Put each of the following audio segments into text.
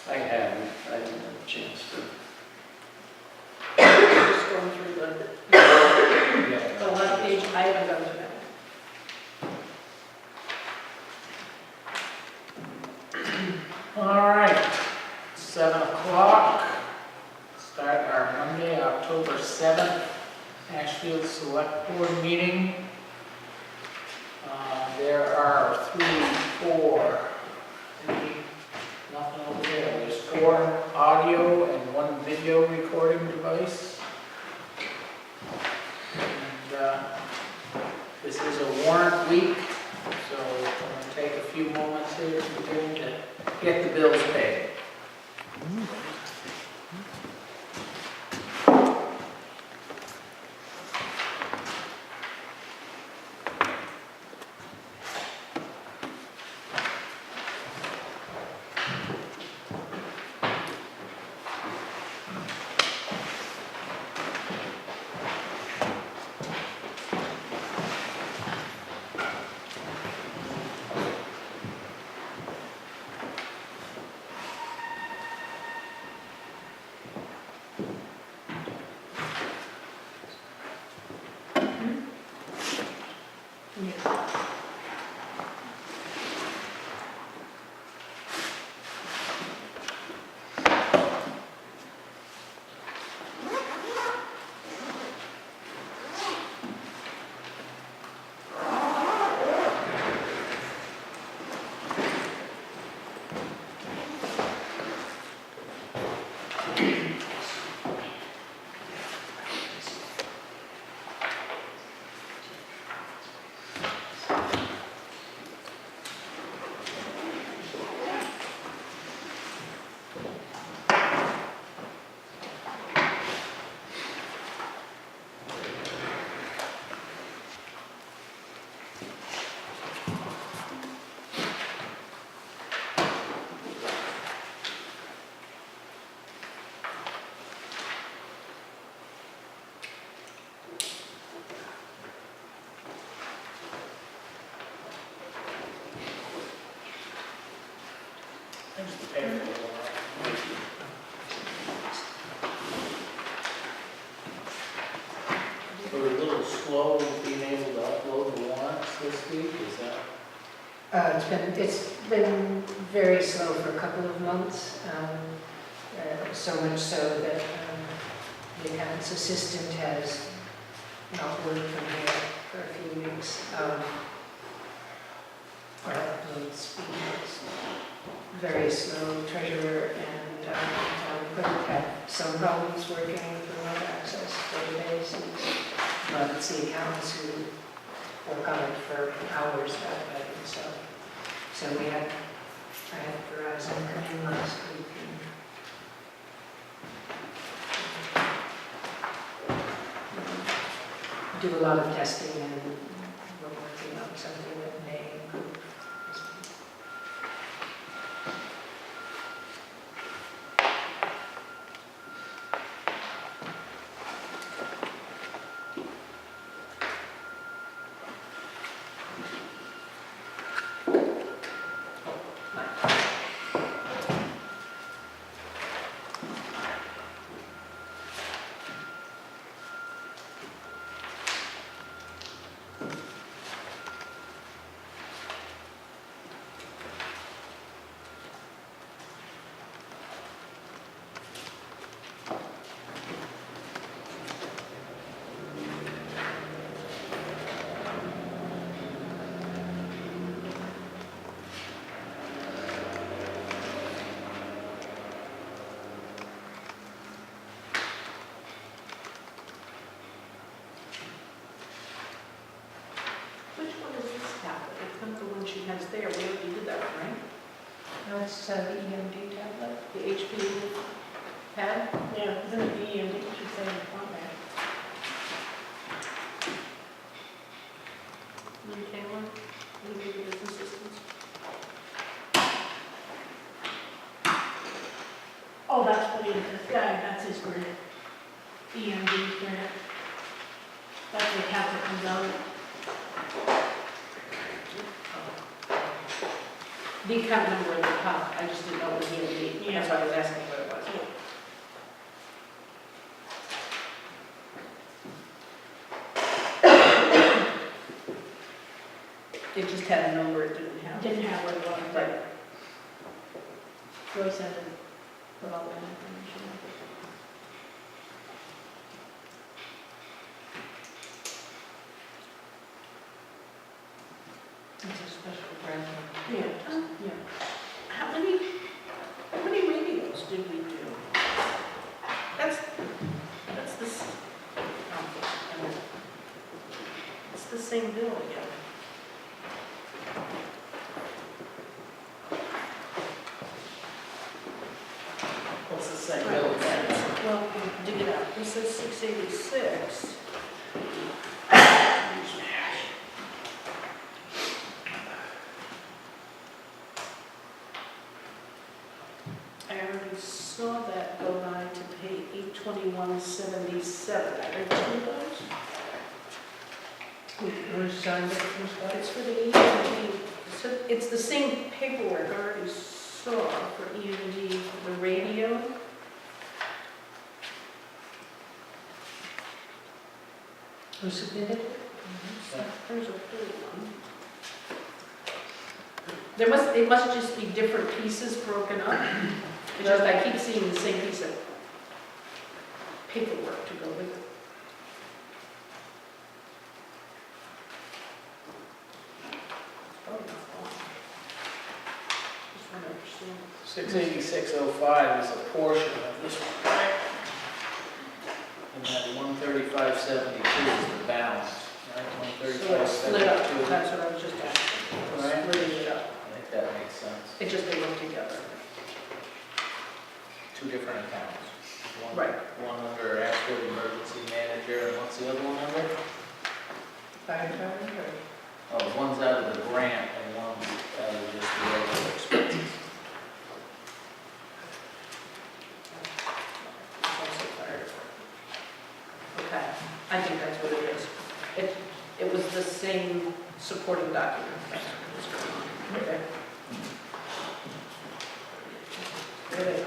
I haven't had a chance to. Just going through Yeah. the last page, I haven't gone to that. All right, 7 o'clock. Start our Monday, October 7th, Ashfield Selectboard meeting. There are 3, 4, nothing over there. There's 4 audio and 1 video recording device. And this is a warrant week, so I'm going to take a few moments here to begin to get the bills paid. Thanks for paying for it. We're a little slow being able to upload the warrants this week, is that? It's been very slow for a couple of months, so much so that the accountant's assistant has not worked from here for a few weeks. It's very slow, treasurer and town clerk have some problems working with remote access databases, but it's the accountants who work on it for hours that way. So I had Verizon come in last week and do a lot of testing, and we're working on something that may improve this week. Which one is this tablet? It's not the one she has there. We already did that, right? That's the EMD tablet. The HP pad? Yeah, isn't it the EMD? It should say in the front there. Kayla, will you be the business assistant? Oh, that's what it is. Yeah, that's his grant. EMD grant. That's the tab that comes out. The account number at the top, I just didn't know what he had me, that's why I was asking what it was. It just had a number, it didn't have. Didn't have what it was. Right. Royce had to put all that information in. It's a special grant. Yeah. Yeah. How many radios did we do? That's this, it's the same bill again. What's the same Right. bill again? Well, dig it out. This says 686. I already saw that go by to pay $821.77. I read two of those. Who's signed it, who's got it? It's for the EMD. So it's the same paperwork I already saw for EMD for the radio. Who submitted it? There's a third one. It must just be different pieces broken up. It's just I keep seeing the same piece of paperwork to go with it. Oh, no. Just want to understand. 68605 is a portion of this one, right? And that 13572 is the balance, right? So it's split up, 13572. that's what I was just asking. Right. Splitting it up. I think that makes sense. It just, they work together. Two different accounts. One- Right. One under Ashfield Emergency Manager, and what's the other one under? Fire department or? Oh, one's out of the grant and one's out of just the regular expenses. Okay, I think that's what it is. It was the same supporting document. That's what was going on. Okay. Good.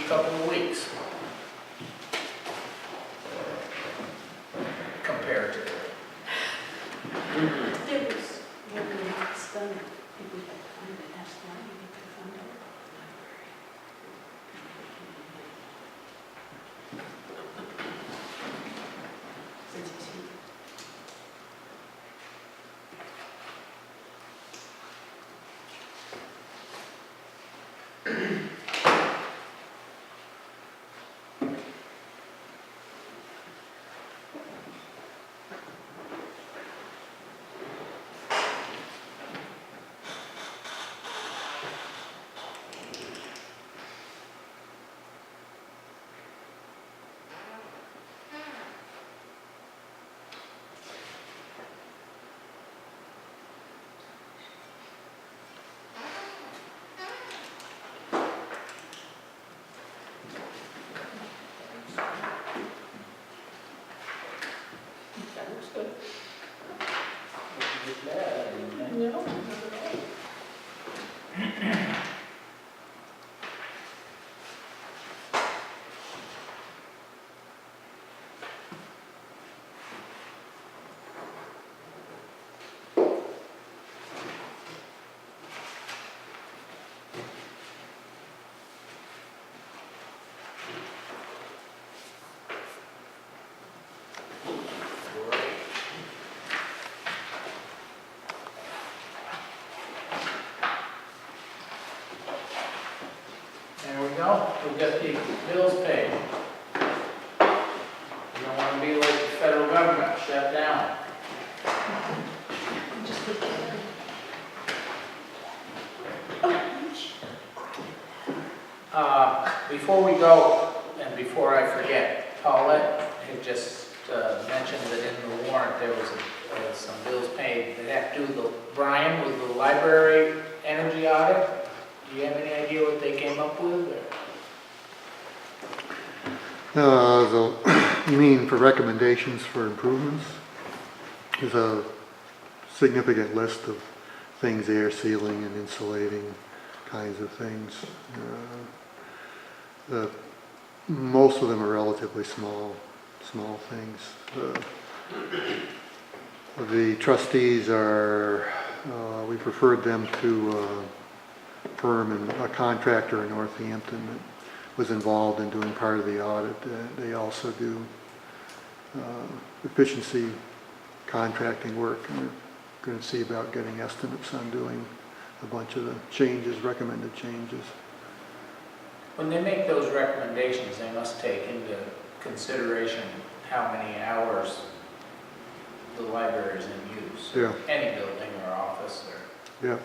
couple of weeks. Comparatively. There was, when we had done it, if we had funded, that's why we could fund our library. Since it's here. That looks good. Looks bad, No, not at all. There we go, we'll get the bills paid. You don't want to be like the federal government, shut down. Just put that in. Oh, Before we go, and before I forget, Paulette had just mentioned that in the warrant there was some bills paid that have to do with Brian with the library energy audit. Do you have any idea what they came up with? You mean for recommendations for improvements? There's a significant list of things, air sealing and insulating kinds of things. Most of them are relatively small things. The trustees are, we referred them to firm and a contractor in Northampton that was involved in doing part of the audit. They also do efficiency contracting work, and we're going to see about getting estimates on doing a bunch of the changes, recommended changes. When they make those recommendations, they must take into consideration how many hours the library is in use. Yeah. Any building or office or... Yeah.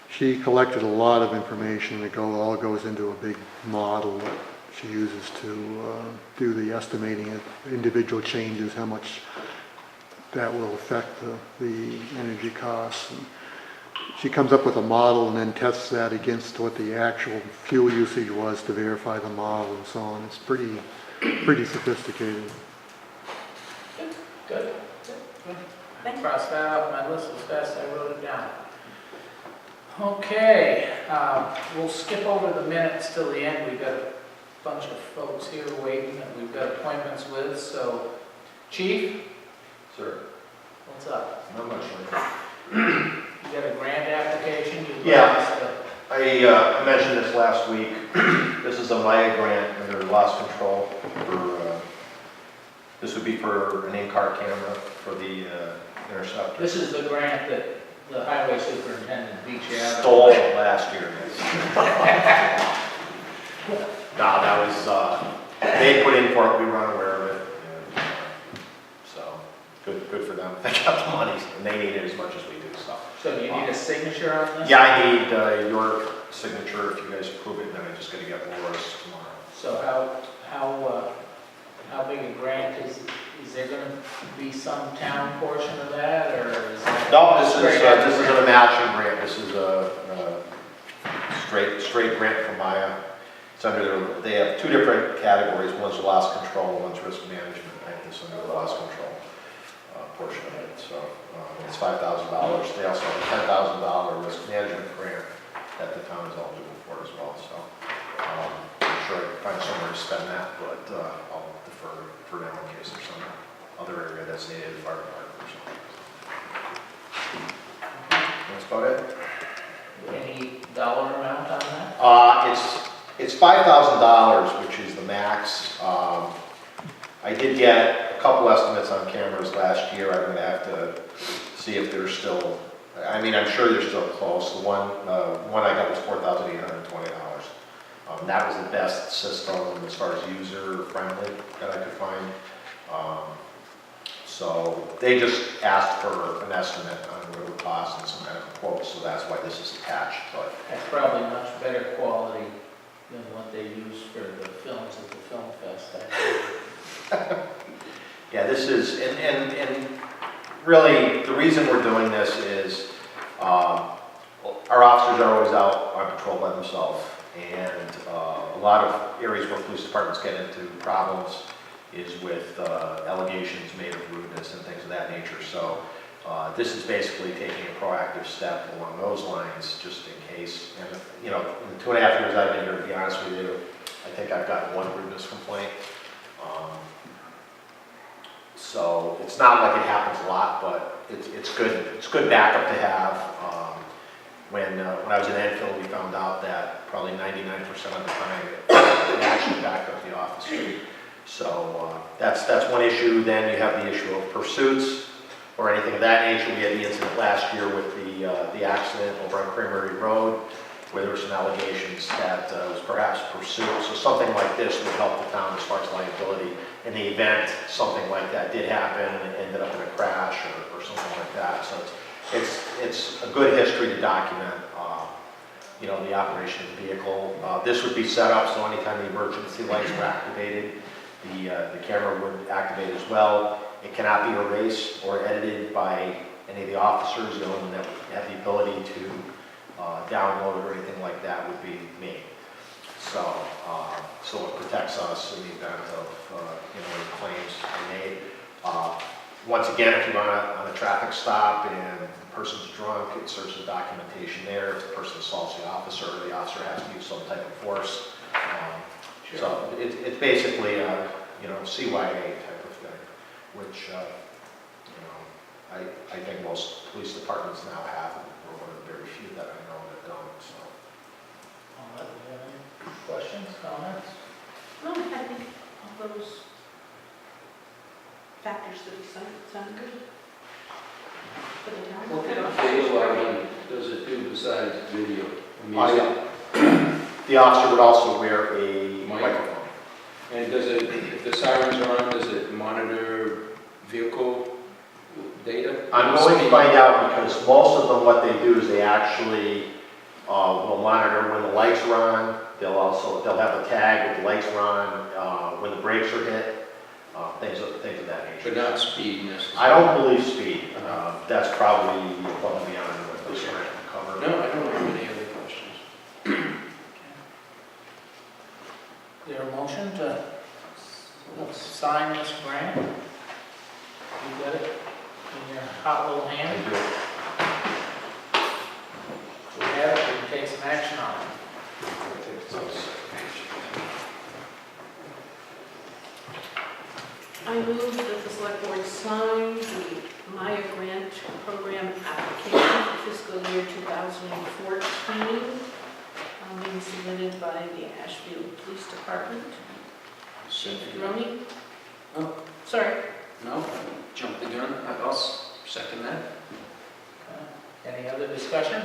She collected a lot of information. It all goes into a big model that she uses to do the estimating of individual changes, how much that will affect the energy costs. And she comes up with a model and then tests that against what the actual fuel usage was to verify the model and so on. It's pretty sophisticated. Good. Cross that off my list as fast as I wrote it down. Okay, we'll skip over the minutes till the end. We've got a bunch of folks here waiting that we've got appointments with, so Chief? Sir, What's up? not much. You got a grant application? I mentioned this last week. This is a Maya grant under loss control for, this would be for an in-car camera for the Interceptor. This is the grant that the highway superintendent beat you out of. Stole last year. No, that was, they put in for it, we were unaware of it. And, so, good for them. They got the money, and they need it as much as we do, so. So do you need a signature on this? Yeah, I need your signature if you guys approve it, then I just gotta get Laura's tomorrow. So how big a grant is there going to be some town portion of that, or is that? No, this is a matching grant. This is a straight grant from Maya. It's under they have two different categories. One's loss control, one's risk management. I think it's under the loss control portion of it. So it's $5,000. They also have a $10,000 risk management grant that the town is eligible for as well, so. I'm sure I can find somewhere to spend that, but I'll defer for now in case there's some other area that's needed, fire department or something. That's about it. Any dollar amount on that? It's $5,000, which is the max. I did get a couple estimates on cameras last year. I'm gonna have to see if they're still, I mean, I'm sure they're still close. The one I got was $4,820. That was the best system as far as user friendly that I could find. So they just asked for an estimate on what it would cost and some kind of a quote, so that's why this is attached. But That's probably much better quality than what they use for the films at the film fest. yeah, this is, and really the reason we're doing this is our officers are always out on patrol by themselves, and a lot of areas where police departments get into problems is with allegations made of rudeness and things of that nature. So this is basically taking a proactive step along those lines, just in case. And you know, in the 2.5 years I've been here, to be honest with you, I think I've got one rudeness complaint. So it's not like it happens a lot, but it's good. It's good backup to have. When I was in Enfield, we found out that probably 99% of the time it actually backed up the officer. So that's one issue. Then you have the issue of pursuits or anything of that nature. We had the incident last year with the accident over on Creamery Road, where there were some allegations that was perhaps pursuit. So something like this would help the town as far as liability in the event something like that did happen and ended up in a crash or something like that. So it's a good history to document, you know, the operation of the vehicle. This would be set up so anytime the emergency lights were activated, the camera would activate as well. It cannot be erased or edited by any of the officers. The only one that would have the ability to download or anything like that would be me. So it protects us in the event of you know, any claims are made. Once again, if you're on a traffic stop and the person's drunk, it serves as documentation there. If the person assaults the officer has to use some type of force. So it's basically a, you know, CYA type of thing, which you know, I think most police departments now have, and we're one of the very few that I know that don't. So. Any questions, comments? No, I think all those factors that we sound good for the town. What kind of video does it do besides video? The officer would also wear a Microphone. And does it, if the sirens are on, does it monitor vehicle data? I'm going to find out, because most of them, what they do is they actually will monitor when the lights are on. They'll have a tag with the lights are on, when the brakes are hit, things of that nature. But not speed necessarily? I don't believe speed. That's probably above and beyond what this one can cover. No, I don't have any other questions. Is there a motion to sign this grant? You got it in your hot little hand? We have it, we can take some action on it. I move that the select board sign the Maya Grant Program application for fiscal year 2014, being submitted by the Ashfield Police Department. Droney? Oh. Sorry. No, jump the gun. I'll second that. Any other discussion?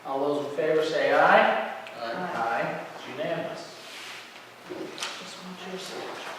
All those in favor say aye. Aye. It's unanimous. Just want your signature.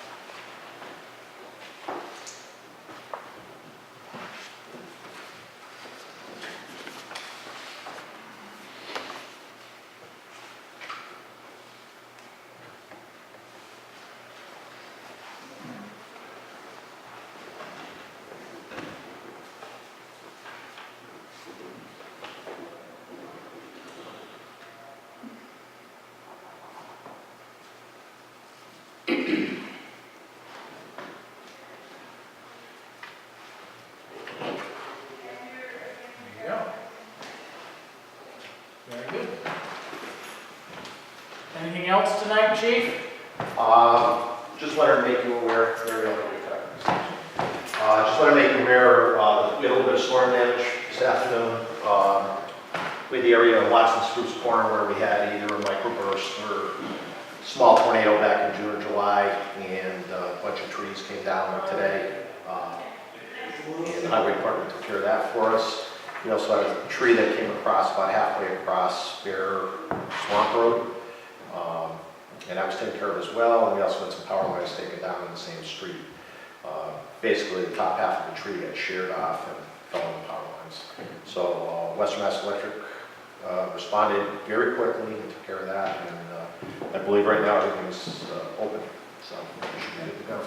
else tonight, chief? Just wanted to make you aware, just want to make you aware, we had a little bit of storm damage this afternoon. We had the area of Watson Spruce Corner where we had either a microburst or small tornado back in June or July, and a bunch of trees came down today. And the highway department took care of that for us. We also had a tree that came across about halfway across Bear Swamp Road. And that was taken care of as well, and we also had some power lines taken down in the same street. Basically, the top half of the tree got sheared off and fell on the power lines. So Western Mass Electric responded very quickly and took care of that, and I believe right now everything's open, so we should be good to go.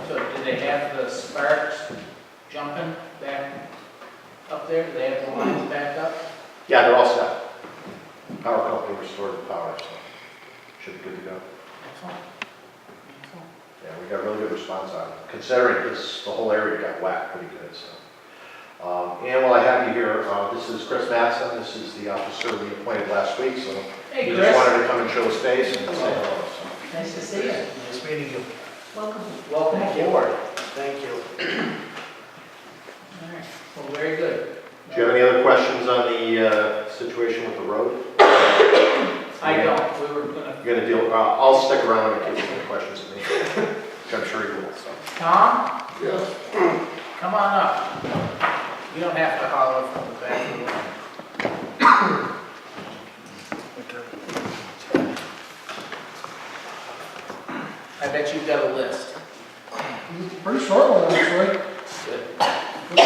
So did they have the sparks jumping back up there? Do they have the lines back up? Yeah, they're all set. Power company restored the power, so should be good to go. Excellent. Excellent. Yeah, we got a really good response on it, considering this, the whole area got whacked pretty good, so. And while I have you here, this is Chris Matson. This is the officer we appointed last week, so Hey, he Chris. just wanted to come and show his face and say hello. So. Nice to see you. Nice meeting you. Welcome. Welcome aboard. Thank you. All right. Well, very good. Do you have any other questions on the situation with the road? I don't. We were gonna. You're gonna deal, I'll stick around in case you have any questions of me, which I'm sure you will, so. Tom, Yes. come on up. You don't have to holler from the back of the room. I bet you've got a list. Pretty short one, actually. Good. The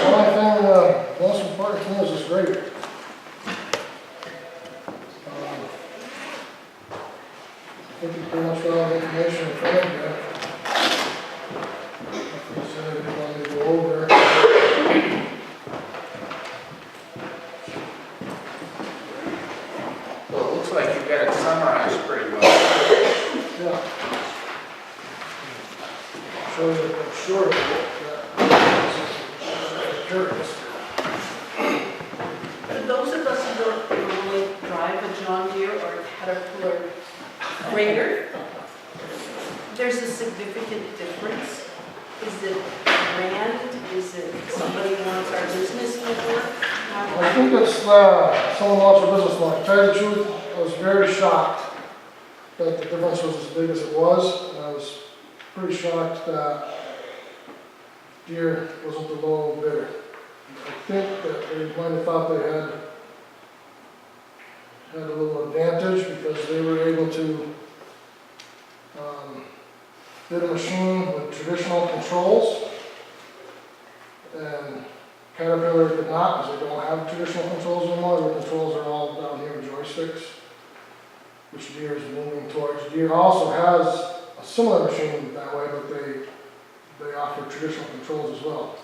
only thing, most important to me is this grader. I think you pretty much got all the information in front of you. If you said you wanted to go over. Well, it looks like you've got it summarized pretty well. Yeah. Show you the short of it. Curious. For those of us who don't normally drive a John Deere or a Caterpillar grader, there's a significant difference. Is it brand? Is it somebody wants our business network? I think it's, someone wants a business line. To tell you the truth, I was very shocked that the difference was as big as it was. And I was pretty shocked that Deere wasn't the low bidder. I think that they might have thought they had a little advantage because they were able to bid a machine with traditional controls, and Caterpillar could not because they don't have traditional controls anymore. Their controls are all down here with joysticks, which Deere is moving towards. Deere also has a similar machine that way, but they offer traditional controls as well.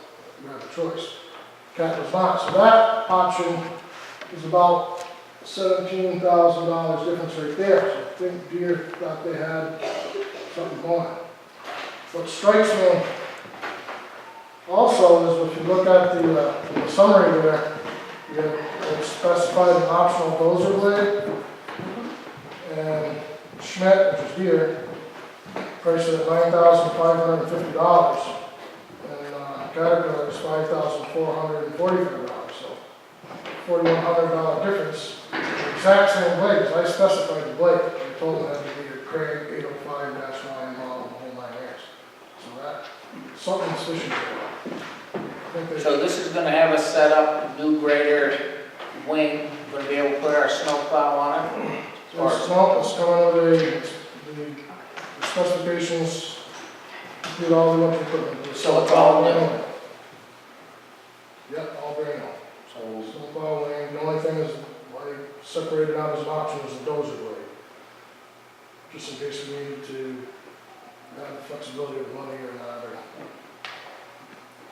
You have a choice. Cat does not. So that option is about $17,000 difference right there. So I think Deere thought they had something going. What strikes me also is if you look at the summary there, it's specified an optional dozer blade, and Schmidt, which is Deere, priced it at $9,550, and Caterpillar is $5,445, so $4,100 difference. The exact same blade, because I specified the blade. I told them it had to be a Craig 805-9 model, the whole 9 years. So that, something's fishy there. I think they- So this is gonna have us set up new grader wing, gonna be able to put our snowplow on it? It's not, it's coming with the specifications, include all the electric equipment. So it's all new? Yep, all brand new. So, Snowplow wing, the only thing is, I separated out as an option is the dozer blade. Just in case we need to have the flexibility of money or not, or.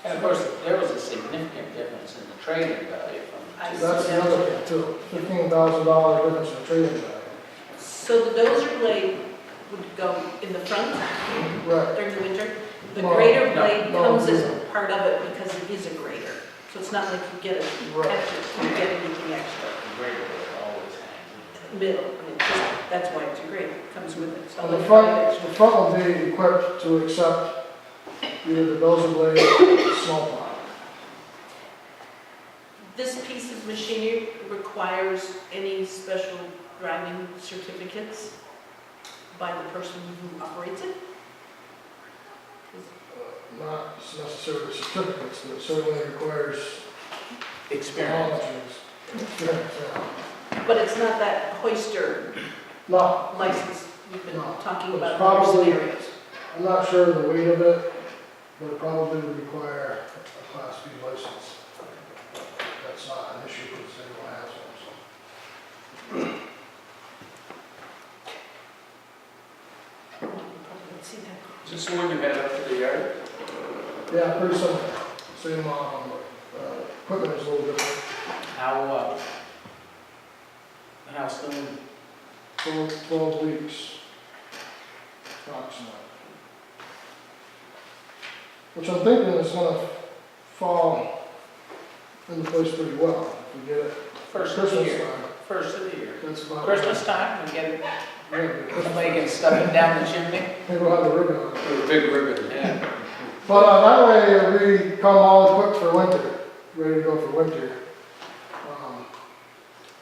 and of course, there was a significant difference in the trading value from. That's the other thing too, $15,000 difference in trading value. So the dozer blade would go in the front Right. during the winter. The No, grader no, blade no, comes as no. part of it because it is a grader. So it's not like you get a Right. extra, you get anything extra. The grader would always hang. middle, and it just, that's why it's great, it comes with it. So On the like front, the front will be equipped to accept either the dozer blade or the snowplow. This piece of machinery requires any special driving certificates by the person who operates it? Not necessarily certificates, but it certainly requires Experience. Experience, yeah. But it's not that hoister No, license we've been No. talking It's about in probably- other scenarios. I'm not sure of the weight of it, but it probably would require a Class B license. That's not an issue because everyone has one, so. Probably don't see that. Is this the one you had up to the yard? Yeah, pretty similar, same, equipment is a little different. How soon? 12 weeks, approximately. Which I'm thinking is gonna fall into place pretty well. If we get it First of the Christmas year. time, First of the year. that's about. Christmas time, we get, Yeah, somebody gets stuck down the chimney. maybe we'll have a ribbon on it. With a big ribbon, yeah. But that way we come all equipped for winter, ready to go for winter.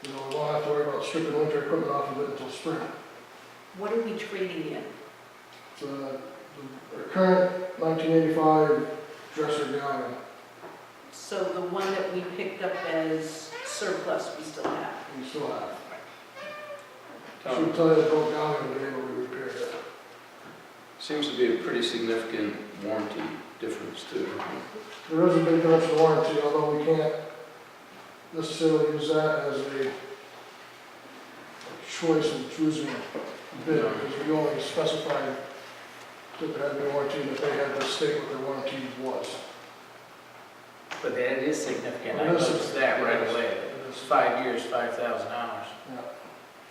You know, we won't have to worry about stripping winter equipment off of it until spring. What are we trading in? So the current 1985 dresser galleon, So the one that we picked up as surplus, we still have. we still have. Tom, Should tell you the whole galleon the day when we repaired it. seems to be a pretty significant warranty difference too. There is a big difference in warranty, although we can't necessarily use that as a choice in choosing a bid, because we only specified that they had the warranty, and that they had to state what their warranty was. But that is significant. I It is noticed that right significant. away. It It's is. 5 years, $5,000. Yeah.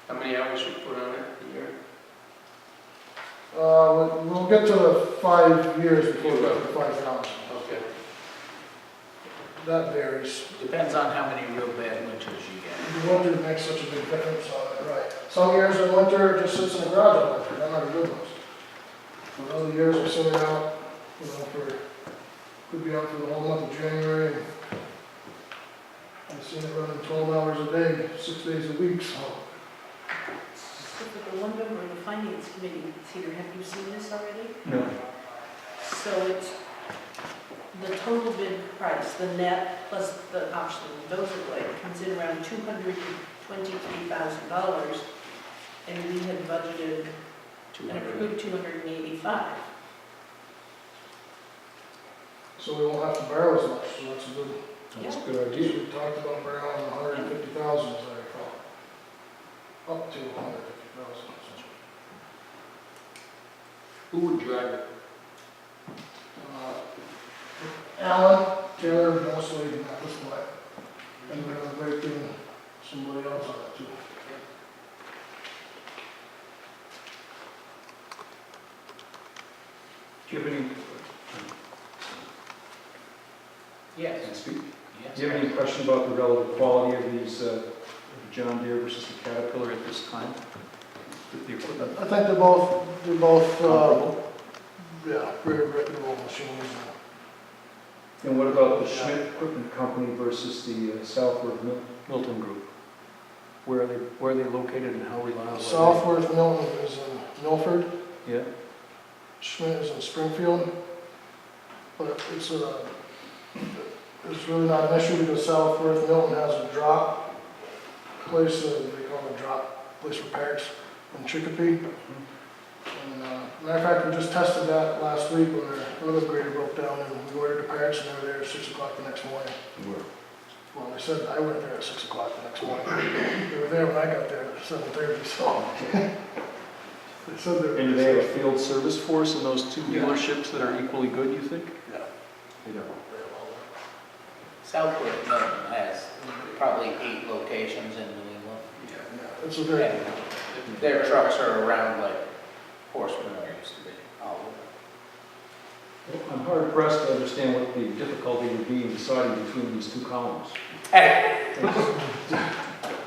How many hours you put on it a year? We'll get to the 5 years before we get to 5,000. Okay. That varies. Depends on how many real bad winters you get. The winter makes such a big difference on it, right? Some years in winter, it just sits in the garage all winter, they're not good ones. But other years, we send it out, you know, could be out for the whole month of January. And I've seen it running 12 hours a day, 6 days a week, so. So for the one member of the finance committee, Peter, have you seen this already? No. So it's the total bid price, the net plus the optional dozer blade comes in around $223,000, and we had budgeted and approved $285,000. So we won't have to borrow as much, so that's a good, That's a Yeah. good idea. we talked about borrowing 150,000, as I recall. Up to 150,000. Who would drive it? Alan, Taylor, mostly at this point. And we're gonna break in somebody else on it too. Do you have any, Yes, can I speak? yes. Do you have any question about the relative quality of these, the John Deere versus the Caterpillar at this time? The equipment I think they're both, comparable? yeah, very reputable machines. And what about the Schmidt Equipment Company versus the Southworth Milton Group? Where are they located and how reliable are they? Southworth Milton is in Milford, Yeah, Schmidt is in Springfield. But it's really not an issue because Southworth Milton has a drop place, they call it a drop place for parts in Chicopee. And, matter of fact, we just tested that last week when our other grader broke down and we ordered the parts and they were there at 6 o'clock the next morning. Well, they said I went there at 6 o'clock the next morning. They were there when I got there at 7:30, so. They said they were. and do they have a field service force in those two Yeah. dealerships that are equally good, you think? Yeah. They don't. Southwood Milton has probably 8 locations in New England. Yeah, it's a very, And their trucks are around like Horseman used to be, all over. I'm hard pressed to understand what the difficulty would be in deciding between these two columns.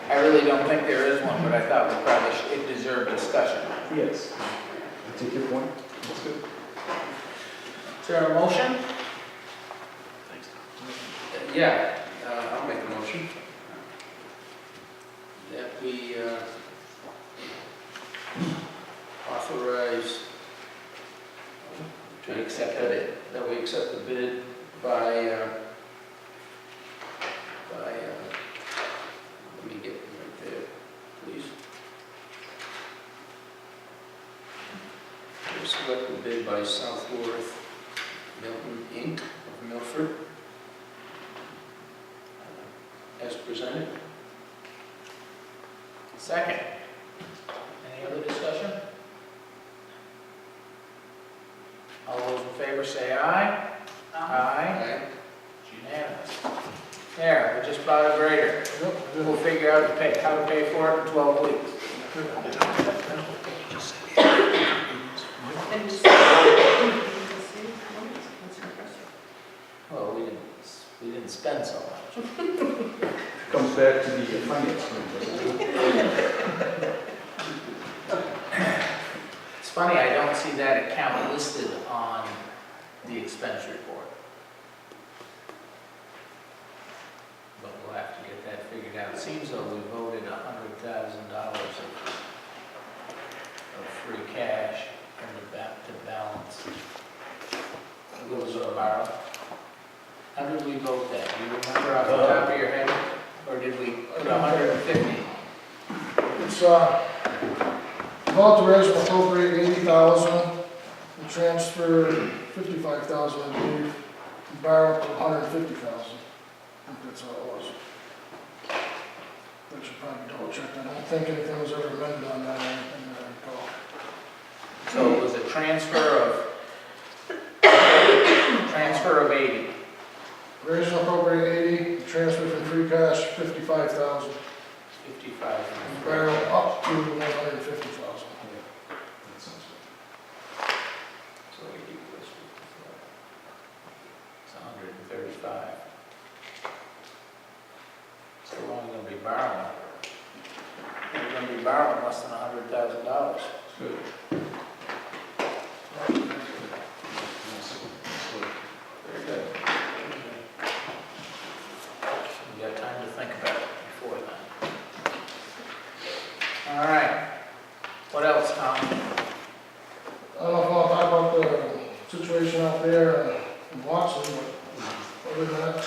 I really don't think there is one, but I thought we probably it deserved discussion. Yes. I take your point. That's good. Is there a motion? Yeah, I'll make a motion that we authorize to accept that we accept the bid by, let me get it right there, please. We select the bid by Southworth Milton Inc. of Milford, as presented. Second. Any other discussion? All those in favor say aye. Aye. It's unanimous. There, we just bought a grader. We'll figure out how to pay for it in 12 weeks. And just- That's impressive. Well, we didn't spend so much. Comes back to the finance committee. It's funny, I don't see that account listed on the expense report. But we'll have to get that figured out. It seems though we voted $100,000 of free cash in the to balance. Those are borrowed. How did we vote that? Do you remember off the top of your head? Or did we put 150? It's, about to raise and appropriate 80,000, and transfer 55,000, I believe, and borrow up to 150,000. I think that's all it was. I should probably double check that. I don't think anything was ever amended on that or anything that I recall. So it was a transfer of 80. Raise and appropriate 80, transfer from free cash 55,000, 55. and borrow up to 150,000. So 80 plus 55. It's 135. So we're only going to be borrowing. We're going to be borrowing less than $100,000. Good. Very good. We got time to think about it before then. All right. What else, Tom? I don't know if I want to talk about the situation out there in Watson, but other than that,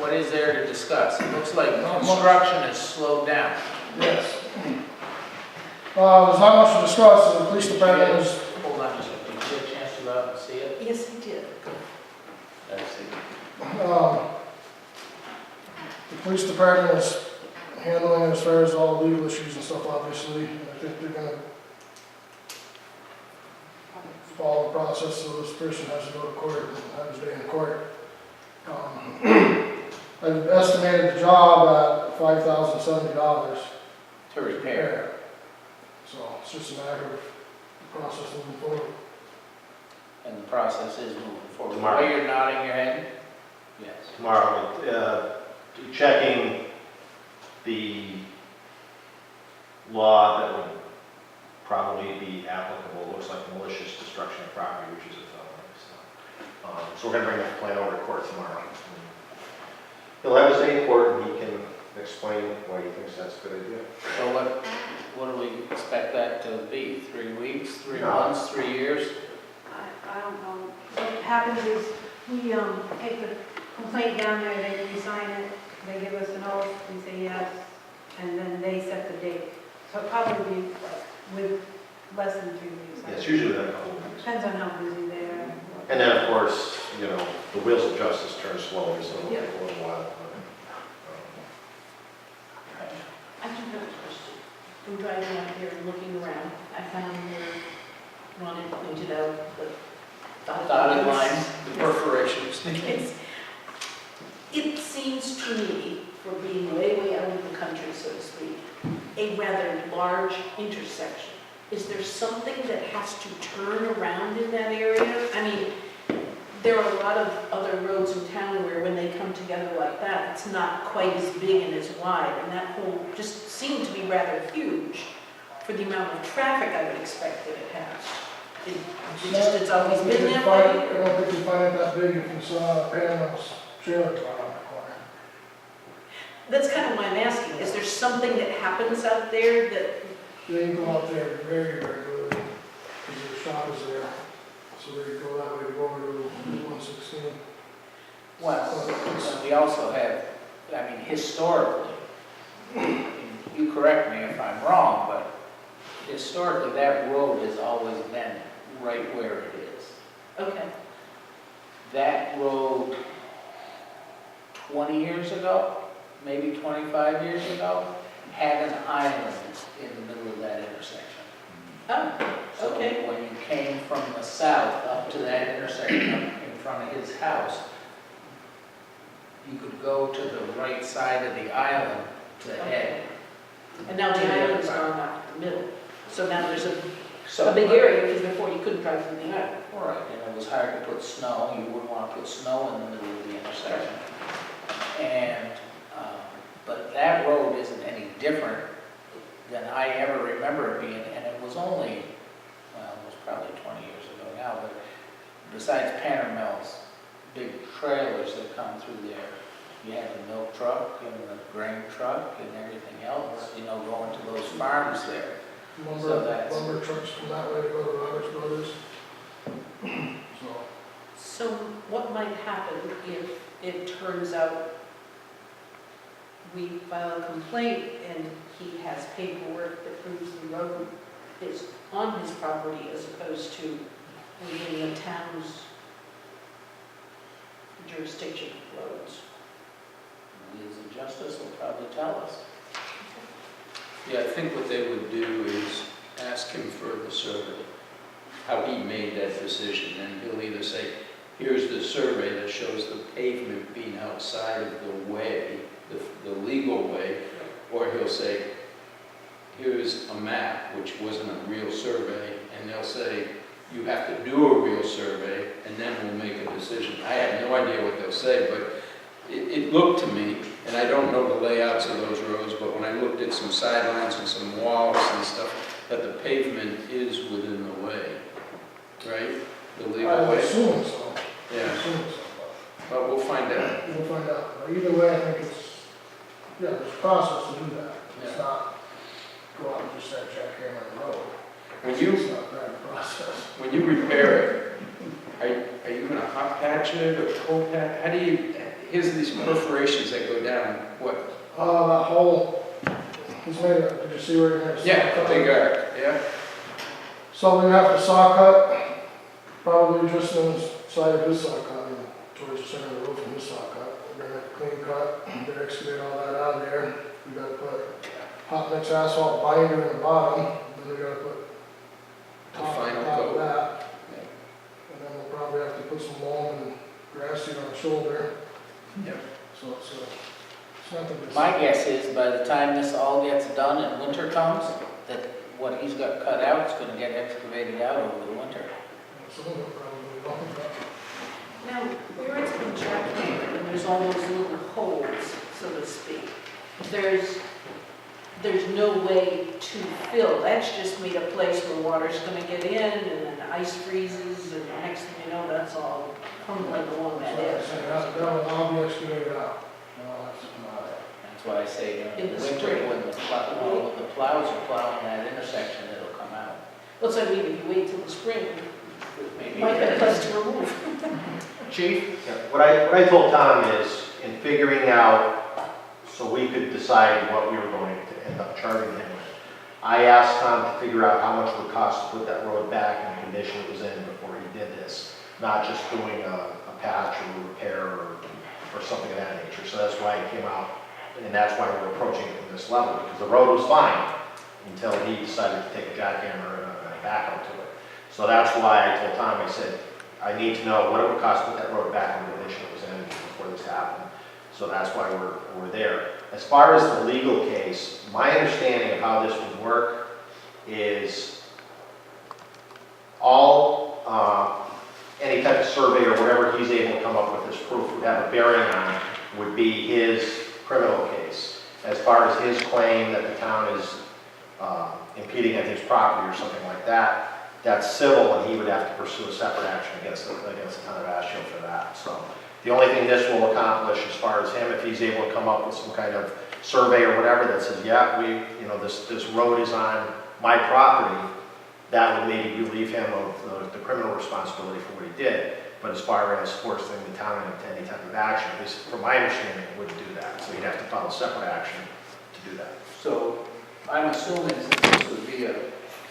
What is there to discuss? It looks like Not much. construction has slowed down. yes. There's not much to discuss. The police department is, Hold on just a second. Did you get a chance to go out and see it? Yes, I did. Let's see. the police department is handling it as far as all legal issues and stuff, obviously. And I think they're gonna follow the process, so this person has to go to court and have his day in court. I've estimated the job at $5,070 To repair. So it's just a matter of the process moving forward. And the process is moving forward. The Tomorrow. way you're nodding your head? Yes. Tomorrow, checking the law that would probably be applicable, looks like malicious destruction of property, which is a felony. So we're gonna bring that plan over to court tomorrow. He'll have his day in court and he can explain why he thinks that's a good idea. So what do we expect that to be? 3 weeks, 3 No. months, 3 years? I don't know. What happens is, we take the complaint down there, they sign it, they give us an oath, we say yes, and then they set the date. So it'll probably be with less than 3 weeks. Yeah, it's usually that couple of weeks. Depends on how busy they are. And then, of course, you know, the wheels of justice turn slowly, so it'll Yeah. take a little while. I do have a question. I'm driving out here and looking around. I found where Ron had pointed out the Dotted lines, the perforations. It's- It seems to me, for being way out of the country, so to speak, a rather large intersection. Is there something that has to turn around in that area? I mean, there are a lot of other roads in town where when they come together like that, it's not quite as big and as wide, and that hole just seemed to be rather huge for the amount of traffic I would expect that it has. It's always been that I way. don't think you'd find it that big if you saw Panama's trailer car on the corner. That's kind of why I'm asking, is there something that happens out there that, They go out there very regularly, because their shop is there. So they go that way to go over to 116. Well, we also have, I mean, historically, you correct me if I'm wrong, but historically, that road has always been right where it is. okay, That road 20 years ago, maybe 25 years ago, had an island in the middle of that intersection. oh, So Okay. when you came from the south up to that intersection up in front of his house, you could go to the right side of the island to head. and now the island's gone out the middle, so now there's a So big area, because before you couldn't drive through the island. Right, and it was hard to put snow, you wouldn't want to put snow in the middle of the intersection. And, but that road isn't any different than I ever remember it being, and it was only, well, it was probably 20 years ago now, but besides Panner Mill's big trailers that come through there, you had the milk truck and the grain truck and everything else, you know, going to those farms there. So that's- Lumber trucks come that way to go to Roberts Brothers. So, So what might happen if it turns out we file a complaint and he has paperwork that proves the road is on his property as opposed to within the town's jurisdiction roads? We as a justice will probably tell us. Yeah, I think what they would do is ask him for the survey, how he made that decision, and he'll either say, here's the survey that shows the pavement being outside of the way, the legal way, or he'll say, here's a map, which wasn't a real survey, and they'll say, you have to do a real survey, and then we'll make a decision. I have no idea what they'll say, but it looked to me, and I don't know the layouts of those roads, but when I looked at some sidelines and some walls and stuff, that the pavement is within the way, right? The legal I way. assume so. I Yeah, assume so. but we'll find out. We'll find out. But either way, I think it's, yeah, there's a process to do that. It's Yeah. not go out and just start jackhammering the road. When It's you, not that process. when you repair it, are you gonna hot patch it or cold patch? How do you, here's these perforations that go down, what? That hole, he's made it, did you see where he made a saw Yeah, cut? big arc, yeah? So we have to saw cut, probably just inside of his saw cut, and towards the center of the roof of his saw cut. We're gonna have to clean cut, then excavate all that out of there. We gotta put hot mix asphalt binder in the bottom, then we gotta put The top on final top of coat. that. And then we'll probably have to put some loam and grass seed on the shoulder. Yep. So it's nothing to. My guess is by the time this all gets done and winter comes, that what he's got cut out is gonna get excavated out over the winter. Some of it probably won't, but Now, where it's been jackhammered and there's all those little holes, so to speak, there's no way to fill. That's just made a place where water's gonna get in and then ice freezes and the next thing you know, that's all crumbling along that edge. So that will all be excavated out. No, that's not it. That's why I say during In the the winter, spring. when the plows are plowing that intersection, it'll come out. Well, so maybe if you wait till the spring, Maybe. it might be less to remove. Chief? Yeah, what I told Tom is, in figuring out, so we could decide what we were going to end up charging him with, I asked Tom to figure out how much it would cost to put that road back in the condition it was in before he did this, not just doing a patch or repair or something of that nature. So that's why it came out, and that's why we're approaching it from this level, because the road was fine until he decided to take a jackhammer and a backhoe to it. So that's why I told Tom, I said, I need to know what it would cost to put that road back in the condition it was in before this happened. So that's why we're there. As far as the legal case, my understanding of how this would work is all any type of survey or whatever he's able to come up with as proof would have a bearing on would be his criminal case. As far as his claim that the town is impeding on his property or something like that, that's civil, and he would have to pursue a separate action against the town of Ashfield for that. So the only thing this will accomplish as far as him, if he's able to come up with some kind of survey or whatever that says, yeah, this road is on my property, that would maybe relieve him of the criminal responsibility for what he did. But as far as forcing the town into any type of action, at least from my understanding, it wouldn't do that. So he'd have to file a separate action to do that. So I'm assuming since this would be a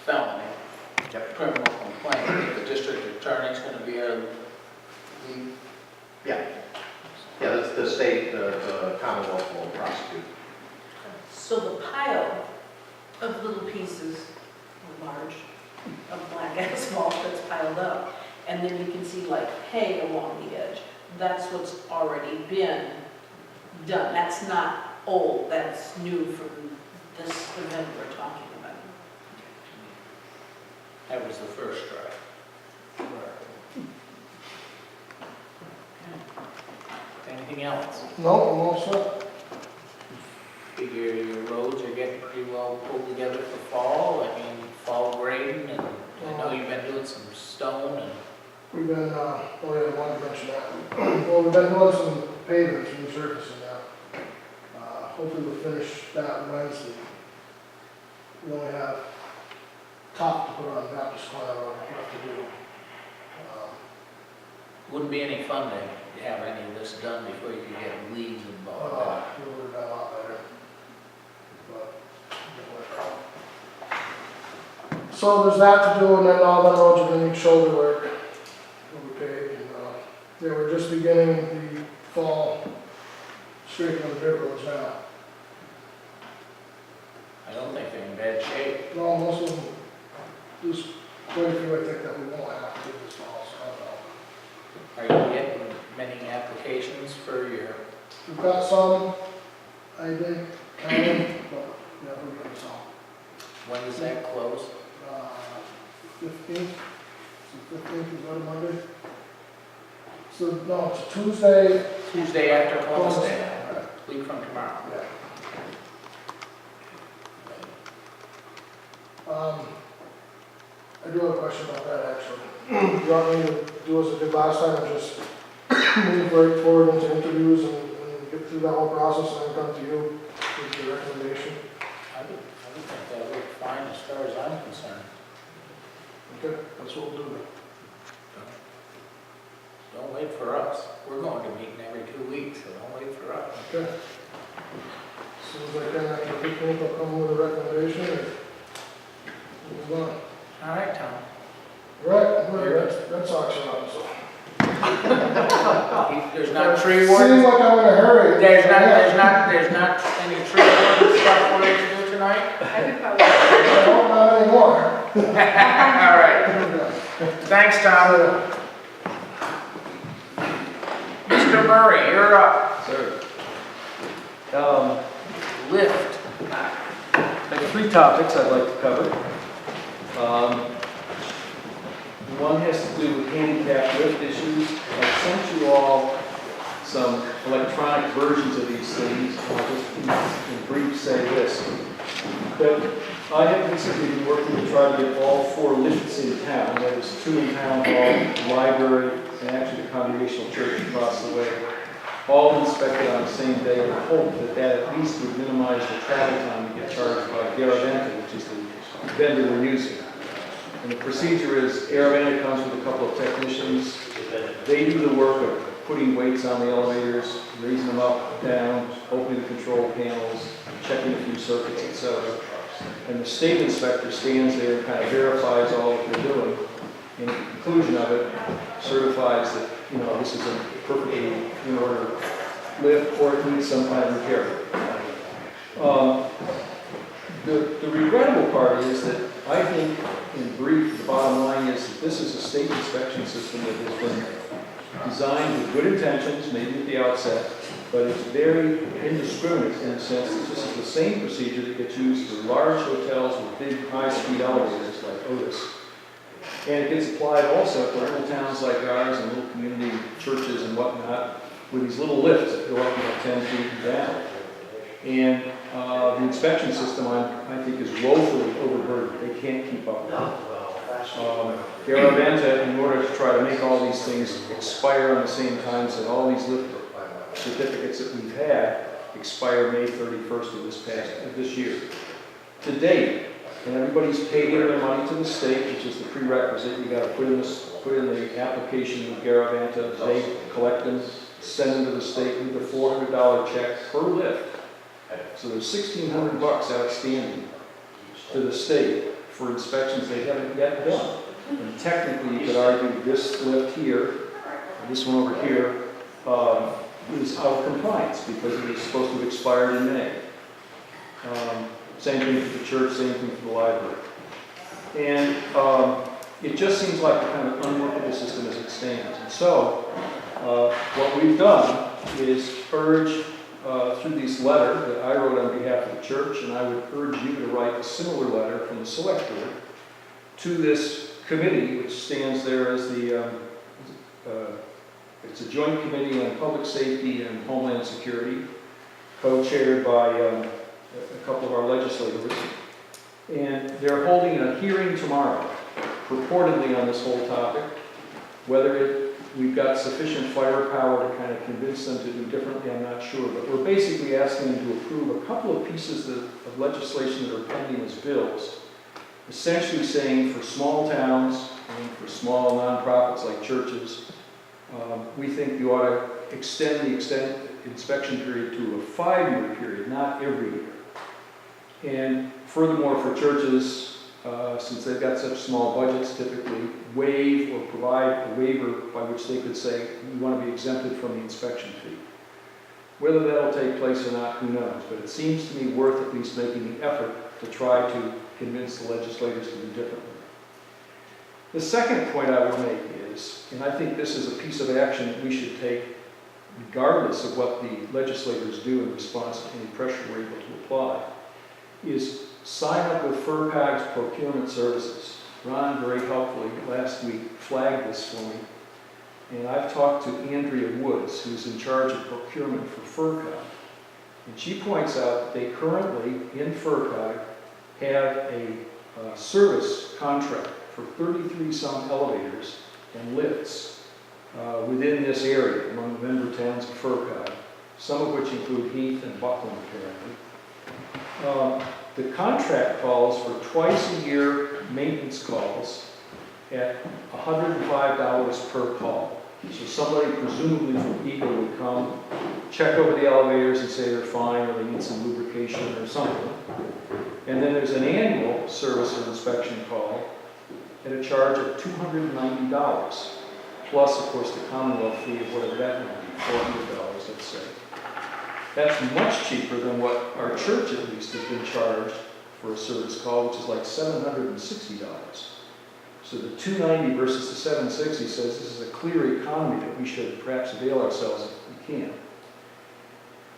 felony, criminal complaint, the district attorney's going to be our lead. Yeah. Yeah, that's the state, the Commonwealth will prosecute. So the pile of little pieces, or large, of black asphalt that's piled up, and then you can see like hay along the edge, that's what's already been done. That's not old, that's new from this event we're talking about. That was the first try. Anything else? No, I'm all set. Figure your roads are getting pretty well pulled together for fall. I mean, fall grading, and I know you've been doing some stone and. We've been, oh yeah, I wanted to mention that. Well, we've been doing some pavement, some resurfacing now. Hopefully we'll finish that Wednesday. We only have top to put on Baptist Corner Road, left to do. Wouldn't be any fun to have any of this done before you could get leaves involved. It would have been a lot better. But, it didn't work out. So there's that to do, and then all the roads are gonna need shoulder work. Will be paved, and, yeah, we're just beginning the fall straightening of the dirt roads now. I don't think they're in bad shape. No, most of them, there's quite a few I think that we won't have to do this fall, so I don't know. Are you getting many applications for your, We've got some, I think, coming, but, yeah, we're getting some. when does that close? 15th, so 15th is that a Monday? So, no, it's a Tuesday. Tuesday after Columbus Day, Right. week from tomorrow. Yeah. I do have a question about that, actually. You want me to do as I did last time, and just move right forward into interviews and get through that whole process, and then come to you with your recommendation? I would think that would be fine as far as I'm concerned. Okay, that's what we'll do then. Don't wait for us. We're going to meeting every 2 weeks, so don't wait for us. Okay. As soon as I can, after the 15th, I'll come with a recommendation, and we'll move on. All right, Tom. Right, that's auction up, so. There's not tree Seems work. like I'm in a hurry. There's not any tree work stuff for you to do tonight? I could probably, I don't have any more. All right. Thanks, Tom. Mr. Murray, you're up. Sir. Lift. I have 3 topics I'd like to cover. One has to do with handicap lift issues. I've sent you all some electronic versions of these things. I'll just in brief say this. That I have recently been working to try to get all 4 lifts in town. There's 2 in town hall, library, and actually the Congregational Church across the way. All inspected on the same day, and I hope that that at least would minimize the travel time to get charged by Garaventa, which is the vendor we're using. And the procedure is Garaventa comes with a couple of technicians. They do the work of putting weights on the elevators, raising them up, down, opening the control panels, checking a few circuits, etc. And the state inspector stands there and kind of verifies all that they're doing. And at the conclusion of it, certifies that, this is a perfectly in order lift, or it needs some kind of repair. The regrettable part is that I think, in brief, the bottom line is that this is a state inspection system that has been designed with good intentions, maybe at the outset, but it's very indiscriminate in the sense that this is the same procedure that gets used for large hotels with big high-speed elevators like Otis. And it gets applied also to little towns like ours and little community churches and whatnot, with these little lifts that go up about 10 feet and down. And the inspection system, I think, is woefully overburdened. They can't keep up with it. Garaventa, in order to try to make all these things expire on the same time, so all these lift certificates that we've had expire May 31st of this year. To date, and everybody's paid in their money to the state, which is the prerequisite. You got to put in the application with Garaventa. They collect them, send them to the state with a $400 check per lift. So there's $1,600 outstanding to the state for inspections they haven't yet done. And technically, you could argue this lift here, and this one over here, is out of compliance because it was supposed to have expired in May. Same thing for the church, same thing for the library. And it just seems like a kind of unworkable system as it stands. And so, what we've done is urge through this letter that I wrote on behalf of the church, and I would urge you to write a similar letter from the select board to this committee, which stands there as the, it's a joint committee on public safety and homeland security, co-chaired by a couple of our legislators. And they're holding a hearing tomorrow, purportedly on this whole topic, whether we've got sufficient firepower to kind of convince them to do differently, I'm not sure. But we're basically asking them to approve a couple of pieces of legislation that are pending as bills, essentially saying for small towns and for small nonprofits like churches, we think you ought to extend the inspection period to a 5-year period, not every year. And furthermore, for churches, since they've got such small budgets, typically waive or provide a waiver by which they could say, we want to be exempted from the inspection fee. Whether that'll take place or not, who knows? But it seems to me worth at least making the effort to try to convince the legislators to do differently. The second point I would make is, and I think this is a piece of action that we should take regardless of what the legislators do in response to any pressure we're able to apply, is sign up with FERCOG's procurement services. Ron very helpfully last week flagged this for me. And I've talked to Andrea Woods, who's in charge of procurement for FERCOG. And she points out that they currently, in FERCOG, have a service contract for 33 some elevators and lifts within this area, among the member towns of FERCOG, some of which include Heath and Buckland, apparently. The contract calls for twice-a-year maintenance calls at $105 per call. So somebody, presumably from Eagle, would come, check over the elevators and say they're fine or they need some lubrication or something. And then there's an annual service or inspection call at a charge of $290, plus, of course, the Commonwealth fee of whatever that might be, $400, let's say. That's much cheaper than what our church, at least, has been charged for a service call, which is like $760. So the $290 versus the $760 says this is a clear economy that we should perhaps avail ourselves if we can.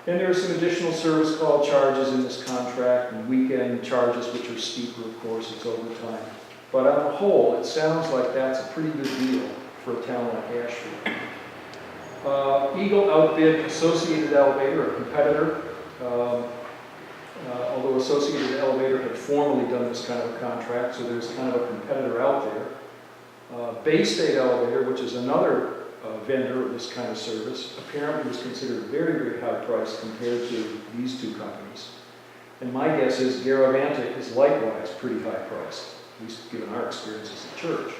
And there are some additional service call charges in this contract and weekend charges, which are steeper, of course, it's overtime. But on the whole, it sounds like that's a pretty good deal for a town like Ashfield. Eagle outbid Associated Elevator, a competitor, although Associated Elevator had formerly done this kind of a contract, so there's kind of a competitor out there. Bay State Elevator, which is another vendor of this kind of service, apparently was considered very, very high priced compared to these two companies. And my guess is Garavanta is likewise pretty high priced, at least given our experience as a church.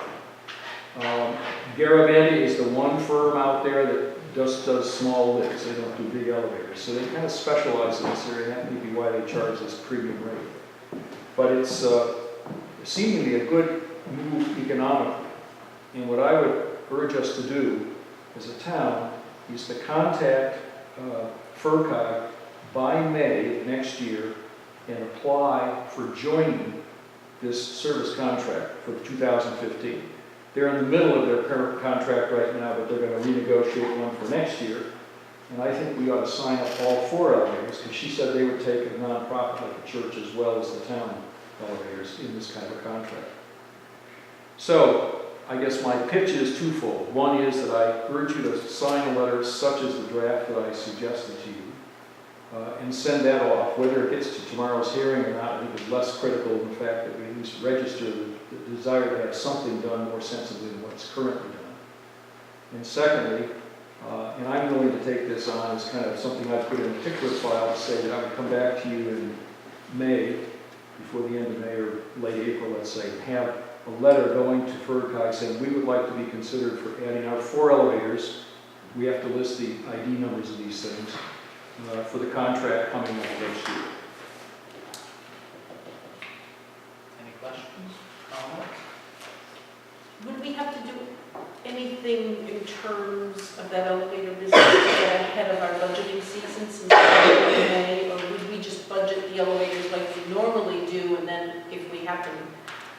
Garavanta is the one firm out there that just does small lifts. They don't do big elevators. So they kind of specialize in this area, and that may be why they charge this premium rate. But it's seemingly a good move economically. And what I would urge us to do as a town is to contact FERCOG by May of next year and apply for joining this service contract for 2015. They're in the middle of their current contract right now, but they're going to renegotiate one for next year. And I think we ought to sign up all 4 elevators, because she said they would take a nonprofit like the church as well as the town elevators in this kind of a contract. So, I guess my pitch is twofold. One is that I urge you to sign a letter such as the draft that I suggested to you, and send that off. Whether it gets to tomorrow's hearing or not, I think is less critical than the fact that we at least register the desire to have something done more sensibly than what's currently done. And secondly, and I'm willing to take this on as kind of something I put in a particular file to say that I would come back to you in May, before the end of May or late April, let's say, and have a letter going to FERCog saying we would like to be considered for adding our 4 elevators. We have to list the ID numbers of these things for the contract coming up next year. Any questions? Comments? Would we have to do anything in terms of that elevator business to get ahead of our budgeting season since we're in May? Or would we just budget the elevators like we normally do, and then if we happen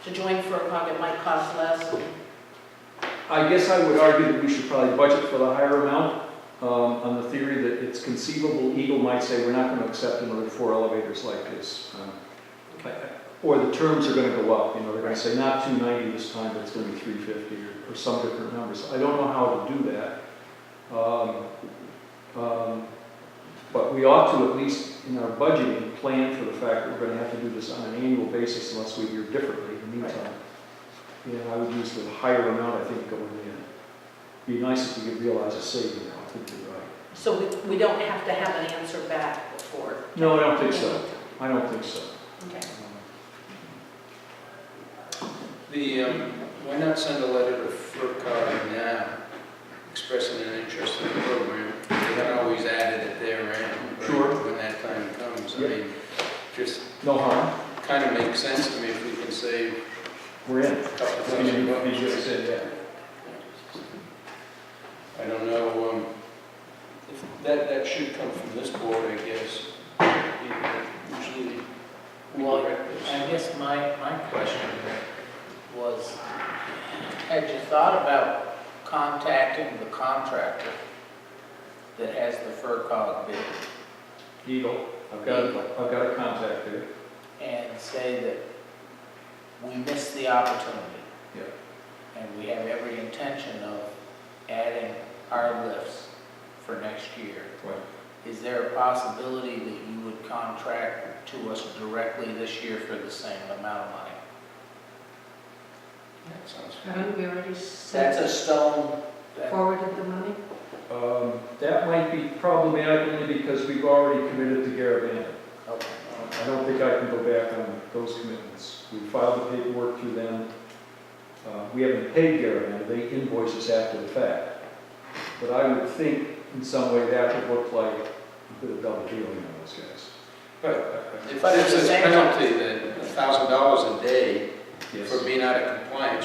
to join FERCog, it might cost less? I guess I would argue that we should probably budget for the higher amount on the theory that it's conceivable Eagle might say we're not going to accept another 4 elevators like this. Or the terms are going to go up. You know, they're going to say not 290 this time, but it's going to be 350 or some different numbers. I don't know how to do that. But we ought to, at least in our budgeting, plan for the fact that we're going to have to do this on an annual basis unless we hear differently in the meantime. And I would use the higher amount, I think, going in. Be nice if we could realize a saving. I think you're right. So we don't have to have an answer back before? No, I don't think so. I don't think so. Okay. Why not send a letter to FERCog now, expressing an interest in the program? They can always add it at their end. Right? Sure. When that time comes. Yep. I mean, just No harm. kind of makes sense to me if we can save We're in. a couple thousand bucks. You just said that. I don't know, that should come from this board, I guess. Usually we Well, direct this. I guess my question was, had you thought about contacting the contractor that has the FERCog bid Eagle. I've got a contact there. and say that we missed the opportunity? Yeah. And we have every intention of adding our lifts for next year. Right. Is there a possibility that you would contract to us directly this year for the same amount of money? That sounds Haven't we already That's set a stone. forwarded the money? That might be problematic only because we've already committed to Garavana. Okay. I don't think I can go back on those commitments. We filed the paperwork through them. We haven't paid Garavana, they invoice us after the fact. But I would think in some way that would look like a bit of double dealing on those guys. But if But there's at the a same penalty that $1,000 a day Yes. for being out of compliance,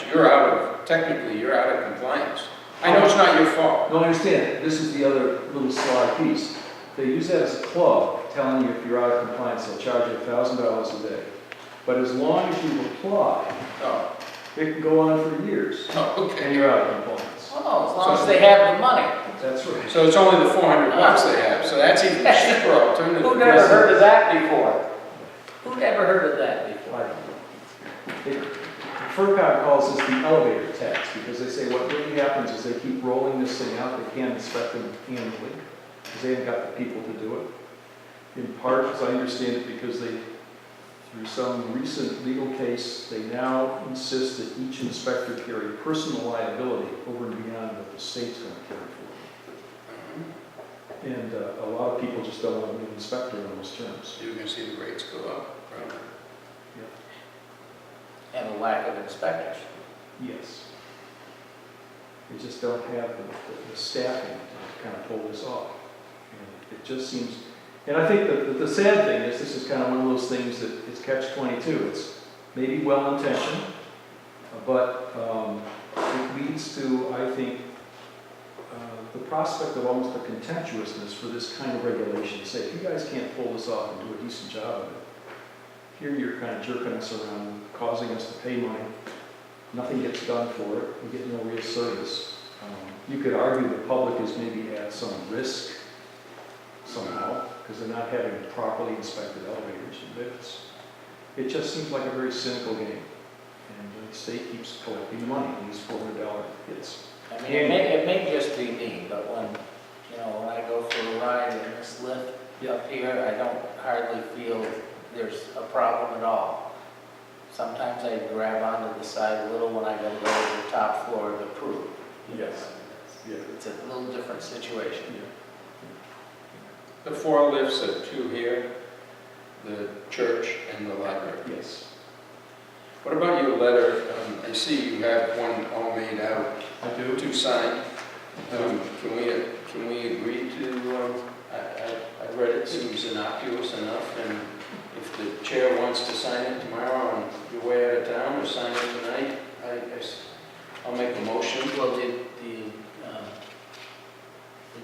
technically you're out of compliance. I know it's not your fault. No, I understand. This is the other little sly piece. They use that as a club, telling you if you're out of compliance, they'll charge you $1,000 a day. But as long as you apply, Oh, it can go on for years, and okay. you're out of compliance. Oh, as long as they have the money. That's right. So it's only the $400 they have, so that's even cheaper alternative. Who never heard of that before? Who never heard of that before? FERCog calls this the elevator tax, because they say what really happens is they keep rolling this thing out, they can't inspect them annually, because they haven't got the people to do it. In part, as I understand it, because they, through some recent legal case, they now insist that each inspector carry personal liability over and beyond what the state's going to carry for them. And a lot of people just don't want to be an inspector on those terms. You're going to see the rates go up, right? And a lack of inspectors. Yes. They just don't have the staffing to kind of pull this off. And it just seems, and I think that the sad thing is this is kind of one of those things that it's catch-22. It's maybe well-intentioned, but it leads to, I think, the prospect of almost a contemptuousness for this kind of regulation. Say, if you guys can't pull this off and do a decent job of it, here you're kind of jerking us around, causing us to pay money. Nothing gets done for it. We get no real service. You could argue the public is maybe at some risk somehow because they're not having properly inspected elevators and lifts. It just seems like a very cynical game. and the state keeps collecting the money, these $400 hits. I mean, it may just be me, but when I go for a ride in this lift up here, I don't hardly feel there's a problem at all. Sometimes I grab onto the side a little when I gotta go to the top floor of the crew. Yes. Yeah. It's a little different situation. The 4 lifts are 2 here, the church and the library. Yes. What about your letter? I see you have one all made out I do. to sign. Can we agree to, I read it, seems innocuous enough, and if the chair wants to sign it tomorrow on your way out of town, or sign it tonight, I'll make a motion. Well, the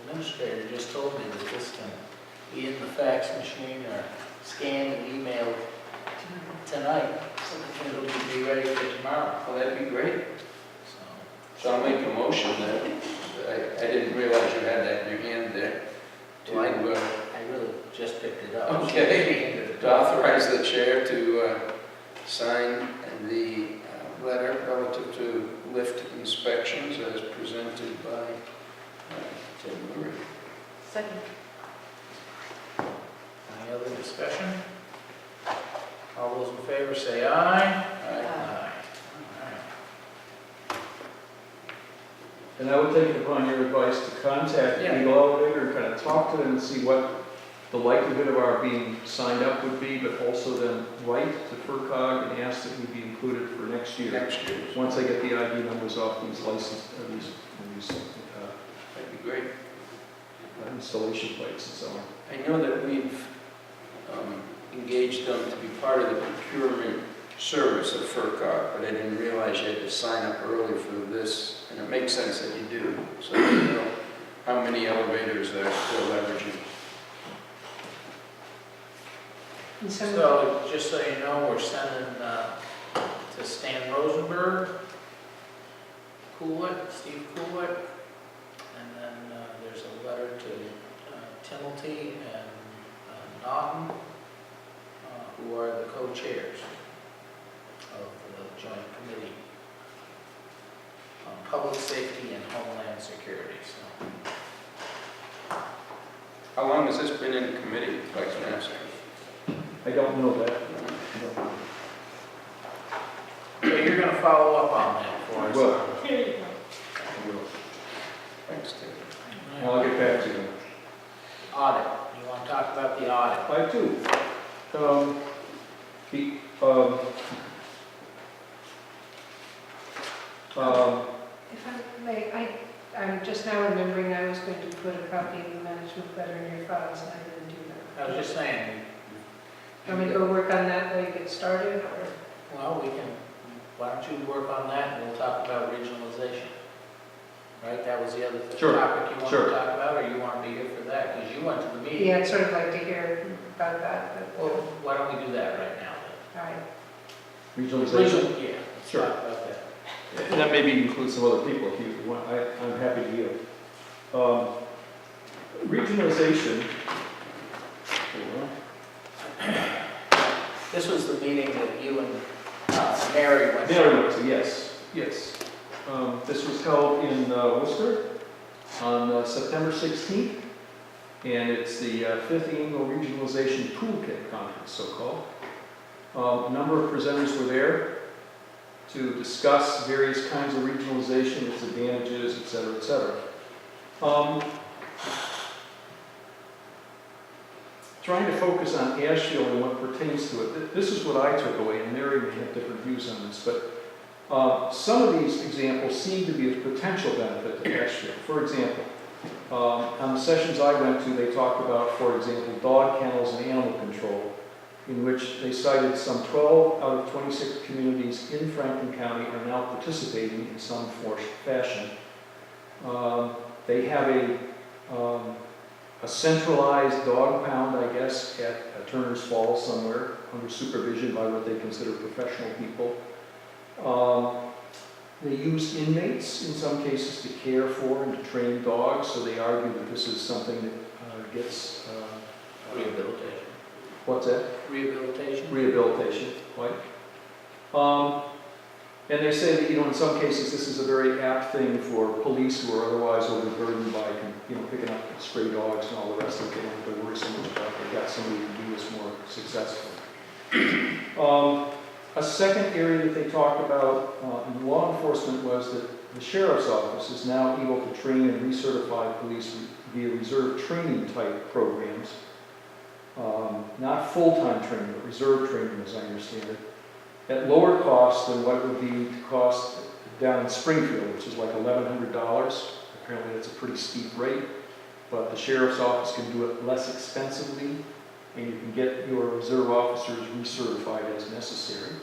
administrator just told me that this can be in the fax machine or scanned and emailed tonight, so it'll be ready for tomorrow. Well, that'd be great. So, So I'll make a motion that, I didn't realize you had that in your hand there. well, I really just picked it up. Okay. To authorize the chair to sign the letter relative to lift inspections as presented by Tim Murray. Second. Any other discussion? All those in favor say aye. Aye. And I would take it upon your advice to contact the Yeah. Eagle Elevator and kind of talk to them and see what the likelihood of our being signed up would be, but also then write to FERCog and ask that we be included for next year. Next year. Once I get the ID numbers off these license, That'd be great. installation plates and so on. I know that we've engaged them to be part of the procurement service of FERCog, but I didn't realize you had to sign up early for this, and it makes sense that you do, so you know how many elevators they're leveraging. And so, So, just so you know, we're sending to Stan Rosenberg, Steve Coolett, and then there's a letter to Timothy and Naughton, who are the co-chairs of the joint committee on public safety and homeland security. So, How long has this been in committee, if I can ask? I don't know that. so you're going to follow up on that for us? Well, Here you go. I will. Thanks, Tim. I'll get back to you. Audit. You want to talk about the audit? I do. if I may, I'm just now remembering I was going to put a copy of the management letter in your files, and I didn't do that. I was just saying, Want me to go work on that while you get started, or? well, why don't you work on that and we'll talk about regionalization? Right, that was the other Sure, topic you wanted sure. to talk about, or you want to be here for that? Because you went to the meeting. Yeah, I'd sort of like to hear about that, but, Well, why don't we do that right now all right. Regionalization. then? Yeah, let's Sure. talk about that. And that maybe includes some other people if you want. I'm happy to yield. Regionalization. This was the meeting that you and Mary went to. Mary went to, yes, yes. This was held in Worcester on September 16th, and it's the 5th Annual Regionalization Toolkit Conference, so-called. A number of presenters were there to discuss various kinds of regionalization, its advantages, et cetera, et cetera. Trying to focus on Ashfield and what pertains to it. This is what I took away, and Mary may have different views on this, but some of these examples seem to be of potential benefit to Ashfield. For example, on the sessions I went to, they talked about, for example, dog kennels and animal control, in which they cited some 12 out of 26 communities in Franklin County are now participating in some fashion. They have a centralized dog pound, I guess, at Turner's Falls somewhere, under supervision by what they consider professional people. They use inmates in some cases to care for and to train dogs, so they argue that this is something that gets... Rehabilitation. What's that? Rehabilitation? Rehabilitation, right? And they say that, in some cases, this is a very apt thing for police who are otherwise overburdened by, picking up stray dogs and all the rest of it. They don't have to worry so much about it. They've got somebody who can do this more successfully. A second area that they talked about in law enforcement was that the sheriff's office is now able to train and recertify police via reserve training type programs. Not full-time training, but reserve training, as I understand it, at lower cost than what it would be to cost down in Springfield, which is like $1,100. Apparently that's a pretty steep rate, but the sheriff's office can do it less expensively, and you can get your reserve officers recertified as necessary.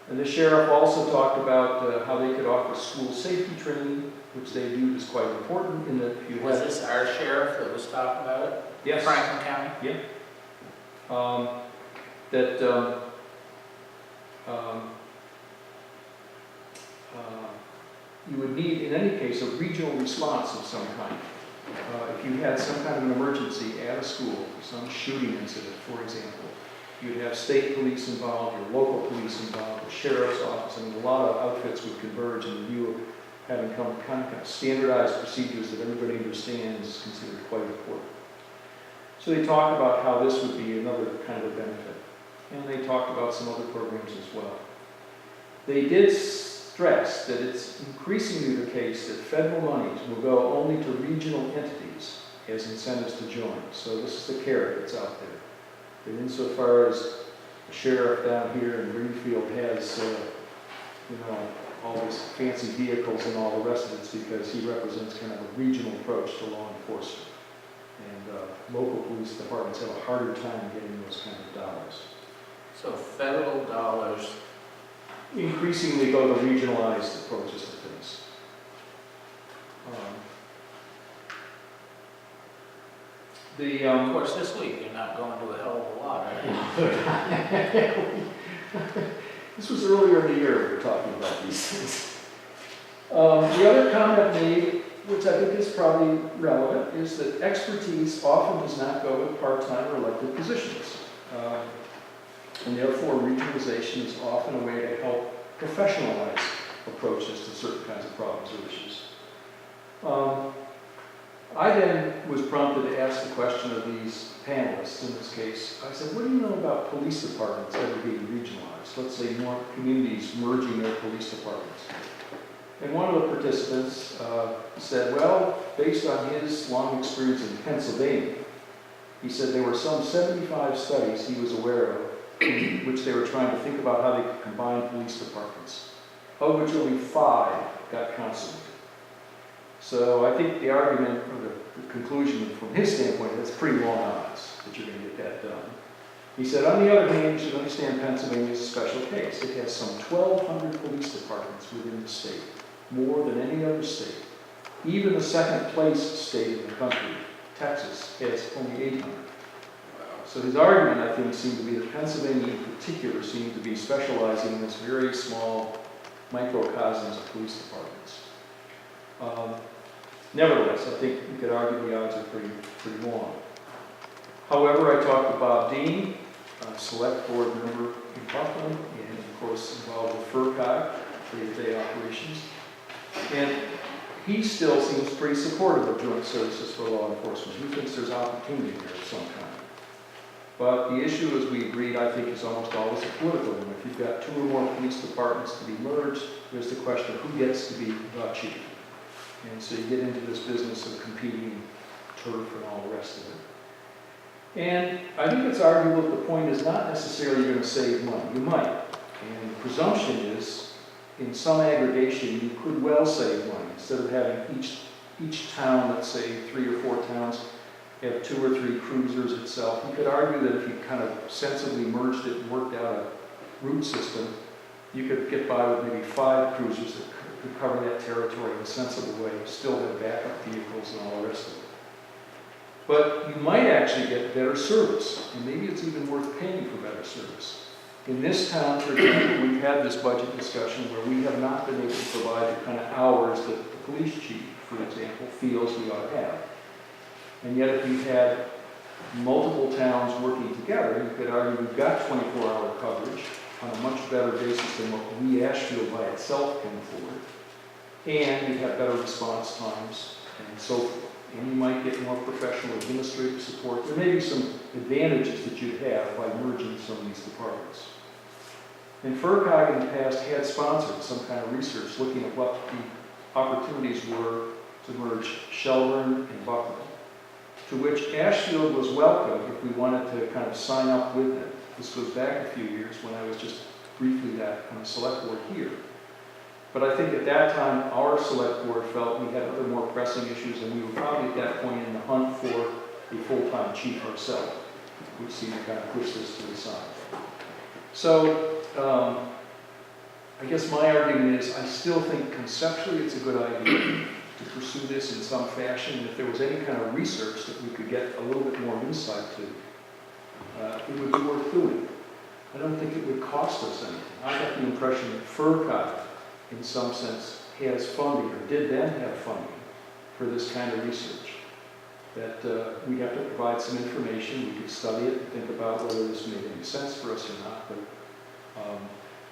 And the sheriff also talked about how they could offer school safety training, which they viewed as quite important in that you Was had... this our sheriff that was talking about it? Yes. Franklin County? Yeah. You would need, in any case, a regional response of some kind. If you had some kind of an emergency at a school, some shooting incident, for example, you'd have state police involved, your local police involved, the sheriff's office, and a lot of outfits would converge in view of having kind of standardized procedures that everybody understands is considered quite important. So they talked about how this would be another kind of benefit. And they talked about some other programs as well. They did stress that it's increasingly the case that federal monies will go only to regional entities as incentives to join. So this is the carrot that's out there. And insofar as the sheriff down here in Greenfield has, all these fancy vehicles and all the rest of it, it's because he represents kind of a regional approach to law enforcement. And local police departments have a harder time getting those kind of dollars. So federal dollars. Increasingly go to regionalized approaches to things. Of course, this week you're not going to a hell of a lot, are you? This was earlier in the year we were talking about these things. The other comment made, which I think is probably relevant, is that expertise often does not go with part-time or elected positions. And therefore, regionalization is often a way to help professionalize approaches to certain kinds of problems or issues. I then was prompted to ask the question of these panelists in this case. I said, what do you know about police departments ever being regionalized? Let's say more communities merging their police departments. And one of the participants said, well, based on his long experience in Pennsylvania, he said there were some 75 studies he was aware of in which they were trying to think about how they could combine police departments, of which only 5 got consummated. So I think the argument, or the conclusion from his standpoint, that's pretty long odds that you're going to get that done. He said, on the other hand, you should understand Pennsylvania is a special case. It has some 1,200 police departments within the state, more than any other state. Even the second place state in the country, Texas, has only 800. So his argument, I think, seemed to be that Pennsylvania in particular seemed to be specializing in this very small microcosms of police departments. Nevertheless, I think you could argue the odds are pretty long. However, I talked to Bob Dean, a select board member in Buckland, and of course involved with FERCOG, day-to-day operations. And he still seems pretty supportive of joint services for law enforcement. He thinks there's opportunity there of some kind. But the issue, as we agreed, I think, is almost always a political one. If you've got 2 or more police departments to be merged, there's the question of who gets to be the chief. And so you get into this business of competing turf and all the rest of it. And I think it's arguable that the point is not necessarily you're going to save money. You might. And the presumption is, in some aggregation, you could well save money. Instead of having each town, let's say 3 or 4 towns, have 2 or 3 cruisers itself. You could argue that if you kind of sensibly merged it and worked out a route system, you could get by with maybe 5 cruisers that could cover that territory in a sensible way, still have backup vehicles and all the rest of it. But you might actually get better service, and maybe it's even worth paying for better service. In this town, for example, we've had this budget discussion where we have not been able to provide the kind of hours that the police chief, for example, feels we ought to have. And yet if you've had multiple towns working together, you could argue we've got 24-hour coverage, on a much better basis than what we Ashfield by itself can afford. And you'd have better response times and so forth. And you might get more professional administrative support. There may be some advantages that you'd have by merging some of these departments. And FERCog in the past had sponsored some kind of research looking at what the opportunities were to merge Shelburne and Buckland, to which Ashfield was welcome if we wanted to kind of sign up with them. This goes back a few years when I was just briefly that on the select board here. But I think at that time, our select board felt we had other more pressing issues, and we were probably at that point in the hunt for a full-time chief ourselves, which seemed to kind of push this to the side. So, I guess my argument is I still think conceptually it's a good idea to pursue this in some fashion. And if there was any kind of research that we could get a little bit more insight to, it would be worth doing. I don't think it would cost us anything. I got the impression that FERCog, in some sense, has funding, or did then have funding, for this kind of research. That we have to provide some information, we could study it, and think about whether this made any sense for us or not. But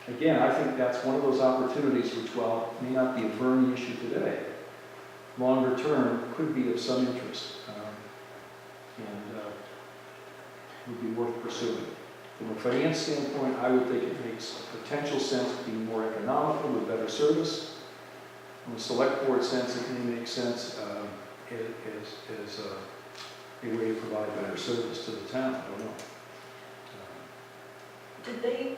again, I think that's one of those opportunities which, while it may not be a burning issue today, longer term could be of some interest and would be worth pursuing. From a finance standpoint, I would think it makes potential sense to be more economical with better service. From a select board sense, it may make sense as a way to provide better service to the town. I don't know. Did they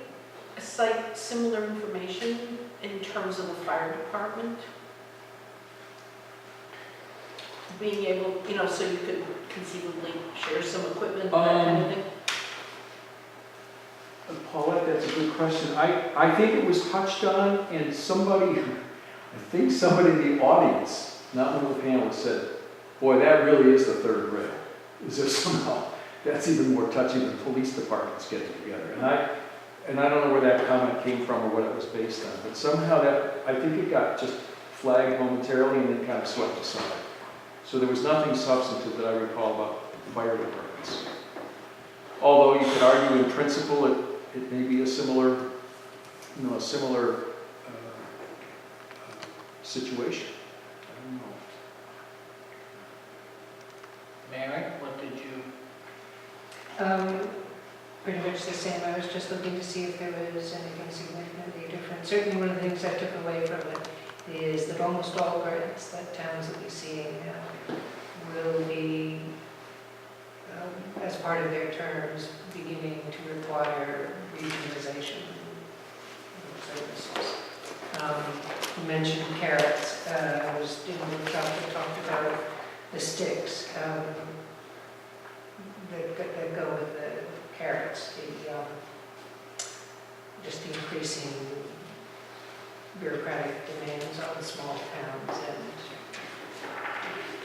cite similar information in terms of the fire department? Being able, so you could conceivably share some equipment, that kind of thing? Paulette, that's a good question. I think it was touched on, and somebody in the audience, not one of the panelists, said, boy, that really is the third rail. Is there somehow, that's even more touching than police departments getting together. And I don't know where that comment came from or what it was based on, but somehow I think it got just flagged momentarily and then kind of swept aside. So there was nothing substantive that I recall about fire departments. Although you could argue in principle it may be a similar situation. I don't know. Mary, what did you? Pretty much the same. I was just looking to see if there was anything significantly different. Certainly one of the things I took away from it is that almost all grants that towns will be seeing will be, as part of their terms, beginning to require regionalization of services. You mentioned carrots. I was doing a workshop that talked about the sticks that go with the carrots, just the increasing bureaucratic demands on small towns, and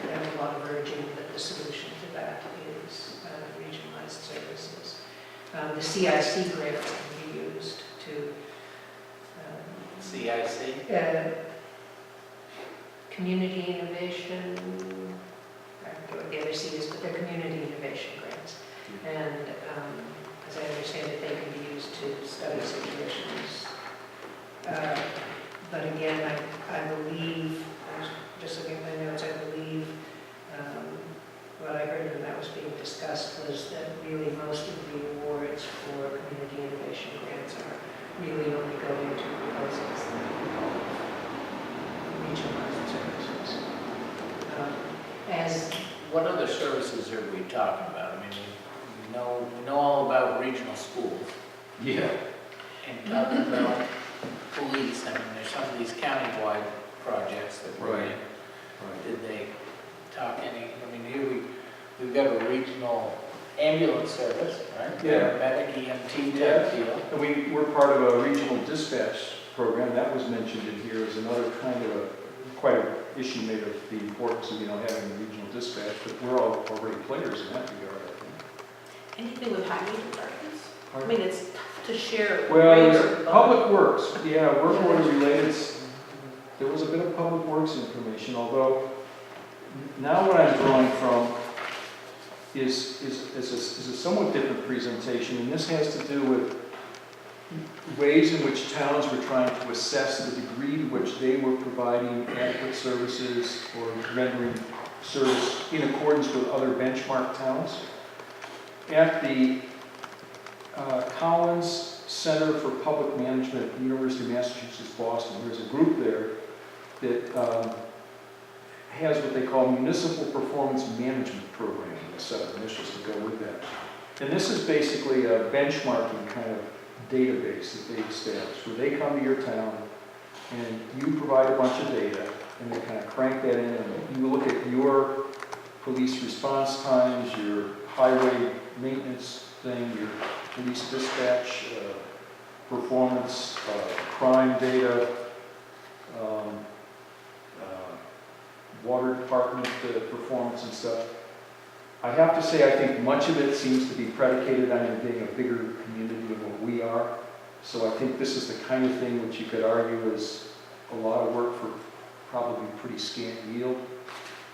there was a lot of urging that the solution to that is regionalized services. The CIC grant can be used to CIC? Community innovation, I forget what the other C is, but they're community innovation grants. And as I understand it, they can be used to study situations. But again, I believe, I was just looking at my notes, I believe what I heard when that was being discussed was that really most of the awards for community innovation grants are really only going to proposals that involve regionalized services. What other services are we talking about? I mean, we know all about regional schools. Yeah. And talking about police, I mean, there's some of these county-wide projects that we're in. Did they talk any, I mean, here we've got a regional ambulance service, right? Yeah. Medic EMT Yeah. type deal. And we're part of a regional dispatch program. That was mentioned in here as another kind of quite an issue made of the importance of, having a regional dispatch, but we're all already players in that regard, I think. Anything with highway departments? I mean, it's tough to share. Well, grades or public works, work order related. There was a bit of public works information, although now what I'm drawing from is a somewhat different presentation, and this has to do with ways in which towns were trying to assess the degree to which they were providing adequate services or rendering service in accordance with other benchmark towns. At the Collins Center for Public Management at the University of Massachusetts, Boston, there's a group there that has what they call Municipal Performance Management Program, a set of initials to go with that. And this is basically a benchmarking kind of database that they establish, where they come to your town and you provide a bunch of data, and they kind of crank that in, and you look at your police response times, your highway maintenance thing, your police dispatch performance, crime data, water department performance and stuff. I have to say, I think much of it seems to be predicated on it being a bigger community than what we are. So I think this is the kind of thing which you could argue is a lot of work for probably pretty scant yield.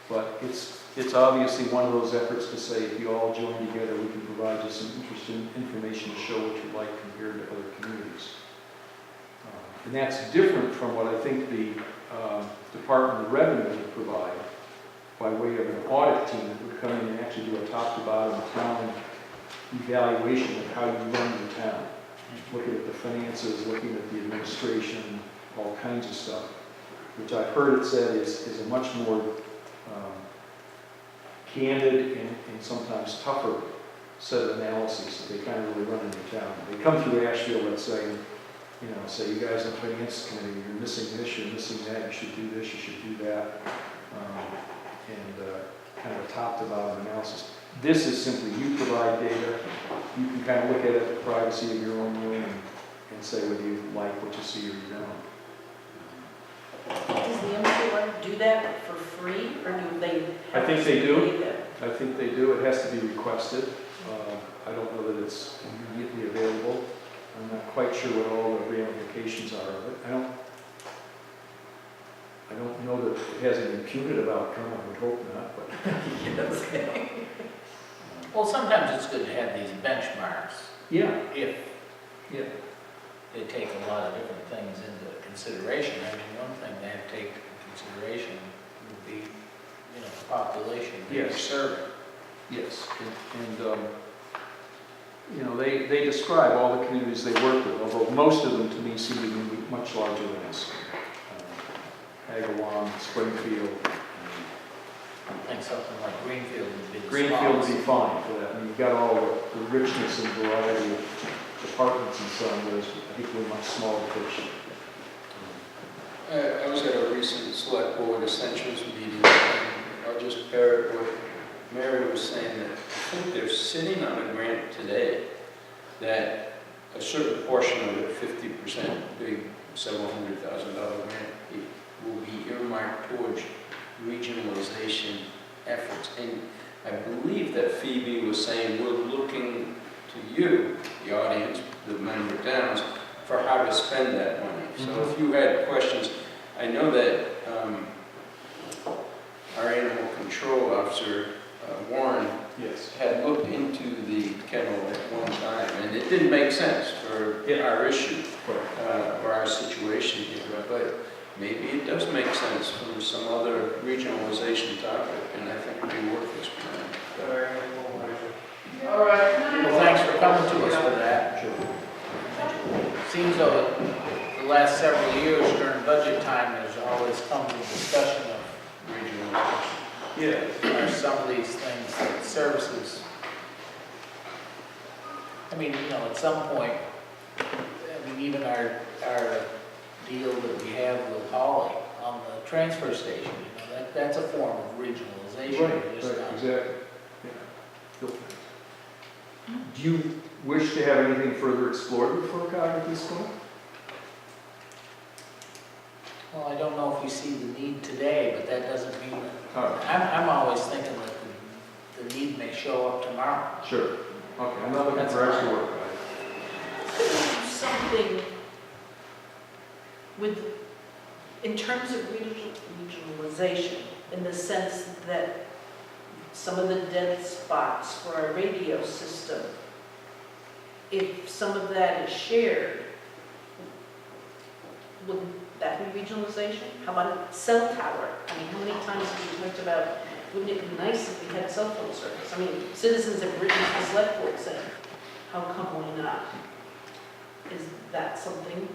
But it's obviously one of those efforts to say, if you all join together, we can provide you some interesting information to show what you like compared to other communities. And that's different from what I think the Department of Revenue would provide by way of an audit team that would come in and actually do a top-to-bottom town evaluation of how you run your town. Looking at the finances, looking at the administration, all kinds of stuff, which I've heard it said is a much more candid and sometimes tougher set of analyses that they kind of really run in your town. They come through Ashfield and say, say you guys in the finance committee, you're missing this, you're missing that, you should do this, you should do that, and kind of a top-to-bottom analysis. This is simply you provide data, you can kind of look at it in the privacy of your own room and say whether you like what you see or you don't. Does the MPO do that for free, or do they? I think they do. pay them? I think they do. It has to be requested. I don't know that it's immediately available. I'm not quite sure what all the ramifications are of it. I don't know that it has an impunitive outcome. I would hope not, but Okay. Well, sometimes it's good to have these benchmarks yeah, if yeah. they take a lot of different things into consideration. I mean, one thing they have to take into consideration would be, the population that you're Yes. serving. Yes, and they describe all the communities they work with, although most of them to me seem to be much larger than us. Agawam, Springfield. I think something like Greenfield would be the Greenfield would smallest. be fine for that. I mean, you've got all the richness and variety of departments and so on, whereas I think we're much smaller fish. I was at a recent select board essentials meeting, and I'll just parrot what Mary was saying, that I think they're sitting on a grant today that a certain portion of it, 50%, big several $100,000 grant, it will be earmarked towards regionalization efforts. And I believe that Phoebe was saying, we're looking to you, the audience, the member towns, for how to spend that money. So if you had questions, I know that our animal control officer, Warren, Yes. had looked into the kennel at one time, and it didn't make sense for our issue, or our situation here, but maybe it does make sense from some other regionalization topic, and I think it'd be worth exploring. All right, well, thanks for coming to us for that. Seems though the last several years during budget time, there's always come the discussion of regionalization. Yeah. Are some of these things like services? I mean, at some point, even our deal that we have with Holly on the transfer station, that's a form of regionalization. Right, Just not- exactly. Yeah. Do you wish to have anything further explored with FERCog at this point? Well, I don't know if we see the need today, but that doesn't mean that, All right, I'm always thinking that the need may show up tomorrow. sure. Okay, I'm not looking That's for extra fine. work. Something in terms of regionalization, in the sense that some of the dead spots for our radio system if some of that is shared, wouldn't that be regionalization? How about a cell tower? I mean, how many times have we talked about, wouldn't it be nice if we had cell phone service? I mean, citizens have written to the select board saying, how come why not? Is that something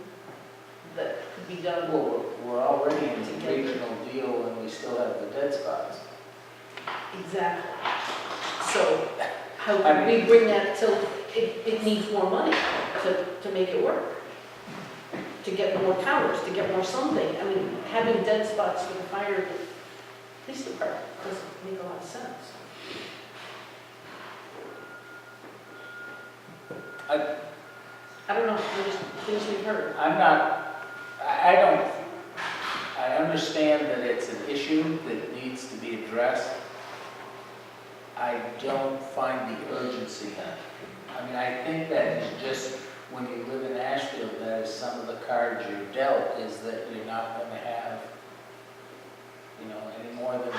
that could be done? Well, we're already in a regional deal and we still have the dead spots. Exactly. So how I can we bring that, so it needs more money to make it work? To get more towers, to get more something. I mean, having dead spots for the fire, police department doesn't make a lot of sense. I don't know, I just, things we've heard. I understand that it's an issue that needs to be addressed. I don't find the urgency in it. I mean, I think that is just, when you live in Ashfield, that is some of the cards you're dealt, is that you're not going to have, any more than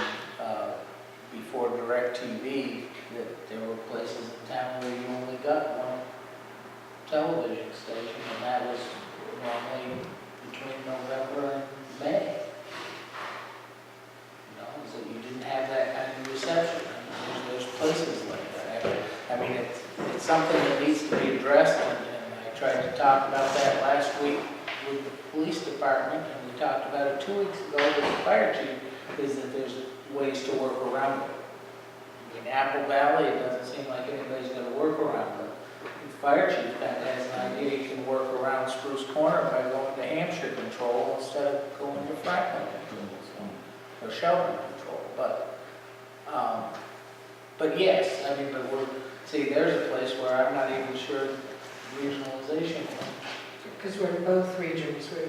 before DirecTV, that there were places in town where you only got one television station, and that was normally between November and May. So you didn't have that kind of reception. I mean, there's places like that. I mean, it's something that needs to be addressed, and I tried to talk about that last week with the police department, and we talked about it 2 weeks ago with the fire chief, is that there's ways to work around it. In Apple Valley, it doesn't seem like anybody's going to work around it. The fire chief kind of has an idea he can work around Spruce Corner by going to Hampshire Control instead of going to Franklin Control, or Sheldon Control. But yes, I mean, there's a place where I'm not even sure regionalization. Because we're in both regions, we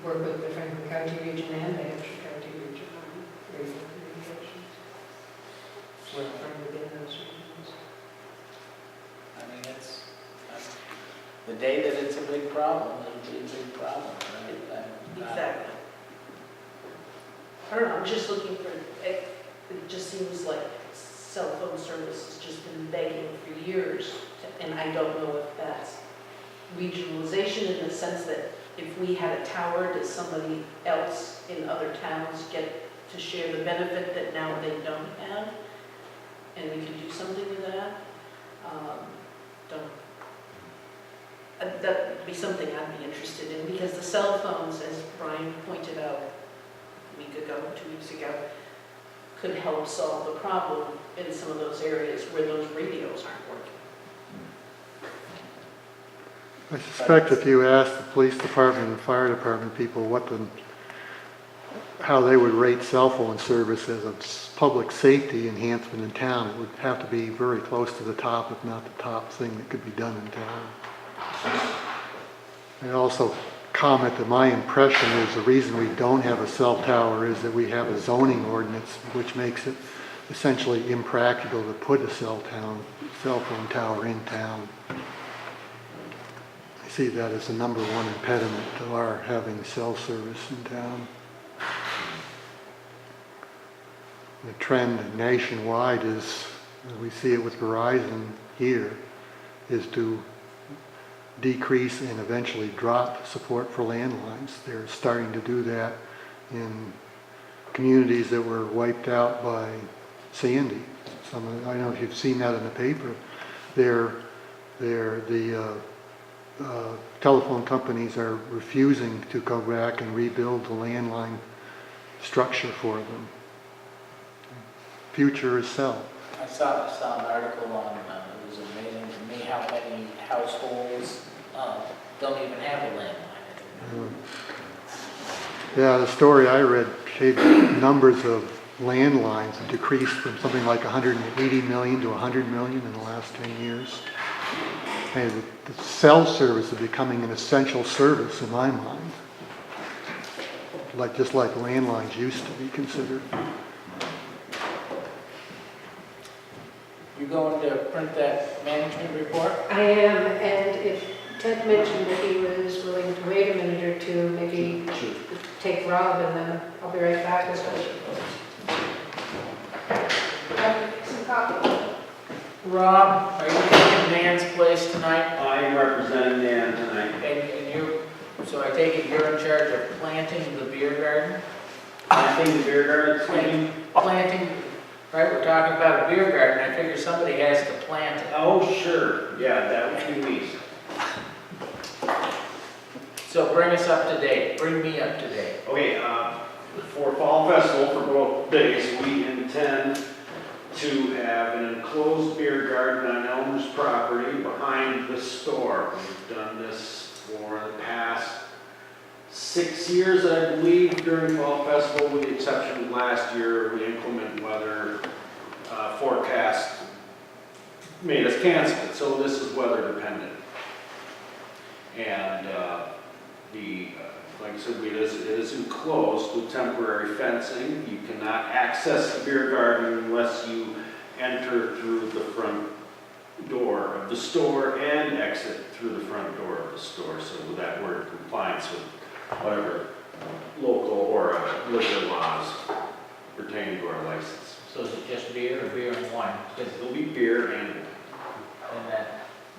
work with the Franklin County region and the Hampshire County region on regional communications. We're from within those regions. I mean, the day that it's a big problem, it'll be a big problem, right? Exactly. I don't know, I'm just looking for, it just seems like cell phone service has just been begging for years, and I don't know if that's regionalization in the sense that if we had a tower, does somebody else in other towns get to share the benefit that now they don't have? And we can do something with that? That would be something I'd be interested in, because the cell phones, as Brian pointed out a week ago, 2 weeks ago, could help solve the problem in some of those areas where those radios aren't working. I suspect if you ask the police department and fire department people how they would rate cell phone service as a public safety enhancement in town, it would have to be very close to the top, if not the top thing that could be done in town. I also comment that my impression is the reason we don't have a cell tower is that we have a zoning ordinance which makes it essentially impractical to put a cell phone tower in town. I see that as the number one impediment to our having cell service in town. The trend nationwide is, we see it with Verizon here, is to decrease and eventually drop support for landlines. They're starting to do that in communities that were wiped out by Sandy. I don't know if you've seen that in the paper. The telephone companies are refusing to go back and rebuild the landline structure for them. Future is cell. I saw an article on, it was amazing to me how many households don't even have a landline. Yeah, the story I read showed numbers of landlines have decreased from something like 180 million to 100 million in the last 10 years. And the cell service is becoming an essential service in my mind, just like landlines used to be considered. You going to print that management report? I am, and if Ted mentioned that he was willing to wait a minute or two, maybe take Rob, and then I'll be right back with some coffee. Rob, are you taking Nan's place tonight? I am representing Dan tonight. And you, so I take it you're in charge of planting the beer garden? Planting the beer garden, excuse me? Planting, right, we're talking about a beer garden, I figure somebody has to plant it. Oh, sure, yeah, that would be me. So bring us up to date, bring me up to date. Okay, for Fall Festival, for both days, we intend to have an enclosed beer garden on Elmer's property behind the store. We've done this for the past 6 years, I believe, during Fall Festival, with the exception of last year, the inclement weather forecast made us cancel it, so this is weather dependent. And like I said, it is enclosed with temporary fencing. You cannot access the beer garden unless you enter through the front door of the store and exit through the front door of the store. So that we're in compliance with whatever local or liquor laws pertaining to our license. So is it just beer or beer and wine? It will be beer and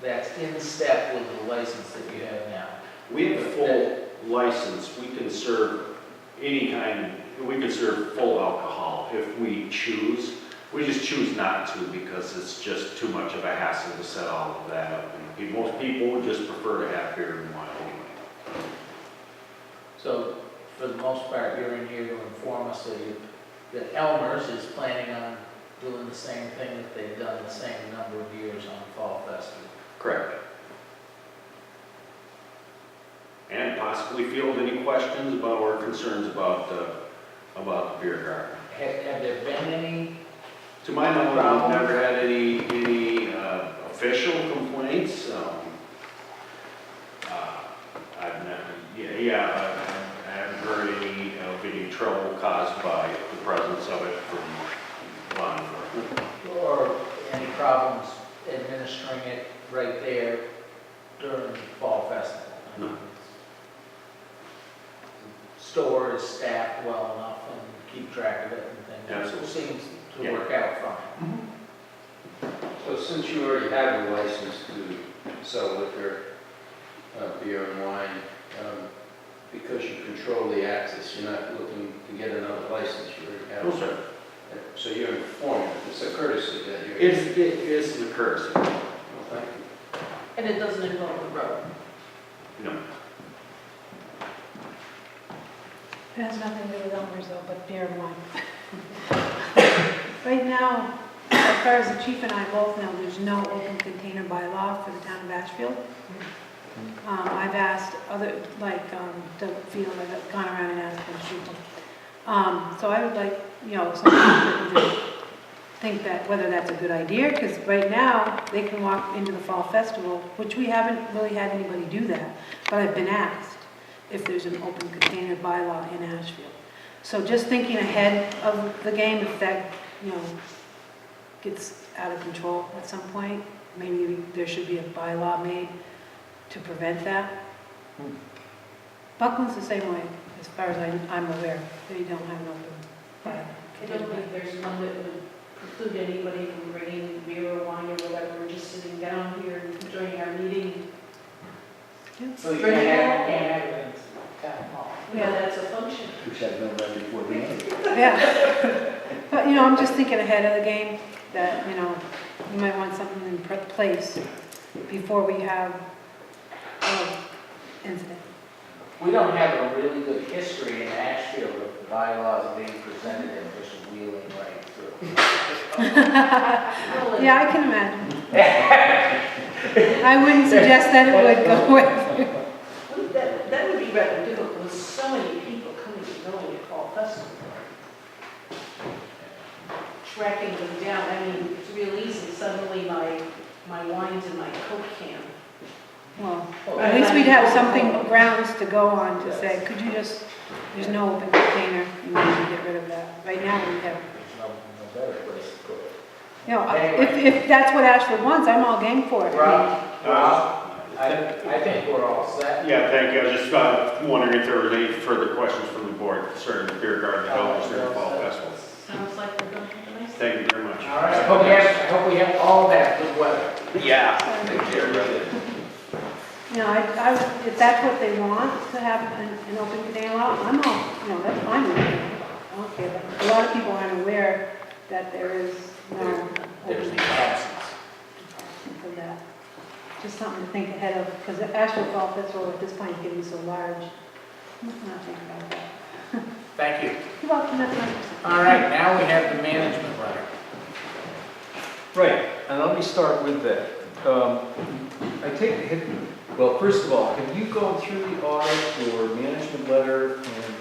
that's in step with the license that you have now. we have a full license. We can serve any kind, we can serve full alcohol if we choose. We just choose not to because it's just too much of a hassle to set all of that up. And most people would just prefer to have beer and wine anyway. So for the most part, you're in here to inform us that Elmer's is planning on doing the same thing that they've done the same number of years on Fall Festival. Correct. And possibly field any questions about or concerns about the beer garden. Have there been any? To my knowledge, I've never had any official complaints. I've never, I haven't heard any trouble caused by the presence of it from law enforcement. Or any problems administering it right there during Fall Festival? No. Store is staffed well enough and keep track of it and things. Absolutely. It seems to Yeah. work out fine. So since you already have a license to sell liquor, beer and wine, because you control the access, you're not looking to get another license, you already have. No, sir. So you're informed, it's a courtesy that you're. It is the courtesy. Well, thank you. And it doesn't involve the road. No. It has nothing to do with Elmer's though, but beer and wine. Right now, as far as the chief and I both know, there's no open container bylaw for the town of Ashfield. I've asked other, like, Doug Field, I've gone around and asked them people. So I would like, someone to think that whether that's a good idea, because right now, they can walk into the Fall Festival, which we haven't really had anybody do that, but I've been asked if there's an open container bylaw in Ashfield. So just thinking ahead of the game, if that, gets out of control at some point, maybe there should be a bylaw made to prevent that. Buckland's the same way, as far as I'm aware. They don't have an open bylaw. I don't think there's one that would preclude anybody from bringing beer or wine or whatever, just sitting down here and enjoying our meeting. So you can't have it in town hall. Yeah, that's a function. Wish I'd known that before the meeting. Yeah. But, I'm just thinking ahead of the game, that, you might want something in place before we have an incident. We don't have a really good history in Ashfield of the bylaws being presented and just wheeling right through. Yeah, I can imagine. I wouldn't suggest that it would go with. That would be rather difficult with so many people coming and going at Fall Festival. Tracking them down, I mean, it's real easy, suddenly my wine's in my Coke can. Well, at least we'd have something, grounds to go on to say, could you just, there's no open container, you need to get rid of that. Right now, we have, There's no better place to put it. if that's what Ashford wants, I'm all game for it. Rob, I think we're all set. Yeah, thank you. I was just wondering if there were any further questions from the board concerning the beer garden development during the Fall Festival. Sounds like we're going to have a nice. Thank you very much. All right, I hope we all have good weather. Yeah. You know, if that's what they want, to have an open canal out, I'm all, you know, that's fine with me. I don't care, but a lot of people aren't aware that there is no There's open the absence. for that. Just something to think ahead of, because the Ashfield Fall Festival at this point is getting so large. Let's not think about that. Thank you. You're welcome, that's nice. All right, now we have the management letter. Right, and let me start with that. I take the hit, well, first of all, have you gone through the audit or management letter and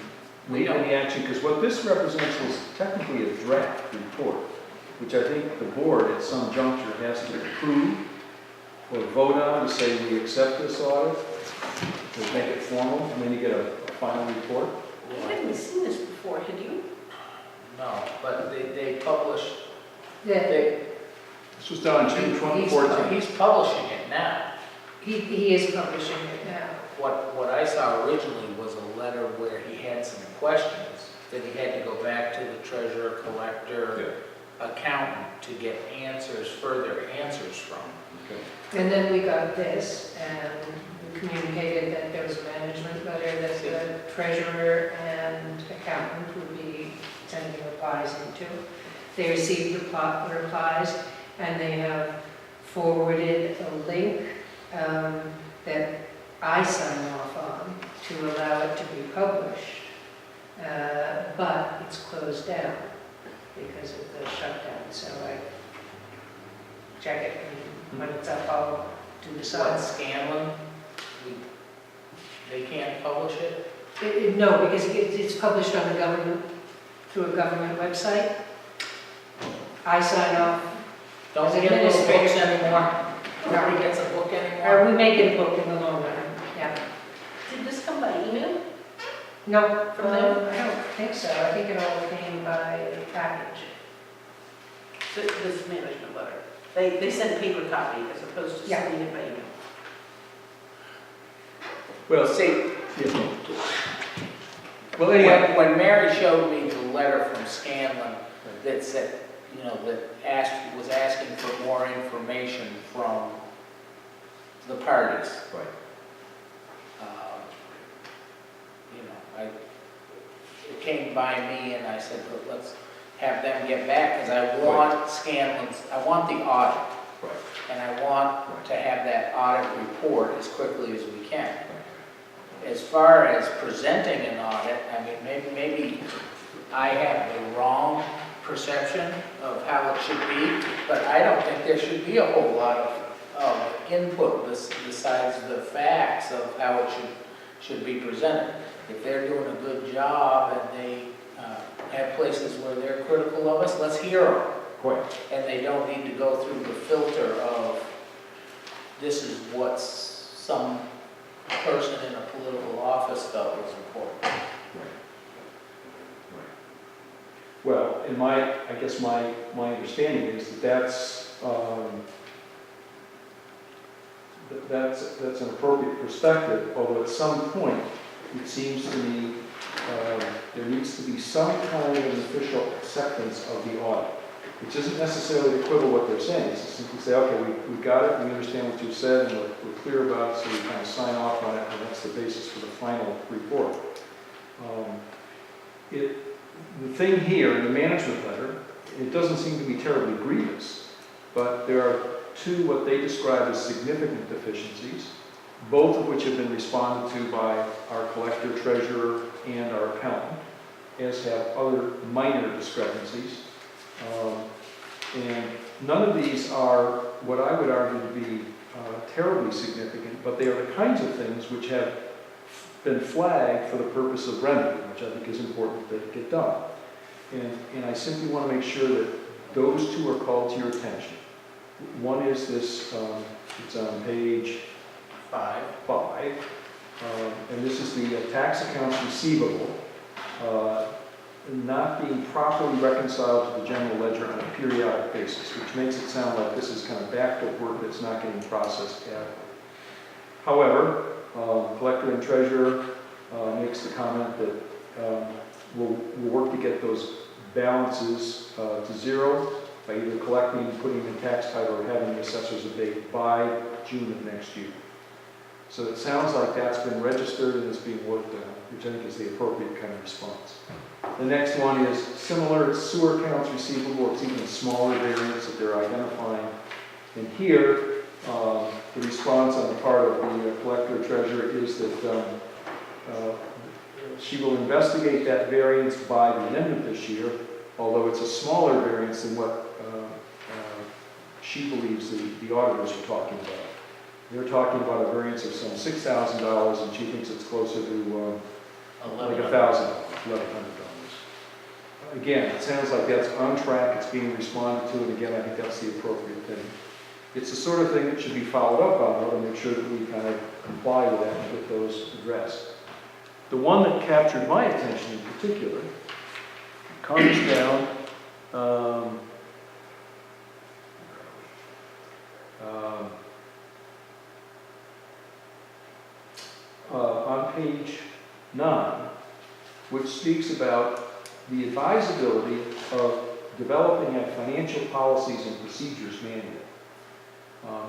We made don't. any action? Because what this represents is technically a draft report, which I think the board at some juncture has to approve or vote on to say we accept this audit, to make it formal, and then you get a final report. I haven't seen this before, had you? No, but they publish, Yeah, This was done in June 2014. he's publishing it now. he is publishing it now. What I saw originally was a letter where he had some questions that he had to go back to the treasurer, collector, accountant to get further answers from. And then we got this, and we communicated that there was a management letter that the treasurer and accountant would be sending replies into. They received replies, and they have forwarded a link that I sign off on to allow it to be published. But it's closed down because of the shutdown, so I check it, and when it's up, I'll do the What, sign. Scanlon? They can't publish it? No, because it's published on the government, through a government website. I sign off. Don't As we get those books administrator. anymore? Nobody gets a book Or anymore? we make it a book in the long run, yeah. Did this come by email? No, From them? I don't think so. I think it all came by package. This management letter? They sent paper copy as opposed to Yeah. sending it by email? Well, See, well, anyhow, when Mary showed me the letter from Scanlon that said, you know, that was asking for more information from the parties. Right. You know, it came by me and I said, "Look, let's have them get back, because I want Scanlon's, I want the audit. Right. And I want to have that audit report as quickly as we can. As far as presenting an audit, I mean, maybe I have the wrong perception of how it should be, but I don't think there should be a whole lot of input besides the facts of how it should be presented. If they're doing a good job and they have places where they're critical of us, let's hear them. Quite. And they don't need to go through the filter of, this is what some person in a political office felt was important. Well, I guess my understanding is that that's an appropriate perspective, although at some point, it seems to me, there needs to be some kind of an official acceptance of the audit, which isn't necessarily to quibble what they're saying. It's to simply say, okay, we got it, we understand what you've said, and we're clear about it, so we kind of sign off on it, and that's the basis for the final report. The thing here in the management letter, it doesn't seem to be terribly grievous, but there are two what they describe as significant deficiencies, both of which have been responded to by our collector, treasurer, and our accountant, as have other minor discrepancies. And none of these are what I would argue to be terribly significant, but they are the kinds of things which have been flagged for the purpose of remedy, which I think is important that get done. And I simply want to make sure that those two are called to your attention. One is this, it's on page 5, and this is the tax accounts receivable not being properly reconciled to the general ledger on a periodic basis, which makes it sound like this is kind of backed up work that's not getting processed adequately. However, collector and treasurer makes the comment that we'll work to get those balances to zero by either collecting, putting in tax title, or having the assessors abate by June of next year. So it sounds like that's been registered and is being worked on, which I think is the appropriate kind of response. The next one is similar, it's sewer accounts receivable. It's even a smaller variance that they're identifying. And here, the response on the part of the collector treasurer is that she will investigate that variance by the end of this year, although it's a smaller variance than what she believes the auditors are talking about. They're talking about a variance of some $6,000, and she thinks it's closer to like $1,000, $1,100. Again, it sounds like that's on track, it's being responded to, and again, I think that's the appropriate thing. It's the sort of thing that should be followed up on, though, to make sure that we kind of comply with that and get those addressed. The one that captured my attention in particular comes down on page 9, which speaks about the advisability of developing a financial policies and procedures manual.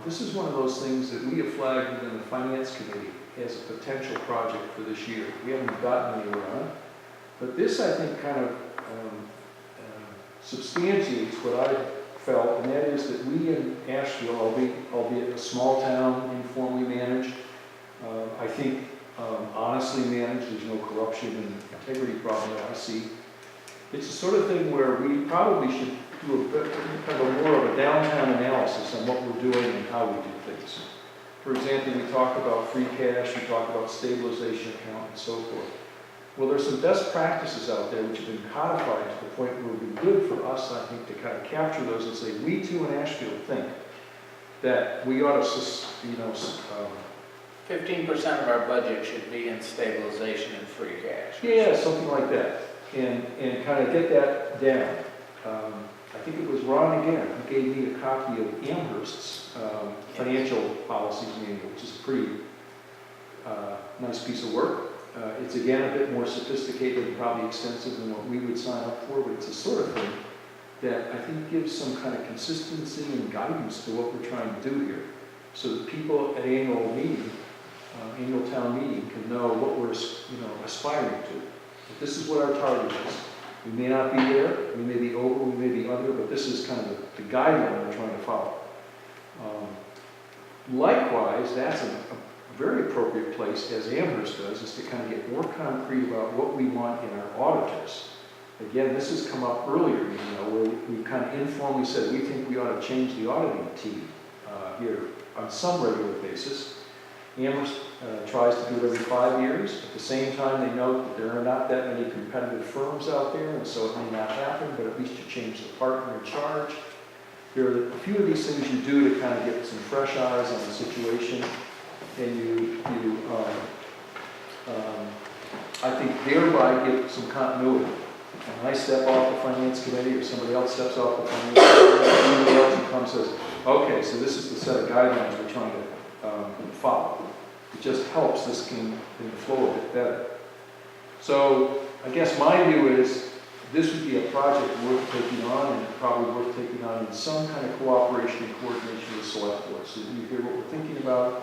This is one of those things that we have flagged within the Finance Committee as a potential project for this year. We haven't gotten anywhere on it, but this, I think, kind of substantiates what I felt, and that is that we in Ashfield, albeit a small town, informally managed, I think honestly managed, there's no corruption and integrity problem that I see. It's the sort of thing where we probably should do a bit, kind of more of a downtown analysis on what we're doing and how we do things. For example, we talk about free cash, we talk about stabilization account and so forth. Well, there's some best practices out there which have been codified to the point where it would be good for us, I think, to kind of capture those and say, we too in Ashfield think that we ought to, 15% of our budget should be in stabilization and free cash. yeah, something like that, and kind of get that down. I think it was Ron again who gave me a copy of Amherst's financial policies manual, which is a pretty nice piece of work. It's again a bit more sophisticated and probably extensive than what we would sign up for, but it's the sort of thing that I think gives some kind of consistency and guidance to what we're trying to do here, so that people at annual town meeting can know what we're aspiring to. But this is what our target is. We may not be there, we may be over, we may be under, but this is kind of the guideline we're trying to follow. Likewise, that's a very appropriate place, as Amherst does, is to kind of get more concrete about what we want in our auditors. Again, this has come up earlier, where we kind of informally said we think we ought to change the auditing team here on some regular basis. Amherst tries to do it every 5 years. At the same time, they note that there are not that many competitive firms out there, and so it may not happen, but at least you change the partner in charge. There are a few of these things you do to kind of get some fresh eyes on the situation, and you I think thereby get some continuity. When I step off the Finance Committee, or somebody else steps off the Finance Committee, somebody else who comes and says, okay, so this is the set of guidelines we're trying to follow. It just helps this can flow a bit better. So I guess my view is this would be a project worth taking on, and probably worth taking on in some kind of cooperation and coordination with the select board. So you hear what we're thinking about,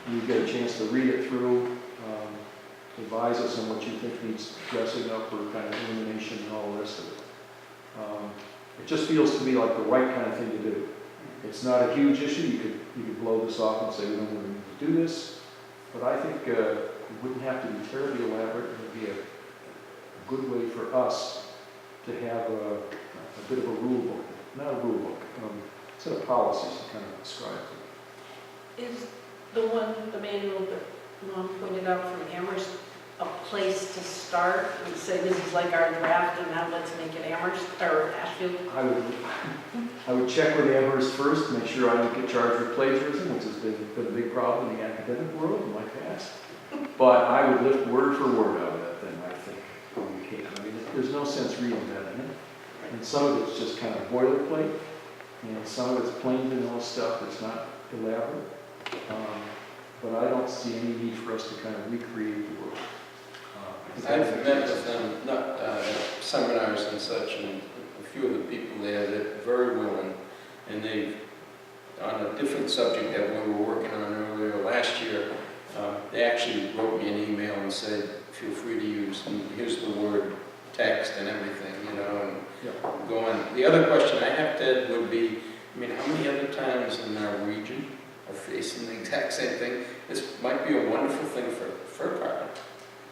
you get a chance to read it through, advise us on what you think needs dressing up or kind of illumination and all the rest of it. It just feels to me like the right kind of thing to do. It's not a huge issue. You could blow this off and say we don't really need to do this, but I think it wouldn't have to be terribly elaborate. It would be a good way for us to have a bit of a rule book, not a rule book, a set of policies to kind of describe it. Is the manual that Ron pointed out from Amherst a place to start and say this is like our draft and now let's make it Amherst or Ashfield? I would check with Amherst first to make sure I don't get charged with plagiarism, which has been a big problem in the academic world in my past. But I would lift word for word out of that thing, I think, when we can. I mean, there's no sense reading that in it. And some of it's just kind of boilerplate, and some of it's plain vanilla stuff that's not elaborate. But I don't see any need for us to kind of recreate the world. I've met with them, seminars and such, and a few of the people there that very well and they've, on a different subject that we were working on earlier last year, they actually wrote me an email and said, feel free to use, and here's the word text and everything, you know, and go on. The other question I have, Ted, would be, I mean, how many other towns in our region are facing the exact same thing? This might be a wonderful thing for fur park.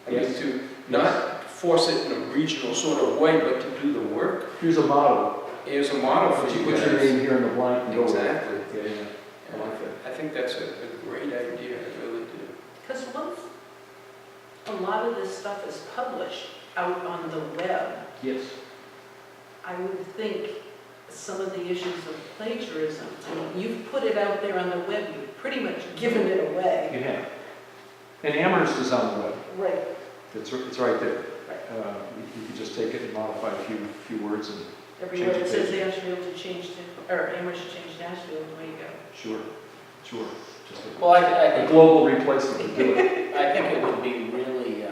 I mean, to not force it in a regional sort of way, but to do the work. Here's a model. Here's a model for you Put your guys. name here in the blank and go with it. Exactly. Yeah, yeah. I like that. I think that's a great idea, I really do. Because once a lot of this stuff is published out on the web, Yes. I would think some of the issues of plagiarism, I mean, you've put it out there on the web, you've pretty much given it away. You have. And Amherst is on the web. Right. It's right there. You can just take it and modify a few words and Everywhere Change it the says Ashfield to change to, or Amherst to change to Ashfield, there you go. sure. Just Well, I a think, global replacement to do it. I think it would be really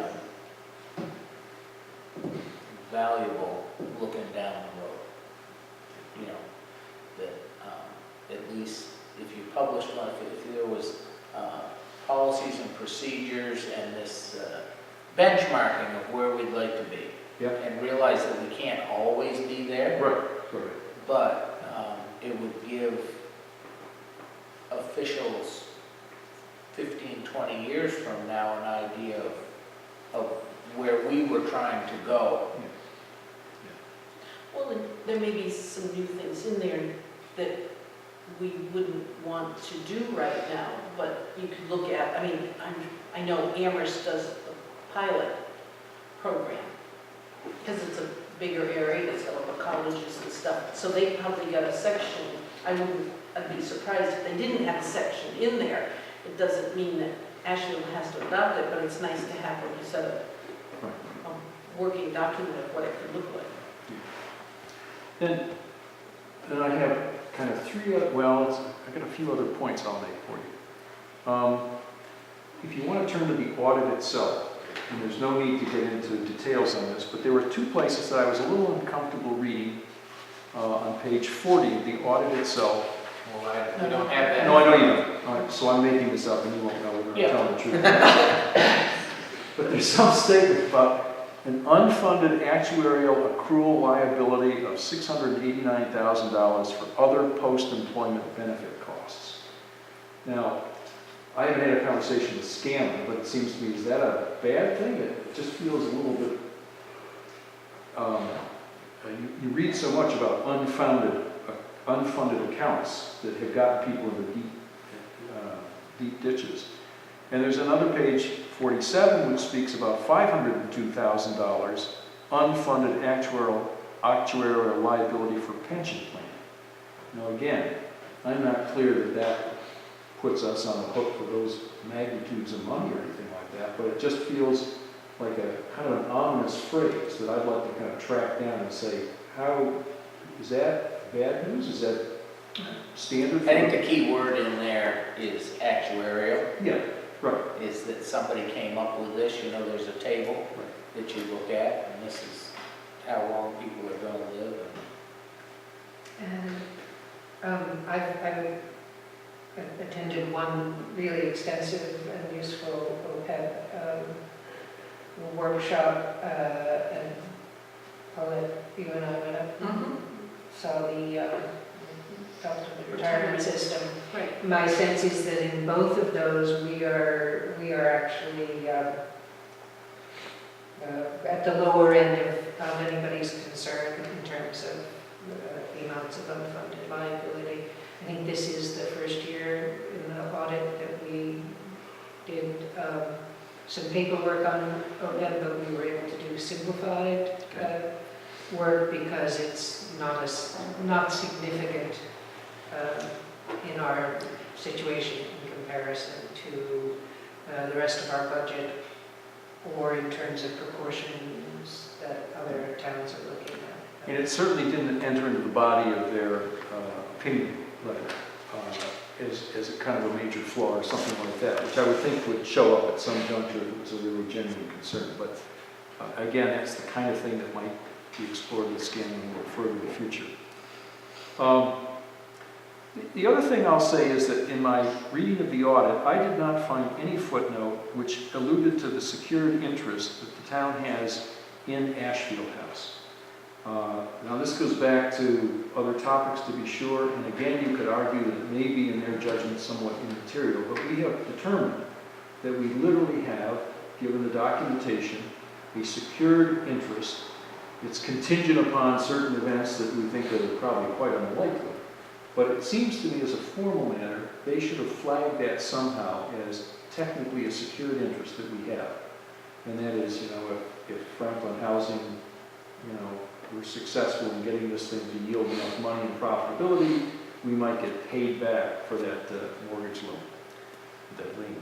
valuable looking down the road. You know, that at least if you published one, if there was policies and procedures and this benchmarking of where we'd like to be. Yep. And realize that we can't always be there. Right. But it would give officials 15, 20 years from now an idea of where we were trying to go. Well, and there may be some new things in there that we wouldn't want to do right now, but you could look at, I mean, I know Amherst does a pilot program, because it's a bigger area, it's got all the colleges and stuff, so they probably got a section. I'd be surprised if they didn't have a section in there. It doesn't mean that Ashfield has to adopt it, but it's nice to have, like you said, a working document of what it could look like. Then I have kind of I've got a few other points I'll make for you. If you want to turn to the audit itself, and there's no need to get into details on this, but there were two places that I was a little uncomfortable reading on page 40 of the audit itself. Well, we don't have that. No, I know you don't. All right, so I'm making this up and you won't know whether I'm telling the truth. But there's some statement about an unfunded actuarial accrual liability of $689,000 for other post-employment benefit costs. Now, I haven't had a conversation with Scanlon, but it seems to me, is that a bad thing? It just feels a little bit, you read so much about unfunded accounts that have gotten people in the deep ditches. And there's another page, 47, which speaks about $502,000 unfunded actuarial liability for pension plan. Now again, I'm not clear that that puts us on the hook for those magnitudes of money or anything like that, but it just feels like a kind of an ominous phrase that I'd like to kind of track down and say, how, is that bad news? Is that standard? I think the key word in there is actuarial. Yeah, right. Is that somebody came up with this, you know, there's a table that you look at, and this is how long people are going to live. And I've attended one really extensive and useful OPEB workshop, and Paulette, you and I went up and saw the health and retirement system. Right. My sense is that in both of those, we are actually at the lower end of anybody's concern in terms of the amounts of unfunded liability. I think this is the first year in the audit that we did some paperwork on OPEB, but we were able to do simplified work because it's not significant in our situation in comparison to the rest of our budget, or in terms of proportions that other towns are looking at. And it certainly didn't enter into the body of their opinion letter as a kind of a major flaw or something like that, which I would think would show up at some juncture if it was a really genuine concern. But again, that's the kind of thing that might be explored with Scanlon a little further in the future. The other thing I'll say is that in my reading of the audit, I did not find any footnote which alluded to the secured interest that the town has in Ashfield House. Now this goes back to other topics to be sure, and again, you could argue that it may be in their judgment somewhat immaterial, but we have determined that we literally have, given the documentation, a secured interest. It's contingent upon certain events that we think are probably quite unlikely. But it seems to me as a formal matter, they should have flagged that somehow as technically a secured interest that we have. And that is, if Franklin Housing, we're successful in getting this thing to yield enough money and profitability, we might get paid back for that mortgage loan, that lien.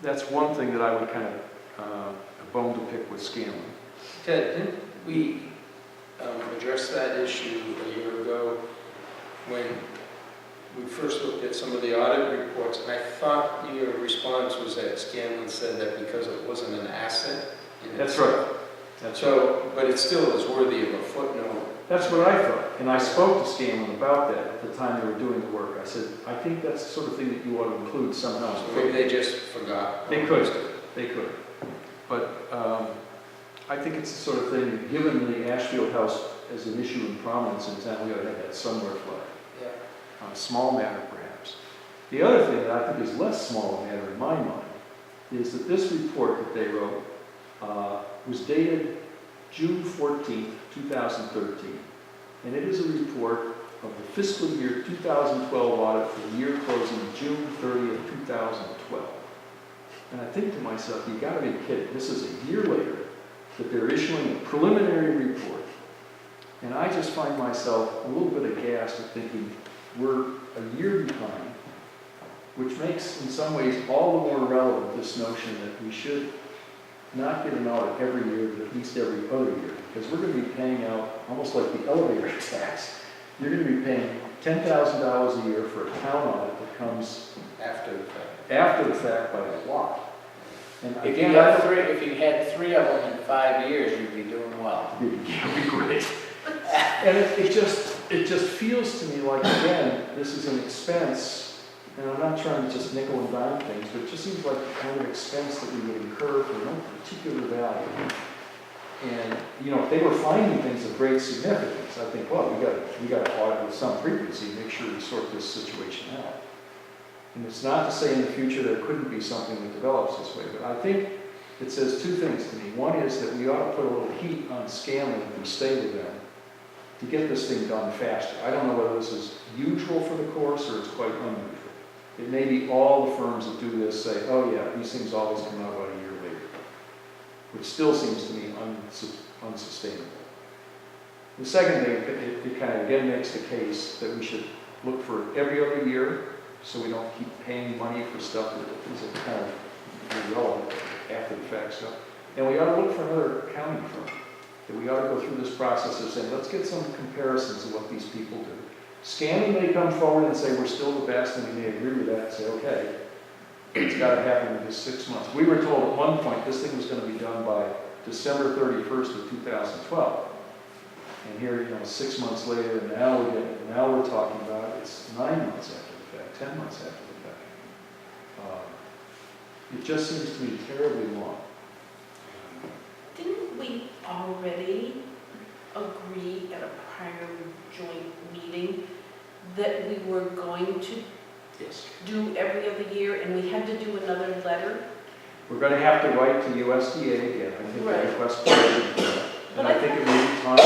That's one thing that I would kind of, a bone to pick with Scanlon. Ted, didn't we address that issue a year ago when we first looked at some of the audit reports? And I thought your response was that Scanlon said that because it wasn't an asset. That's right. But it still is worthy of a footnote. That's what I thought. And I spoke to Scanlon about that at the time they were doing the work. I said, I think that's the sort of thing that you ought to include somehow. So maybe they just forgot. They could. But I think it's the sort of thing, that given the Ashfield House as an issue in prominence in town, we ought to have that somewhere flagged. Yeah. On a small matter, perhaps. The other thing that I think is less small a matter in my mind is that this report that they wrote was dated June 14th, 2013. And it is a report of the fiscal year 2012 audit for the year closing June 30th, 2012. And I think to myself, you gotta be kidding. This is a year later that they're issuing a preliminary report. And I just find myself a little bit aghast at thinking we're a year behind, which makes in some ways all the more relevant this notion that we should not get an audit every year, but at least every other year. Because we're going to be paying out, almost like the elevator tax, you're going to be paying $10,000 a year for a town audit that comes after the fact by a lot. And If again, you had three of them in 5 years, you'd be doing well. it'd be great. And it just feels to me like, again, this is an expense, and I'm not trying to just nickel and dime things, but it just seems like the kind of expense that we would incur for no particular value. And, if they were finding things of great significance, I think, well, we got to audit with some frequency and make sure we sort this situation out. And it's not to say in the future there couldn't be something that develops this way, but I think it says two things to me. One is that we ought to put a little heat on Scanlon if we stay with them to get this thing done faster. I don't know whether this is usual for the course or it's quite unusual. It may be all the firms that do this say, oh yeah, these things always come out about a year later, which still seems to me unsustainable. The second thing, it kind of again makes the case that we should look for every other year so we don't keep paying money for stuff that is kind of irrelevant after the fact stuff. And we ought to look for another accounting firm. That we ought to go through this process of saying, let's get some comparisons of what these people do. Scanning may come forward and say, we're still the best, and we may agree with that and say, okay, it's got to happen in just 6 months. We were told at one point this thing was going to be done by December 31st of 2012. And here, 6 months later, and now we're talking about it's 9 months after the fact, 10 months after the fact. It just seems to me terribly long. Didn't we already agree at a prior joint meeting that we were going to do every other year and we had to do another letter? We're going to have to write to USDA again. I think Right. the request and But I think it may be time for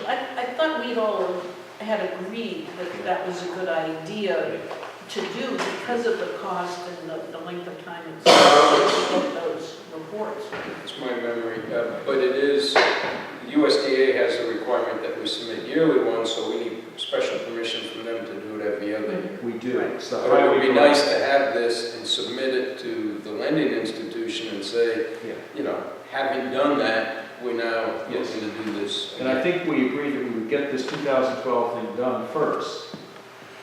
I thought we'd all had agreed that that was a good idea to do because of the cost and the length of time and so to get those reports. It's my memory, but it is, the USDA has a requirement that we submit yearly ones, so we need special permission from them to do it every other year. We do. It's the But it would be highway nice to have this and submit it to the lending institution and say, Yeah. having done that, we're now Yes. looking to do this. And I think we agreed that we would get this 2012 thing done first,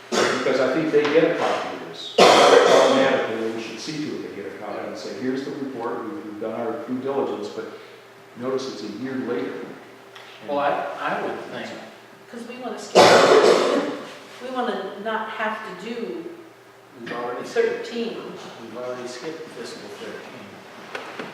because I think they get a copy of this. Automatically, we should see to it they get a copy and say, here's the report, we've done our due diligence, but notice it's a year later. Well, I would think because we want to skip, we want to not have to do We've already skipped, 13. we've already skipped fiscal 13.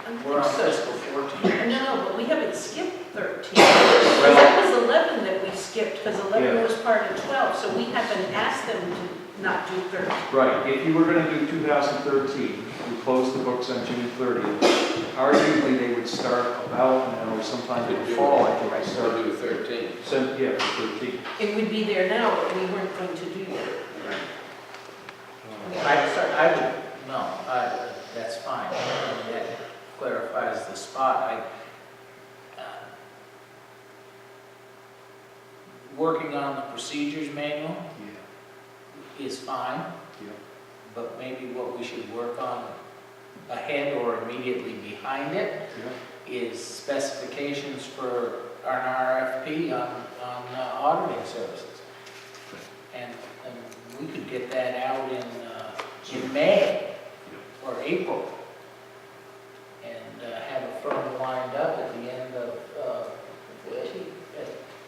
I We're on think so. fiscal 14. No, but we haven't skipped 13. That was 11 that we skipped, because 11 Yeah. was part of 12, so we haven't asked them to not do 13. Right, if you were gonna do 2013, you close the books on June 30th, arguably they would start about now, sometime in the fall, I think I Start started. do 13. So, yeah, 13. It would be there now, but we weren't going to do that. I would, no, that's fine. That clarifies the spot. Working on the procedures manual is fine. Yeah. But maybe what we should work on ahead or immediately behind it is specifications for an RFP on auditing services. And we could get that out in May or April. And have a firm lined up at the end of,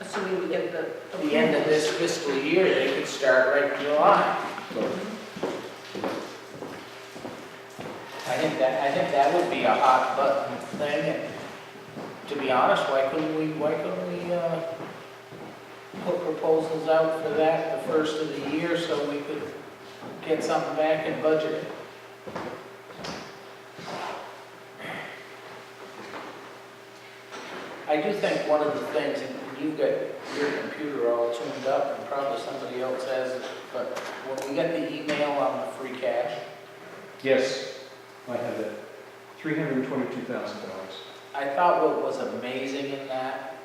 Assuming we get at the end of this fiscal year, they could start right in July. I think that would be a hot button thing, and to be honest, why couldn't we put proposals out for that the first of the year so we could get something back and budget it? I do think one of the things, and you've got your computer all tuned up, and probably somebody else has it, but when we got the email on the free cash, Yes, I have that. $322,000. I thought what was amazing in that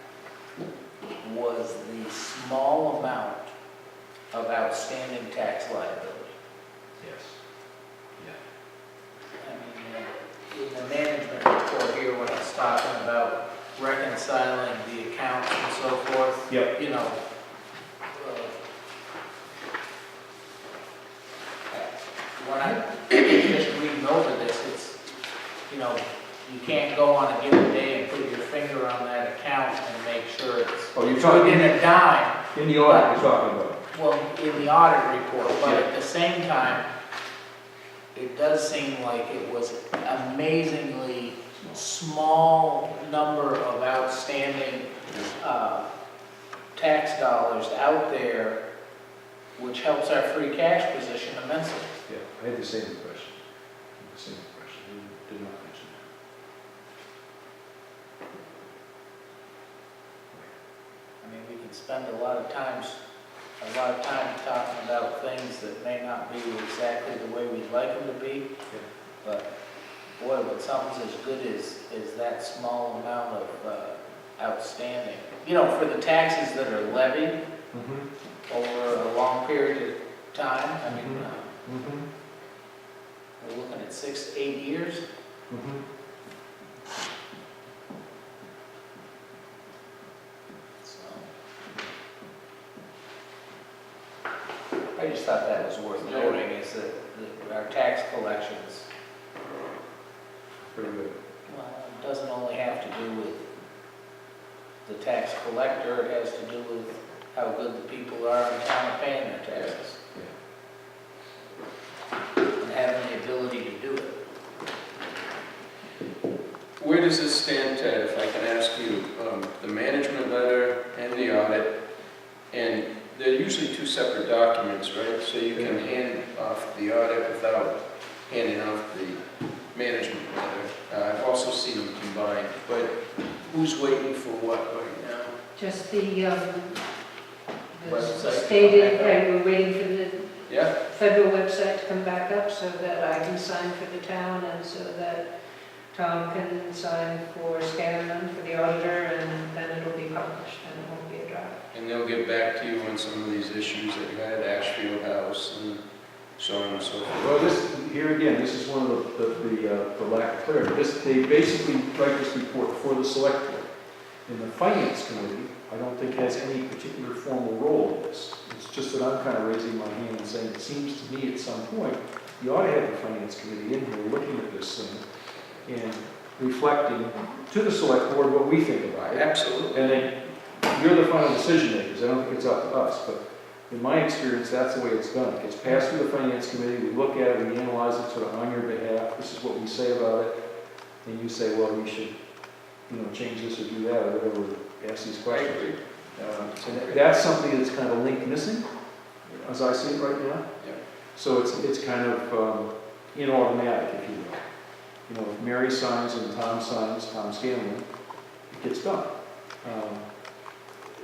was the small amount of outstanding tax liability. Yes. I mean, in the management report here, when it's talking about reconciling the accounts and so forth, Yep. you know, when I just reading over this, it's, you know, you can't go on a given day and put your finger on that account and make sure it's Oh, you're talking within a dime. in the audit you're talking about? Well, in the audit report, but at the same time, it does seem like it was amazingly small number of outstanding tax dollars out there, which helps our free cash position immensely. Yeah, I had the same impression. Did not mention that. I mean, we can spend a lot of time talking about things that may not be exactly the way we'd like them to be. But boy, when something's as good as that small amount of outstanding, you know, for the taxes that are levied over a long period of time, I mean, we're looking at 6 to 8 years. So I just thought that was worth noting, is that our tax collections, Pretty good. well, it doesn't only have to do with the tax collector, it has to do with how good the people are in town at paying their taxes. And having the ability to do it. Where does this stand, Ted, if I can ask you, the management letter and the audit, and they're usually two separate documents, right? So you can hand off the audit without handing off the management letter. I've also seen them combined, but who's waiting for what right now? Just the Website. stated, right, we're waiting for the Yeah? federal website to come back up so that I can sign for the town and so that Tom can sign for Scanlon for the auditor, and then it'll be published and it won't be a draft. And they'll get back to you on some of these issues that you had at Ashfield House and so on and so forth. Well, here again, this is one of the lack of clarity. They basically write this report for the select board. And the finance committee, I don't think has any particular formal role in this. It's just that I'm kind of raising my hand and saying, it seems to me at some point, you ought to have the finance committee in here looking at this thing and reflecting to the select board what we think about it. Absolutely. And then you're the final decision makers, I don't think it's up to us, but in my experience, that's the way it's done. It gets passed through the finance committee, we look at it, we analyze it sort of on your behalf, this is what we say about it, and you say, well, we should, change this or do that, or whatever, ask these questions. And that's something that's kind of a link missing, as I see it right now. Yeah. So it's kind of automatic, if you will. If Mary signs and Tom signs, Tom Scanlon, it gets done.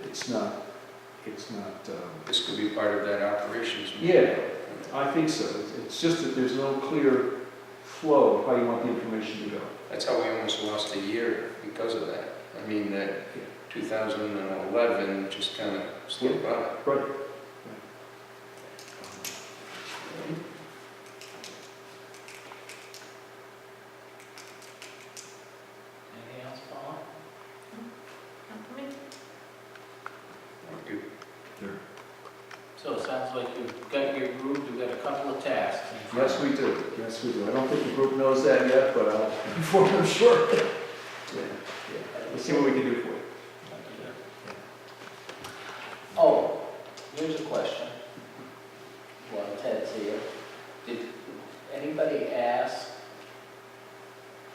It's not. This could be part of that operations. Yeah, I think so. It's just that there's no clear flow of how you want the information to go. That's how we almost lost a year because of that. I mean, that 2011 just kind of slipped by. Right. Anything else, Paul? Not for me. Thank you. So it sounds like you've got your group, you've got a couple of tasks. in front Yes, of you. we do. Yes, we do. I don't think the group knows that yet, but I'll inform them shortly. Yeah. Let's see what we can do for you. Oh, here's a question. While Ted's here, did anybody ask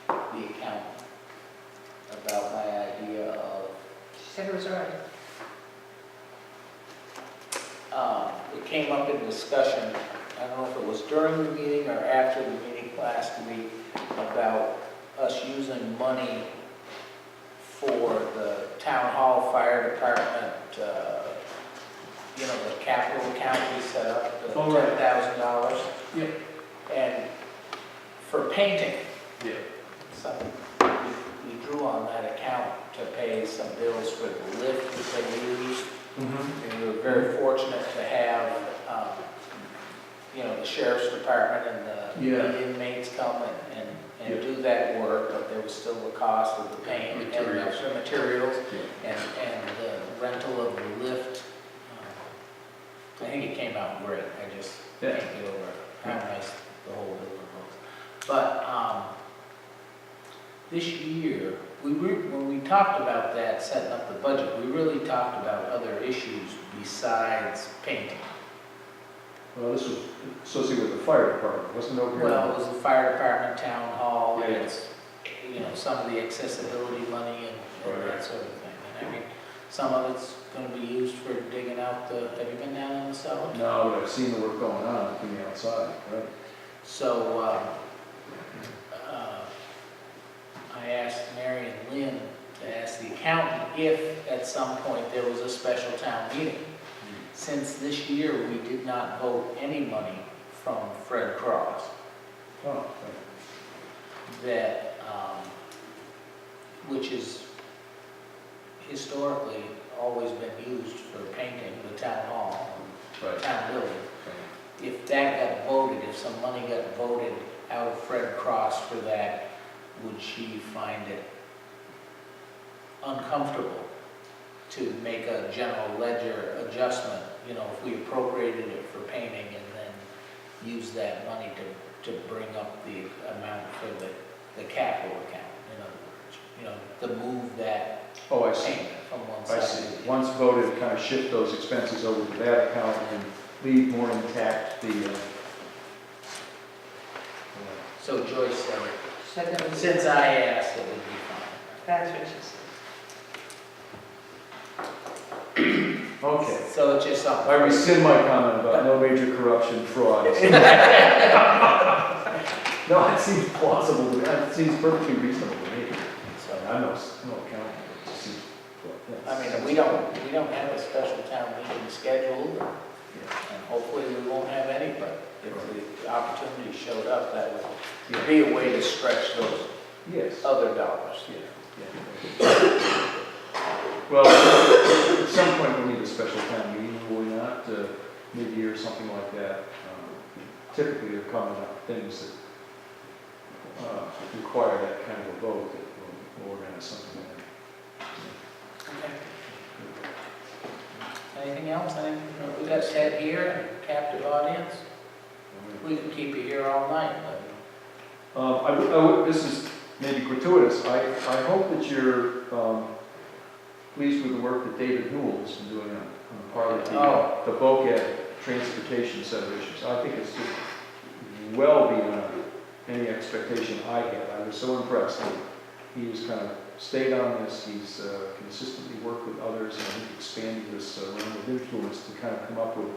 the accountant about my idea of, She said it was all right. it came up in discussion, I don't know if it was during the meeting or after the meeting last week, about us using money for the town hall, fire department, the capital account we set up, the Oh, right. $10,000. Yep. And for painting, Yeah. we drew on that account to pay some bills for the lift that they used. And we were very fortunate to have, the sheriff's department and the inmates come and do that work, but there was still the cost of the paint and the extra materials and the rental of the lift. I think it came out great. I just can't get over how nice the whole building looks. But this year, when we talked about that, setting up the budget, we really talked about other issues besides painting. Well, this was associated with the fire department, wasn't it over here? Well, it was the fire department, town hall, Yeah. and it's, some of the accessibility money and Right. that sort of thing. And I mean, some of it's gonna be used for digging out have you been down in the cellar? No, but I've seen the work going on from the outside, right? So, I asked Mary and Lynn to ask the accountant if at some point there was a special town meeting. Since this year, we did not vote any money from Fred Cross, Oh, that, which is historically always been used for painting the town hall, Right. town building. If that got voted, if some money got voted out of Fred Cross for that, would she find it uncomfortable to make a general ledger adjustment, if we appropriated it for painting and then use that money to bring up the amount for the capital account, in other words, to move that Oh, I see. payment from one I side see. to the other. Once voted, kind of shift those expenses over to that account and leave more intact the, So Joyce said, Said that was, since I asked, it would be fine. that's what she said. okay. So it's just something. I rescind my comment about no major corruption, fraud. No, it seems plausible to me, it seems perfectly reasonable to me. So, I'm no accountant, it just seems, I mean, we don't have a special town meeting scheduled, and hopefully we won't have any, but if the opportunity showed up, that would be a way to stretch those yes. other dollars. Well, at some point we need a special town meeting, will we not, mid-year, something like that. Typically, they're coming up things that require that kind of a vote, that we'll organize something like Okay. Anything else? We got Ted here, captive audience. that. We could keep you here all night, but I would, this is maybe gratuitous, I hope that you're pleased with the work that David Newell has been doing on part of Oh. the BOCAD transportation set of issues. I think it's just well beyond any expectation I had. I was so impressed that he has kind of stayed on this. He's consistently worked with others, and I think expanded this realm of influence to kind of come up with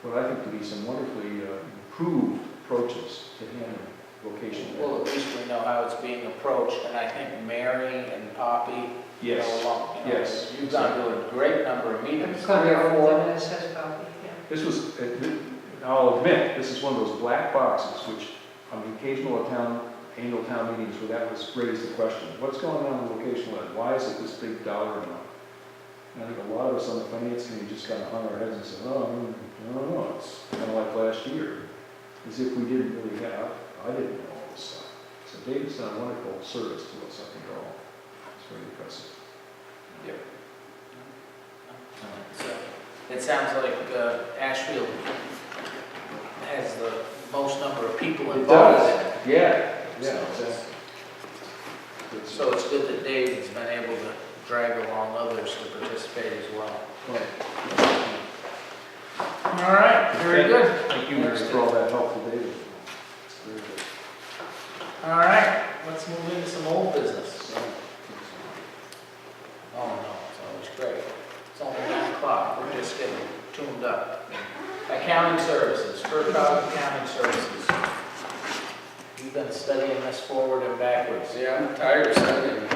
what I think to be some wonderfully improved approaches to handling vocational. Well, at least we know how it's being approached, and I think Mary and Poppy, you Yes. know, Yes. you've gone to a great number of meetings. It's gone 3 or there 4. and it says copy, yeah. This was, I'll admit, this is one of those black boxes which on the occasional annual town meetings where that was raised the question, what's going on with vocational ed? Why is it this big dollar amount? And I think a lot of us on the finance committee just kind of hung our heads and said, oh, I don't know, it's kind of like last year, as if we didn't really have, I didn't know all this stuff. So David's done a wonderful service to us, I think, all. It's very impressive. Yep. So, it sounds like Ashfield has the most number of people It involved does. in it. Yeah, So it's- So it's good that David's been able to drag along others to participate as well. Right. All right, very good. Thank you, Mary, for all that helpful data. It's very good. All right, let's move into some old business. Oh, no, it's always great. It's only 9 o'clock, we're just getting tuned up. Accounting services, FERCog Accounting Services. You've been studying this forward and backwards. Yeah, I'm tired of studying.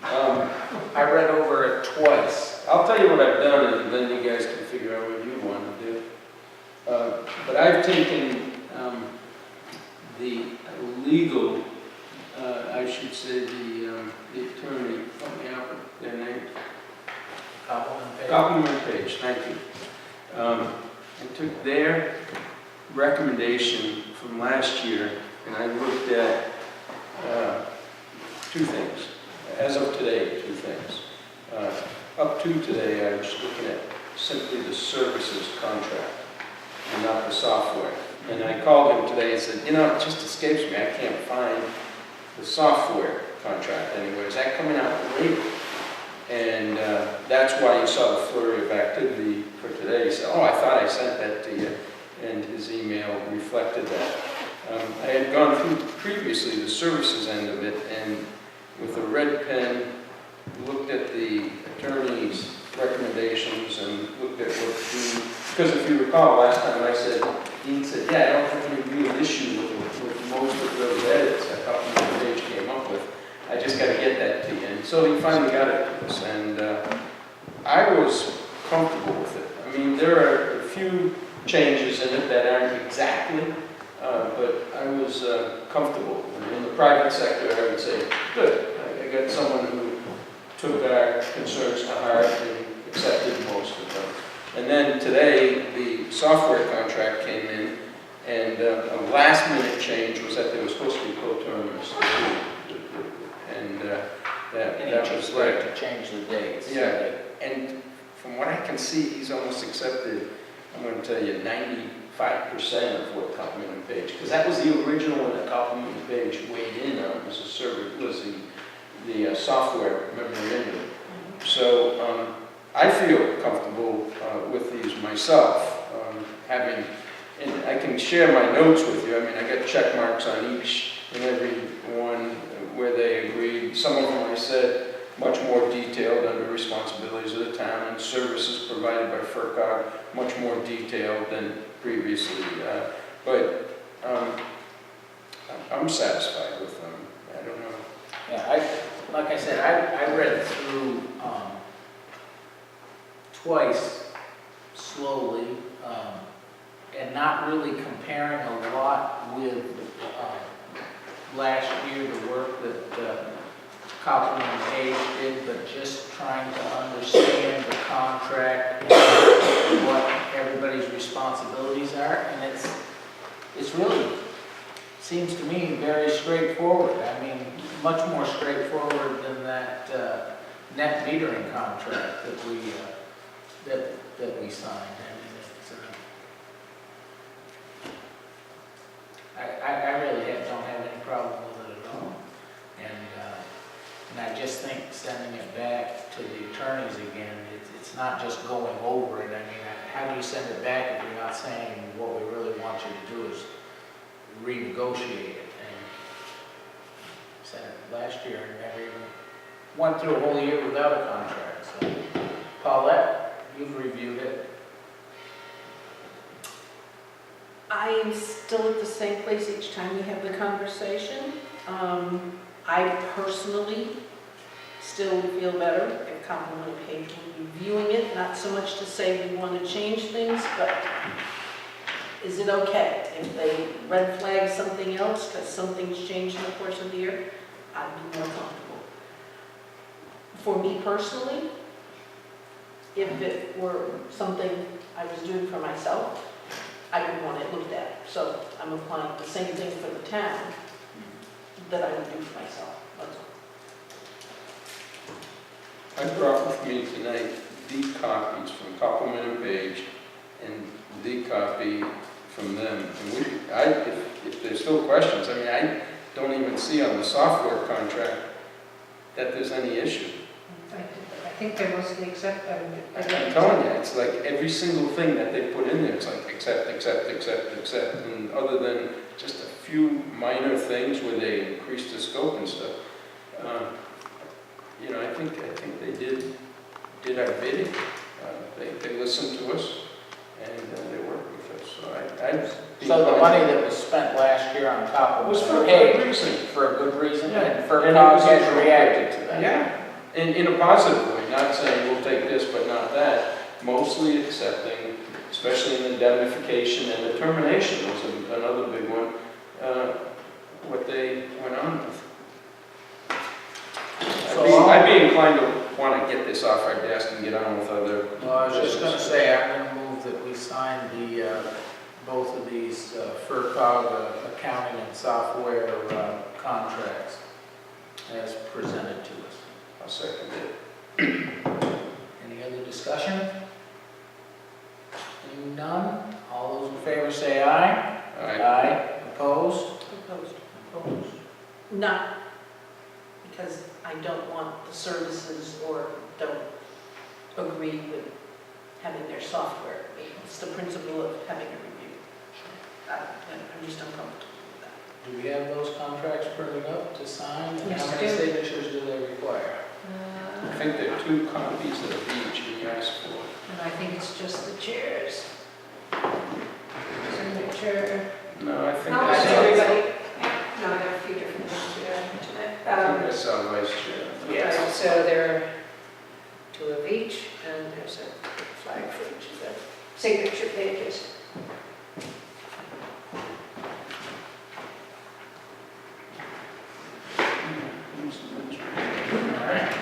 I read over it twice. I'll tell you what I've done, and then you guys can figure out what you want to do. But I've taken the legal, I should say the attorney, help me out with their name. Compliment page. Compliment page, thank you. I took their recommendation from last year, and I looked at 2 things. As of today, 2 things. Up to today, I was looking at simply the services contract and not the software. And I called him today and said, you know, it just escapes me. I can't find the software contract anywhere. Is that coming out later? And that's why you saw the flurry of activity for today. He said, oh, I thought I sent that to you. And his email reflected that. I had gone through previously the services end of it, and with a red pen, looked at the attorney's recommendations and looked at what Dean, because if you recall last time I said, Dean said, yeah, I don't have any real issue with most of those edits a couple of page came up with. I just got to get that to you. And so he finally got it to us, and I was comfortable with it. I mean, there are a few changes in it that aren't exactly, but I was comfortable. In the private sector, I would say, good. I got someone who took our concerns to heart and accepted most of them. And then today, the software contract came in, and a last-minute change was that they were supposed to be coterminous. And that was right to change the dates. Yeah, and from what I can see, he's almost accepted, I'm going to tell you, 95% of what Compliment Page, because that was the original one that Compliment Page weighed in on, was the software memorandum. So I feel comfortable with these myself, having, and I can share my notes with you. I mean, I got check marks on each and every one where they agreed. Some of them I said much more detailed under responsibilities of the town and services provided by FERCog, much more detailed than previously. But I'm satisfied with them. I don't know. Yeah, like I said, I read through twice slowly and not really comparing a lot with last year, the work that Compliment and Page did, but just trying to understand the contract and what everybody's responsibilities are. And it's really, seems to me, very straightforward. I mean, much more straightforward than that net metering contract that we signed. I really don't have any problem with it at all. And I just think sending it back to the attorneys again, it's not just going over it. I mean, how do you send it back if you're not saying what we really want you to do is renegotiate it? And sent it last year and never even went through a whole year without a contract, so. Paulette, you've reviewed it. I am still at the same place each time we have the conversation. I personally still feel better if Compliment Page were reviewing it, not so much to say we want to change things, but is it okay if they red flag something else because something's changed in the course of the year? I'd be more comfortable. For me personally, if it were something I was doing for myself, I would want it looked at. So I'm applying the same thing for the town that I would do for myself. That's all. I brought with me tonight the copies from Compliment and Page and the copy from them. And if there's still questions, I mean, I don't even see on the software contract that there's any issue. I think they mostly accept them. I'm telling you, it's like every single thing that they put in there, it's like accept, accept, accept, accept, and other than just a few minor things where they increased the scope and stuff. You know, I think they did our bidding. They listened to us, and they worked with us, so So the money that was spent last year on top of was for a paid good reason. for a good reason, Yeah. and FERC And it was has appropriate. reacted to that. Yeah, in a positive way, not saying we'll take this but not that, mostly accepting, especially in indemnification and the termination was another big one, what they went on with. I'd be inclined to want to get this off our desk and get on with other. Well, I was just gonna say, I'm gonna move that we sign both of these FERCog accounting and software contracts as presented to us. I'll second it. Any other discussion? Seeing none, all those in favor say aye. Aye. Opposed? Opposed. Opposed. Not because I don't want the services or don't agree with having their software. It's the principle of having a review. I'm just uncomfortable with that. Do we have those contracts printed up to sign? And Yes, how we many do. signatures do they require? I think there are 2 copies of each you asked for. And I think it's just the chairs. Signature. No, I think No, I that's saw, everybody. No, there are a few different things here today. I think I saw vice chair. Right, so there are 2 of each, and there's a flag for each of the signature pages. All right.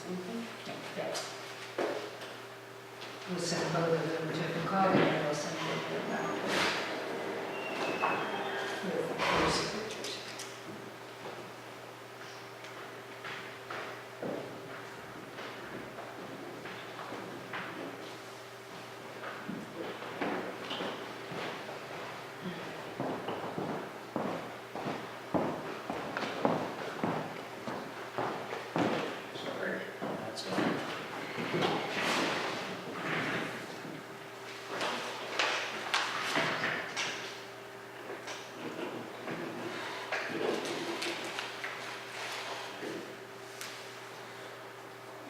Yeah. We'll send both of them to the call, and we'll send them back. With their signatures. Sorry, that's it.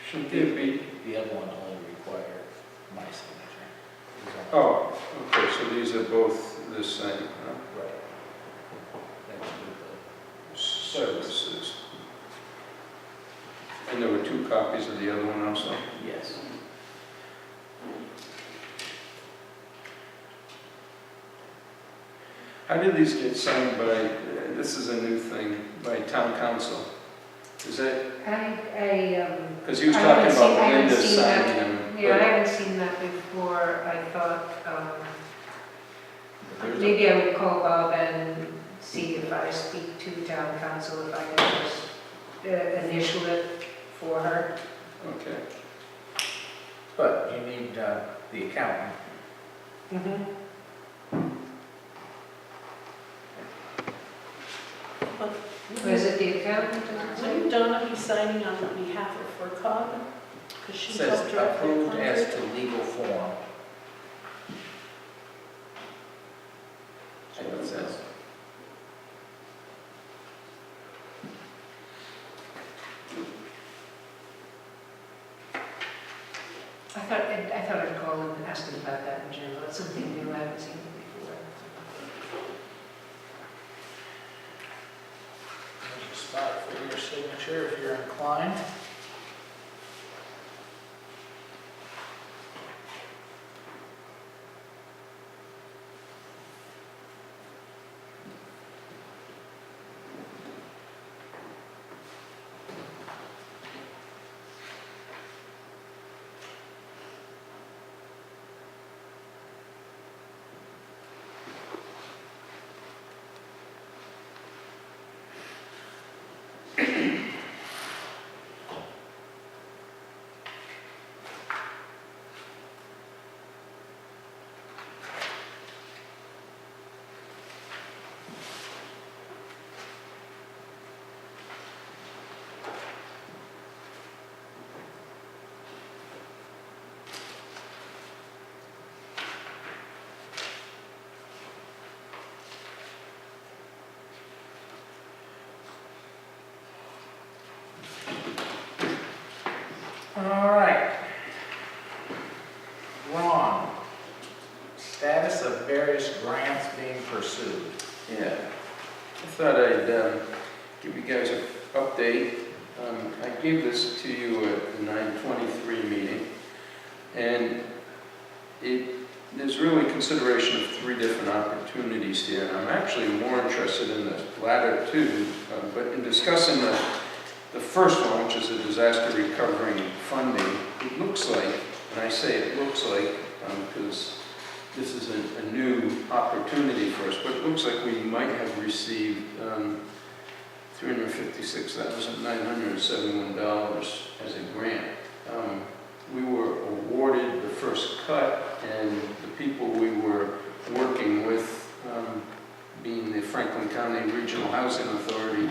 Should there be, The other one only required my signature. Is that- oh, okay, so these are both the same, huh? Right. That's with Services. And there were 2 copies of the other one also? the, yes. How did these get signed by, this is a new thing, by town council? Is that, because you were I talking haven't seen- about I haven't Linda seen that. signing them. Yeah, I haven't seen that before. I thought, but there's a- maybe I would call Bob and see if I speak to town council, if I can just initial it for her. Okay. But you need the accountant. Was it the accountant? Wouldn't Donna be signing on behalf of FERCog? Because she Says helped draft their approved as contract. to legal form. That's what it says. I thought I'd call him and ask him about that in general. It's something new, I haven't seen before. There's a spot for your signature if you're inclined. All right. Ron, status of various grants being pursued. Yeah. I thought I'd give you guys an update. I gave this to you at the 9/23 meeting, and there's really consideration of 3 different opportunities here, and I'm actually more interested in the latter 2, but in discussing the first one, which is a disaster recovery funding, it looks like, and I say it looks like, because this is a new opportunity for us, but it looks like we might have received $356,971 as a grant. We were awarded the first cut, and the people we were working with, being the Franklin County Regional Housing Authority,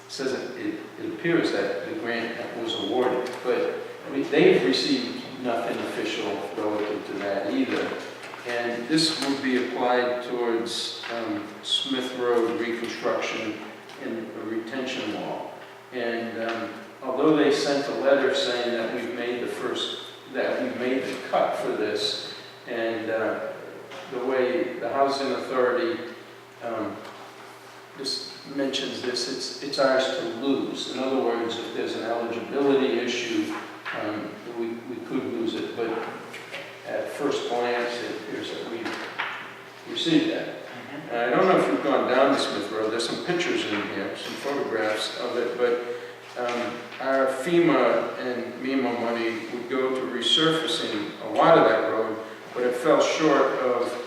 says it appears that the grant was awarded, but they've received nothing official relative to that either. And this would be applied towards Smith Road reconstruction and a retention wall. And although they sent a letter saying that we've made the cut for this, and the way the housing authority just mentions this, it's ours to lose. In other words, if there's an eligibility issue, we could lose it, but at first glance, it appears that we've received that. And I don't know if you've gone down to Smith Road, there's some pictures in here, some photographs of it, but our FEMA and MEMA money would go to resurfacing a lot of that road, but it fell short of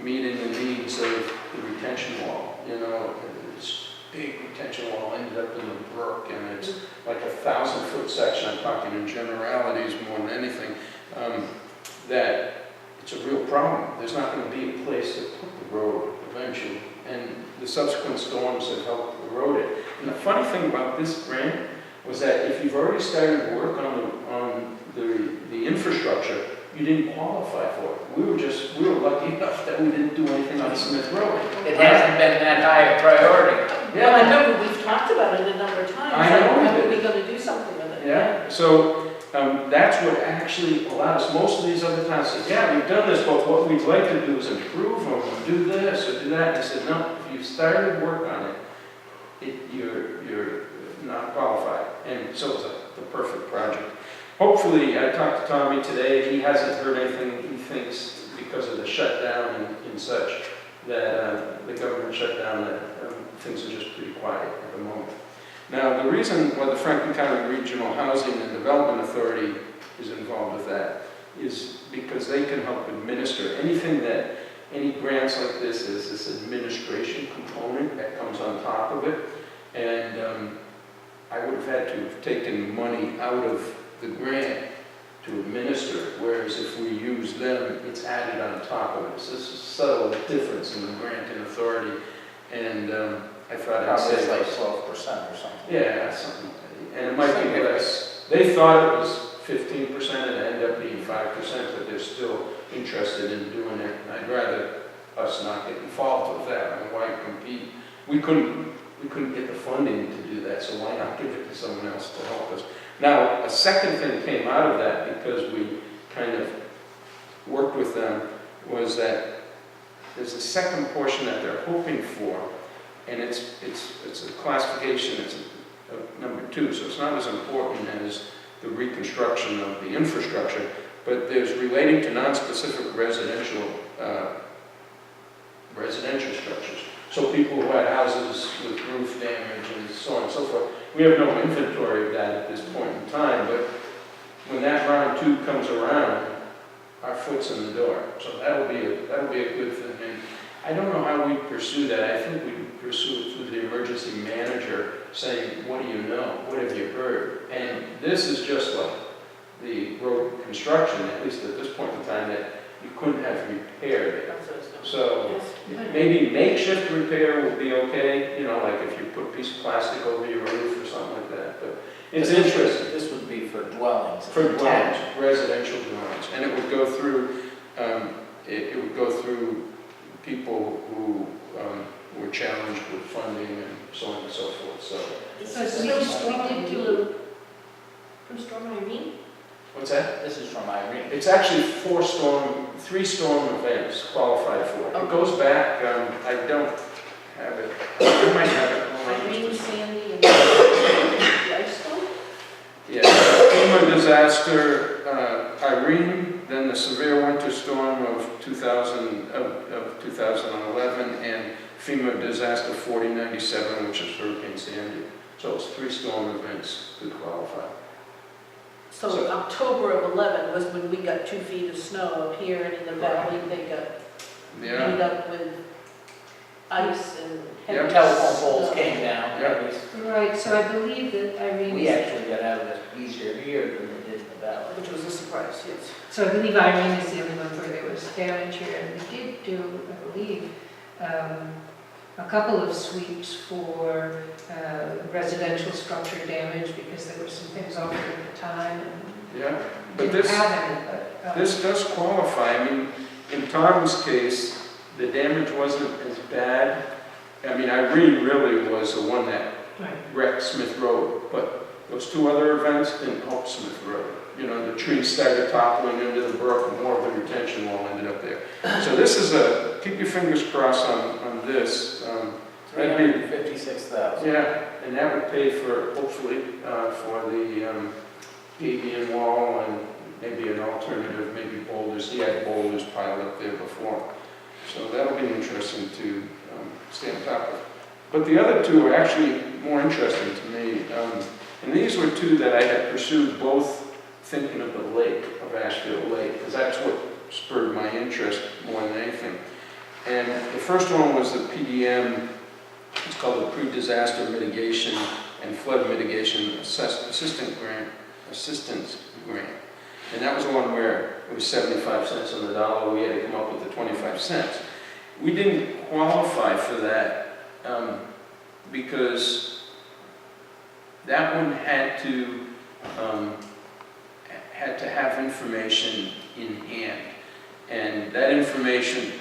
meeting the needs of the retention wall. You know, this big retention wall ended up in the brook, and it's like a 1,000-foot section, I'm talking in generalities more than anything, that it's a real problem. There's not going to be a place to put the road eventually, and the subsequent storms have helped erode it. And the funny thing about this grant was that if you've already started work on the infrastructure, you didn't qualify for it. We were lucky enough that we didn't do anything on Smith Road. It hasn't been that high a priority. Well, I remember we've talked about it a number of times. I know we When are did. we going to do something with it? Yeah, so that's what actually allowed us. Most of these other towns said, yeah, we've done this, but what we'd like to do is improve them, or do this, or do that. And I said, no, if you started work on it, you're not qualified. And so it was the perfect project. Hopefully, I talked to Tommy today, he hasn't heard anything. He thinks because of the shutdown and such, that the government shutdown, that things are just pretty quiet at the moment. Now, the reason why the Franklin County Regional Housing and Development Authority is involved with that is because they can help administer anything that, any grants like this, is this administration component that comes on top of it. And I would have had to have taken money out of the grant to administer it, whereas if we use them, it's added on top of it. So this is a subtle difference in the granting authority, and I thought I'd Probably say like 12% or something. yeah, something, and it might be less. They thought it was 15%, and it ended up being 5%, but they're still interested in doing it, and I'd rather us not get involved with that. I mean, why compete? We couldn't get the funding to do that, so why not give it to someone else to help us? Now, a second thing came out of that, because we kind of worked with them, was that there's a second portion that they're hoping for, and it's a classification, it's a number 2, so it's not as important as the reconstruction of the infrastructure, but there's relating to non-specific residential structures. So people who had houses with roof damage and so on and so forth. We have no inventory of that at this point in time, but when that round 2 comes around, our foot's in the door. So that'll be a good thing. And I don't know how we pursue that. I think we pursue it through the emergency manager, saying, what do you know? What have you heard? And this is just like the road construction, at least at this point in time, that you couldn't have repaired it. So maybe makeshift repair would be okay, you know, like if you put a piece of plastic over your roof or something like that. But it's interesting. This would be for dwellings. For dwellings, residential dwellings, and it would go through. It would go through people who were challenged with funding and so on and so forth. So So we did do from Storm Irene? what's that? This is from Irene. It's actually 3 storm events qualified for it. It goes back. I don't have it. I might have it. Hold on. Irene, Sandy, and the ice storm? Yeah, FEMA disaster, Irene, then the severe winter storm of 2011, and FEMA disaster 4097, which is Hurricane Sandy. So it's 3 storm events to qualify. So October of 11 was when we got 2 feet of snow up here, and in the valley, they got Yeah, beat up with ice and Yep. heavy Telephone poles snow. came down. Yep. Right, so I believe that Irene. We actually got out of this easier here than we did in the valley. Which was a surprise, yes. So I believe Irene is the only one where there was damage here, and we did do, I believe, a couple of sweeps for residential structure damage, because there were some things offered at the time, and yeah. But didn't this, have any, but. this does qualify. I mean, in Tom's case, the damage wasn't as bad. I mean, Irene really was the one that Right. wrecked Smith Road, but those 2 other events didn't help Smith Road. You know, the trees started toppling into the brook, and more of the retention wall ended up there. So this is keep your fingers crossed on this. That'd be, 356,000. yeah, and that would pay for, hopefully, for the Gabion wall and maybe an alternative, maybe boulders. He had boulders piled up there before. So that'll be interesting to stay on top of. But the other 2 are actually more interesting to me. And these were two that I had pursued, both thinking of the lake, of Ashfield Lake, because that's what spurred my interest more than anything. And the first one was the PDM, it's called the Pre-Disaster Mitigation and Flood Mitigation Assistance Grant. And that was the one where it was 75 cents on the dollar, we had to come up with the 25 cents. We didn't qualify for that because that one had to have information in hand. And that information,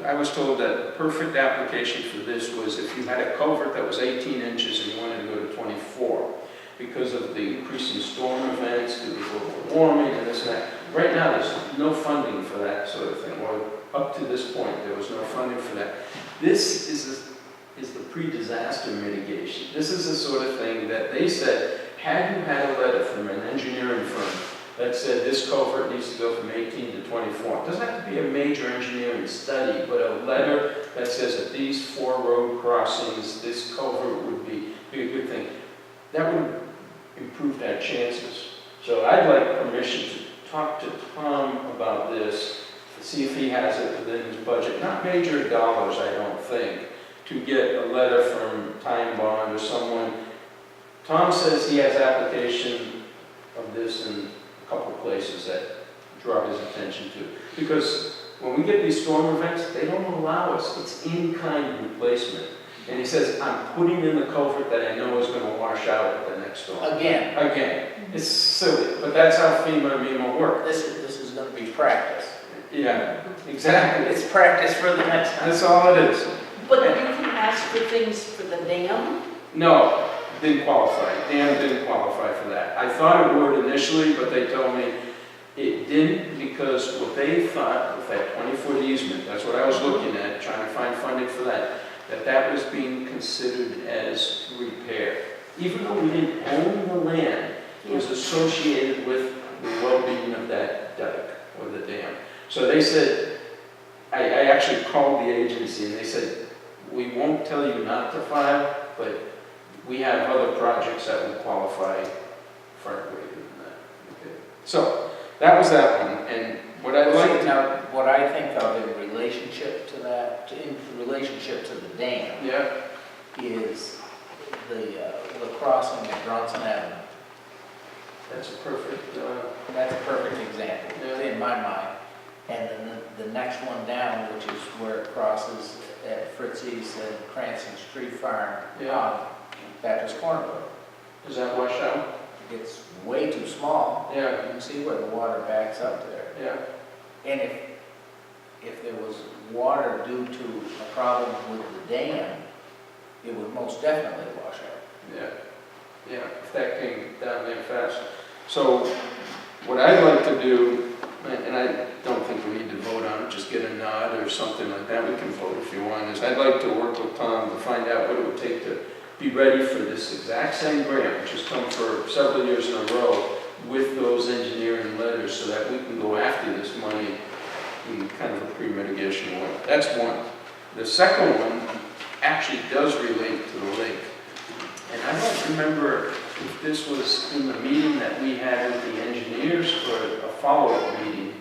I was told that the perfect application for this was if you had a culvert that was 18 inches and you wanted to go to 24 because of the increasing storm events, due to global warming and this and that. Right now, there's no funding for that sort of thing. Or up to this point, there was no funding for that. This is the pre-disaster mitigation. This is the sort of thing that they said, had you had a letter from an engineering firm that said this culvert needs to go from 18 to 24. It doesn't have to be a major engineering study, but a letter that says at these 4 road crossings, this culvert would be a good thing. That would improve our chances. So I'd like permission to talk to Tom about this, to see if he has it within his budget. Not major dollars, I don't think, to get a letter from Time Bond or someone. Tom says he has application of this in a couple places that draw his attention to. Because when we get these storm events, they don't allow us. It's in-kind replacement. And he says, I'm putting in the culvert that I know is going to wash out at the next storm. Again. It's silly, but that's how FEMA and MEMA work. This is going to be practice. Yeah, exactly. It's practice for the next time. That's all it is. But you can ask for things for the dam? No, didn't qualify. Dan didn't qualify for that. I thought it would initially, but they told me it didn't because what they thought with that 20-foot easement, that's what I was looking at, trying to find funding for that was being considered as repair. Even though we didn't own the land, it was associated with the well-being of that dike or the dam. So they said, I actually called the agency and they said, we won't tell you not to file, but we have other projects that will qualify far greater than that. Okay. So that was that one. And what I like now, what I think of in relationship to that, in relationship to the dam, is the crossing at Bronson Avenue. That's a perfect, example in my mind. And then the next one down, which is where it crosses at Fritzy's and Cranston Street Farm on Baptist Corner Road. Does that wash out? It's way too small. Yeah. You can see where the water backs up there. Yeah. And if there was water due to a problem with the dam, it would most definitely wash out. Yeah, if that came down there fast. So what I'd like to do, and I don't think we need to vote on it, just get a nod or something like that, we can vote if you want, is I'd like to work with Tom to find out what it would take to be ready for this exact same grant, which has come for several years in a row, with those engineering letters so that we can go after this money in kind of a pre-mitigation way. That's one. The second one actually does relate to the lake. And I don't remember if this was in the meeting that we had with the engineers or a follow-up meeting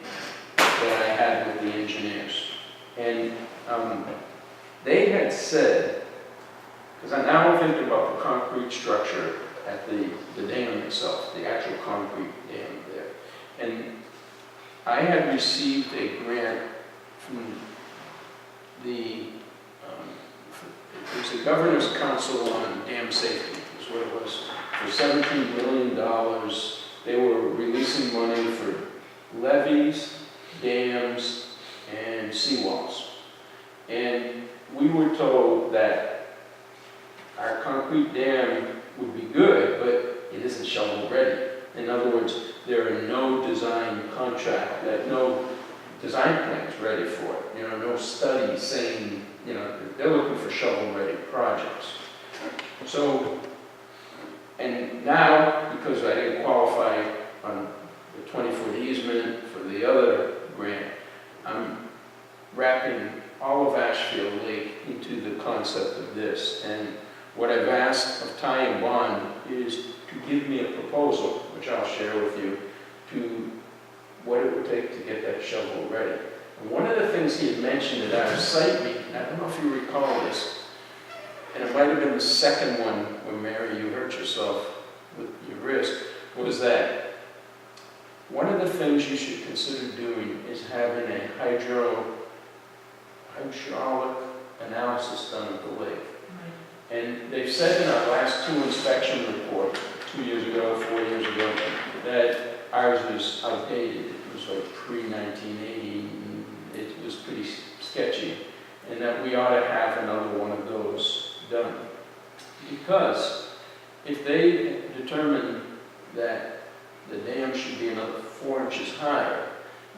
that I had with the engineers. And they had said, because now I'm thinking about the concrete structure at the dam itself, the actual concrete dam there. And I had received a grant from the it was the Governor's Council on Dam Safety, is what it was, for $17 million. They were releasing money for levees, dams, and seawalls. And we were told that our concrete dam would be good, but it isn't shovel ready. In other words, there are no design no design plans ready for it. No studies saying, they're looking for shovel-ready projects. So, and now, because I didn't qualify on the 20-foot easement for the other grant, I'm wrapping all of Ashfield Lake into the concept of this. And what I've asked of Ty and Bond is proposal, which I'll share with you, to what it would take to get that shovel ready. And one of the things he had mentioned at our site meeting, I don't know if you recall this, and it might have been the second one where Mary, you hurt yourself with your wrist, was that one of the things you should consider doing is having a hydraulic analysis done of the lake. And they've said in our last 2 inspection report, 2 years ago, 4 years ago, that ours was outdated. It was like pre-1980, and it was pretty sketchy, and that we ought to have another one of those done. Because if they determine that the dam should be another 4 inches higher,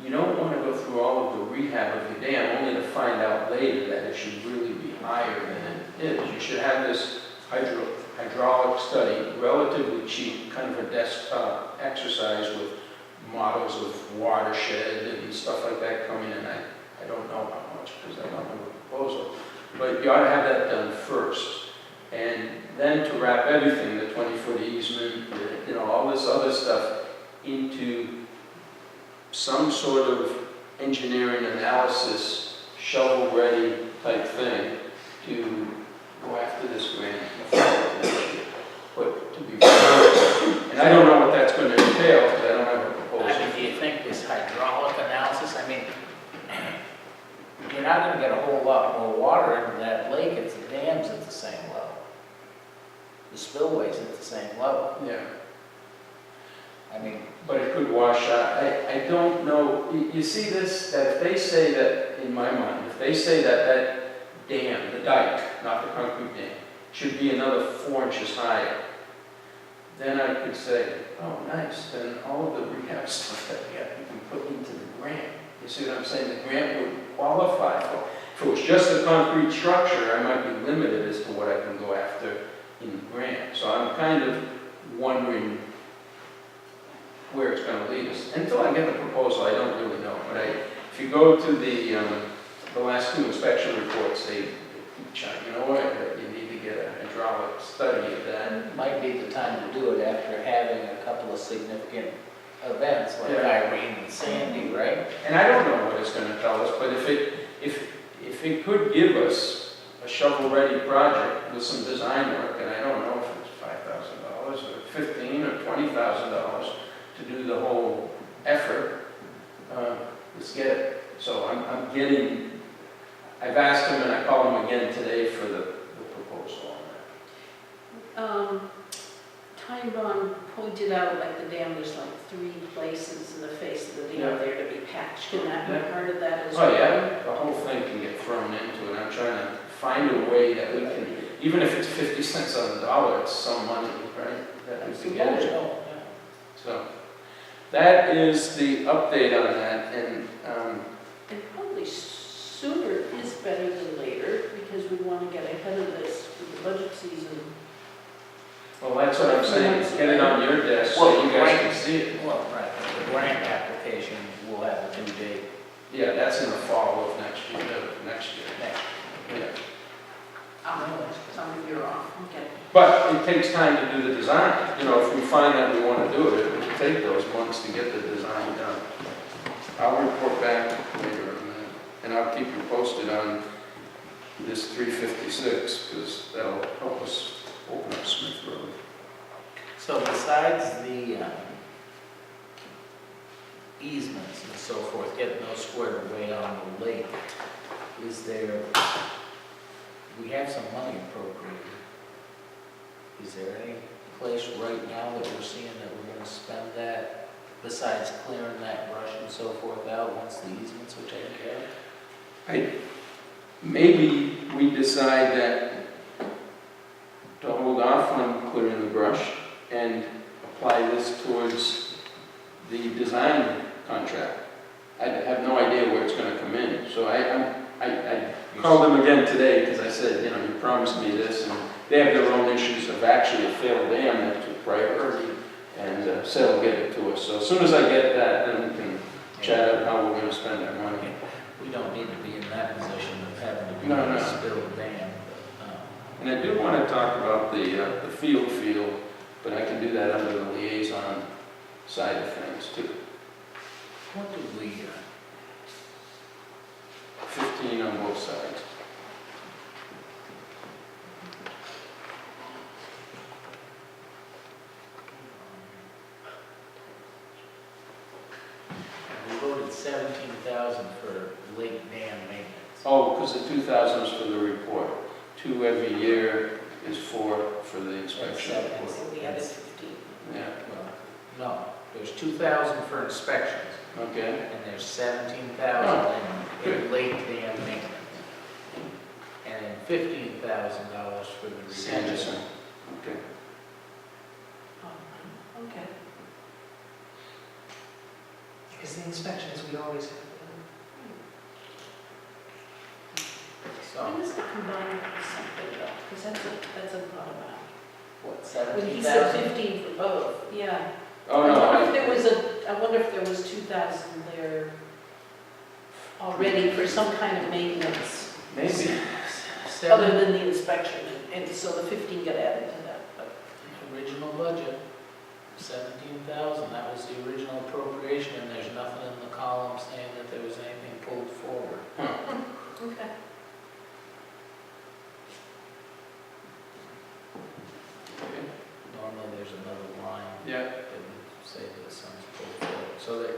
you don't want to go through all of the rehab of your dam only to find out later that it should really be higher than it is. You should have this hydraulic study, relatively cheap, kind of a desktop exercise with models of watershed and stuff like that coming in. I don't know how much because I don't know the proposal, but you ought to have that done first. And then to wrap everything, the 20-foot easement, all this other stuff into some sort of engineering analysis, shovel-ready type thing to go after this grant. But to be fair, and I don't know what that's going to entail because I don't have a proposal. I mean, do you think this hydraulic analysis, I mean, you're not going to get a whole lot more water into that lake if the dam's at the same level. The spillway's at the same level. Yeah. I mean, But it could wash out. I don't know. You see this, that if they say that, in my mind, if they say that that dam, the dike, not the concrete dam, should be another 4 inches higher, then I could say, oh, nice, then all of the rehab stuff that we have, you can put into the grant. You see what I'm saying? The grant would qualify for. If it was just a concrete structure, I might be limited as to what I can go after in the grant. So I'm kind of wondering where it's going to lead us. Until I get the proposal, I don't really know. But if you go to the last 2 inspection reports, they keep chiming away that you need to get a hydraulic study of that. it might be the time to do it after having a couple of significant events like Yeah. Irene and Sandy, right? And I don't know what it's going to tell us, but if it could give us a shovel-ready project with some design work, and I don't know if it's $5,000 or $15,000 or $20,000 to do the whole effort, let's get it. So I've asked him and I called him again today for the proposal on that. Time Bond pointed out, like the dam, there's like 3 places in the face of the dam Yeah. there to be patched. Can that be part of that as Oh well? yeah, the whole thing can get thrown into it. I'm trying to find a way that we can, even if it's 50 cents on the dollar, it's some money, right? That we can get it. So that is the update on that, and And probably sooner is better than later, because we want to get ahead of this for the budget season. well, that's what I'm saying, get it on your desk so you guys can see it. Well, right, the grant application will have a due date Yeah, that's in the fall of next year. next. Yeah. Some of you are off, okay. But it takes time to do the design. If we find that we want to do it, it will take those months to get the design done. I'll report back later on that, and I'll keep you posted on this 356, because that'll help us open up Smith Road. So besides the easements and so forth, getting those squared away on the lake, we have some money appropriated. Is there any place right now that we're seeing that we're gonna spend that, besides clearing that brush and so forth out once the easements are taken care of? Maybe we decide that to hold off on clearing the brush and apply this towards the design contract. I have no idea where it's going to come in, so I called them again today because I said, you promised me this, and they have their own issues of actually a failed dam that took priority, and said they'll get it to us. So as soon as I get that, then we can chat about how we're going to spend our money. We don't need to be in that position of having to be No. a spilled dam. And I do want to talk about the field. But I can do that under the liaison side of things too. What did we, 15 on both sides. we voted 17,000 for lake dam maintenance. Oh, because the 2,000 is for the report. 2 every year is 4 for the inspection That's report. So we added 15. Yeah, No, there's 2,000 for inspections, okay. and there's 17,000 in lake dam maintenance. And then $15,000 for the retention. Sanderson, okay. Oh, okay. Because the inspections, we always have. So, When does it combine with something though? Because that's a lot amount. what, When he said 17,000? 15 for both, yeah. Oh, I no, wonder if there was I wonder if there was 2,000 there already for some kind of maintenance, maybe. other than the inspection, and so the 15 got added to that, but. Original budget, 17,000, that was the original appropriation, and there's nothing in the column saying that there was anything pulled forward. Okay. Okay. Normally, there's another line Yeah, that would say that something's pulled forward. So that,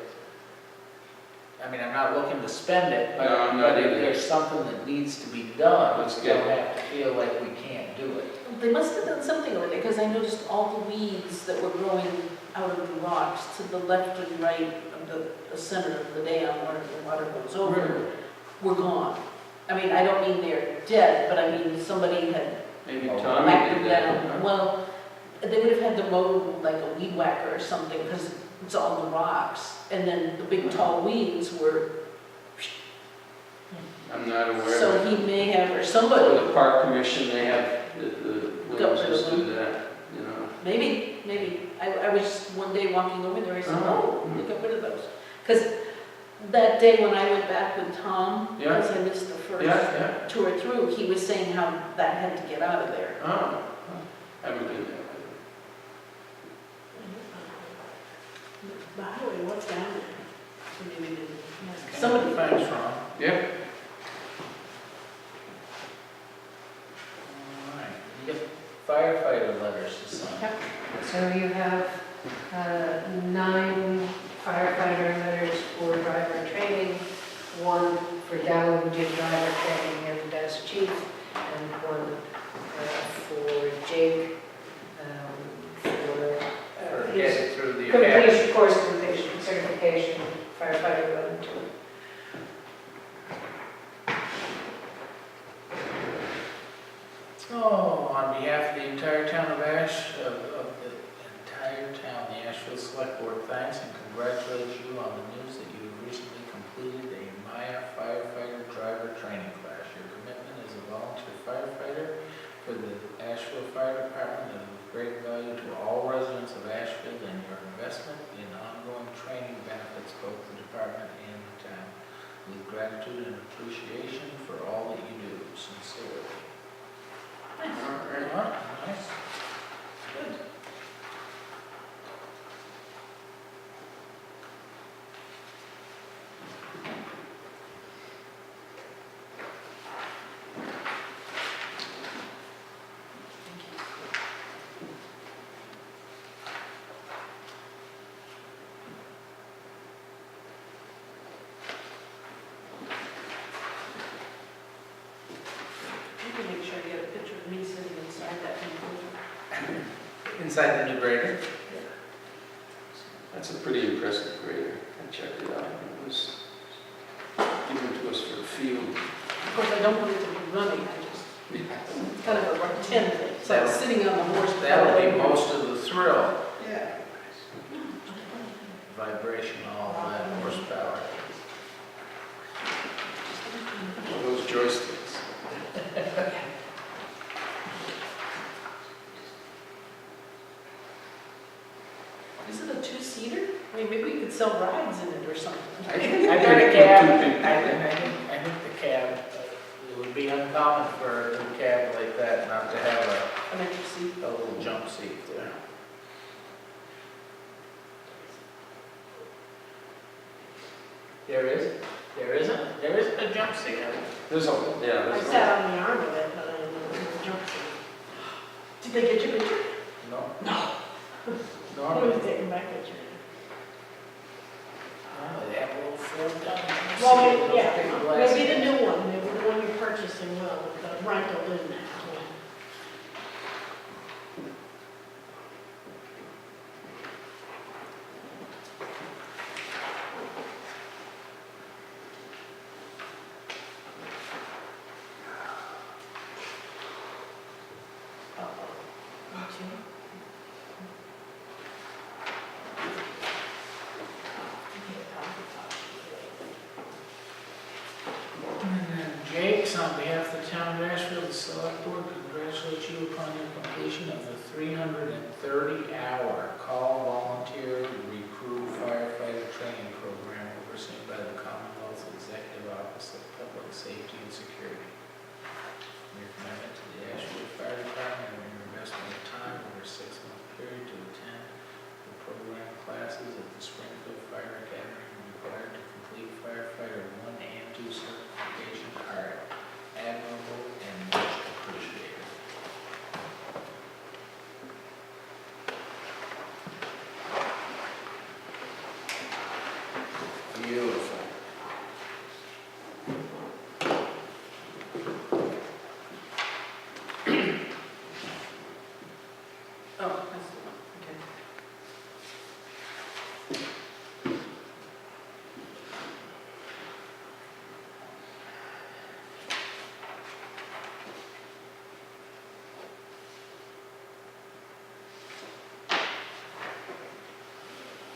I mean, I'm not looking to spend it, but No, I'm not but if either. there's something that needs to be done, Let's we don't get- have to feel like we can't do it. They must have done something over there, because I noticed all the weeds that were growing out of the rocks to the left and right of the center of the dam where the water goes over were gone. I mean, I don't mean they're dead, but I mean, somebody had maybe Oh, Tommy whacked did them that. down. Well, they would have had to mow like a weed whacker or something, because it's all the rocks. And then the big tall weeds were, I'm not aware so of it. he may have, or For somebody, the park commission, they have, the Got rid of Williamses them. do that, you know. maybe. I was one day walking over there, I said, Oh. oh, they got rid of those. Because that day when I went back with Tom, Yeah. because I missed the first Yeah. tour through, he was saying how that had to get out of there. Oh, I haven't been there. The highway, what's down there? Maybe we didn't ask. Somebody, thanks, Ron. Yep. All right, you get firefighter letters to sign. So you have 9 firefighter letters for driver training, 1 for Dow who did driver training and as chief, and 1 for Jake for For his getting through the academy. completion, course completion, certification, firefighter 1 and 2. Oh, on behalf of the entire town of of the entire town, the Ashfield Select Board thanks and congratulates you on the news that you have recently completed a Maya firefighter driver training class. Your commitment as a volunteer firefighter for the Ashfield Fire Department is of great value to all residents of Ashfield, and your investment in ongoing training benefits both the department and the town. With gratitude and appreciation for all that you do, sincerely. All right. Nice. Good. You can make sure you get a picture of me sitting inside that enclosure. Inside the new grader? That's a pretty impressive grader. I checked it out. It was given to us for the field. Of course, I don't want it to be running, I just, it's kind of a pretend thing. It's like sitting on the horse. That'll be most of the thrill. Yeah. Vibration, all that horsepower. Those joysticks. Is it a 2-seater? I mean, maybe we could sell rides in it or something. I think the cab, I think the cab, it would be uncommon for a new cab like that not to have An extra seat. a little jump seat there. There isn't a jump seat. There's a, yeah, I there's sat on the arm of it, but I didn't know it was a jump seat. Did they get your picture? No. No. No, Who was taking my picture? they have a little fold down. Well, Those yeah, big glass maybe the things. new one, maybe the one you're purchasing will, the rental didn't have one. Uh-oh. Me too. And then Jake's, on behalf of the town of Ashfield, the select board congratulates you upon your completion of the 330-hour call volunteer recruit firefighter training program overseen by the Commonwealth Executive Office of Public Safety and Security. Your commitment to the Ashfield Fire Department and your investment of time over a 6-month period to attend the program classes at the Springfield Fire Academy and required to complete firefighter 1 and 2 certification are admirable and much appreciated. Beautiful. Oh, that's the one, okay.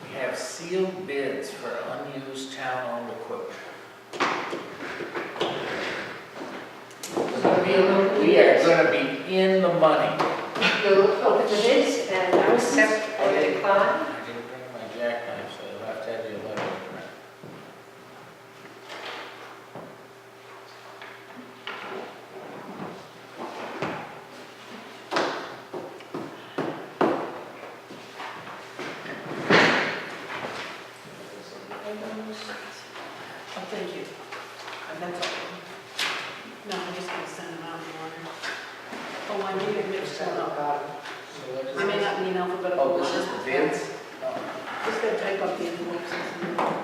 We have sealed bids for unused town-owned equipment. We are gonna be in the money. You'll open the bids and accept or decline. I didn't bring my jackknife, so you'll have to have your letter print. Oh, thank you. That's all. No, I'm just gonna send them out in order. Oh, I need to mix one up. So what is I may this? not be in alphabetical Oh, order. this is the bids? Just gotta type up the invoices. Now,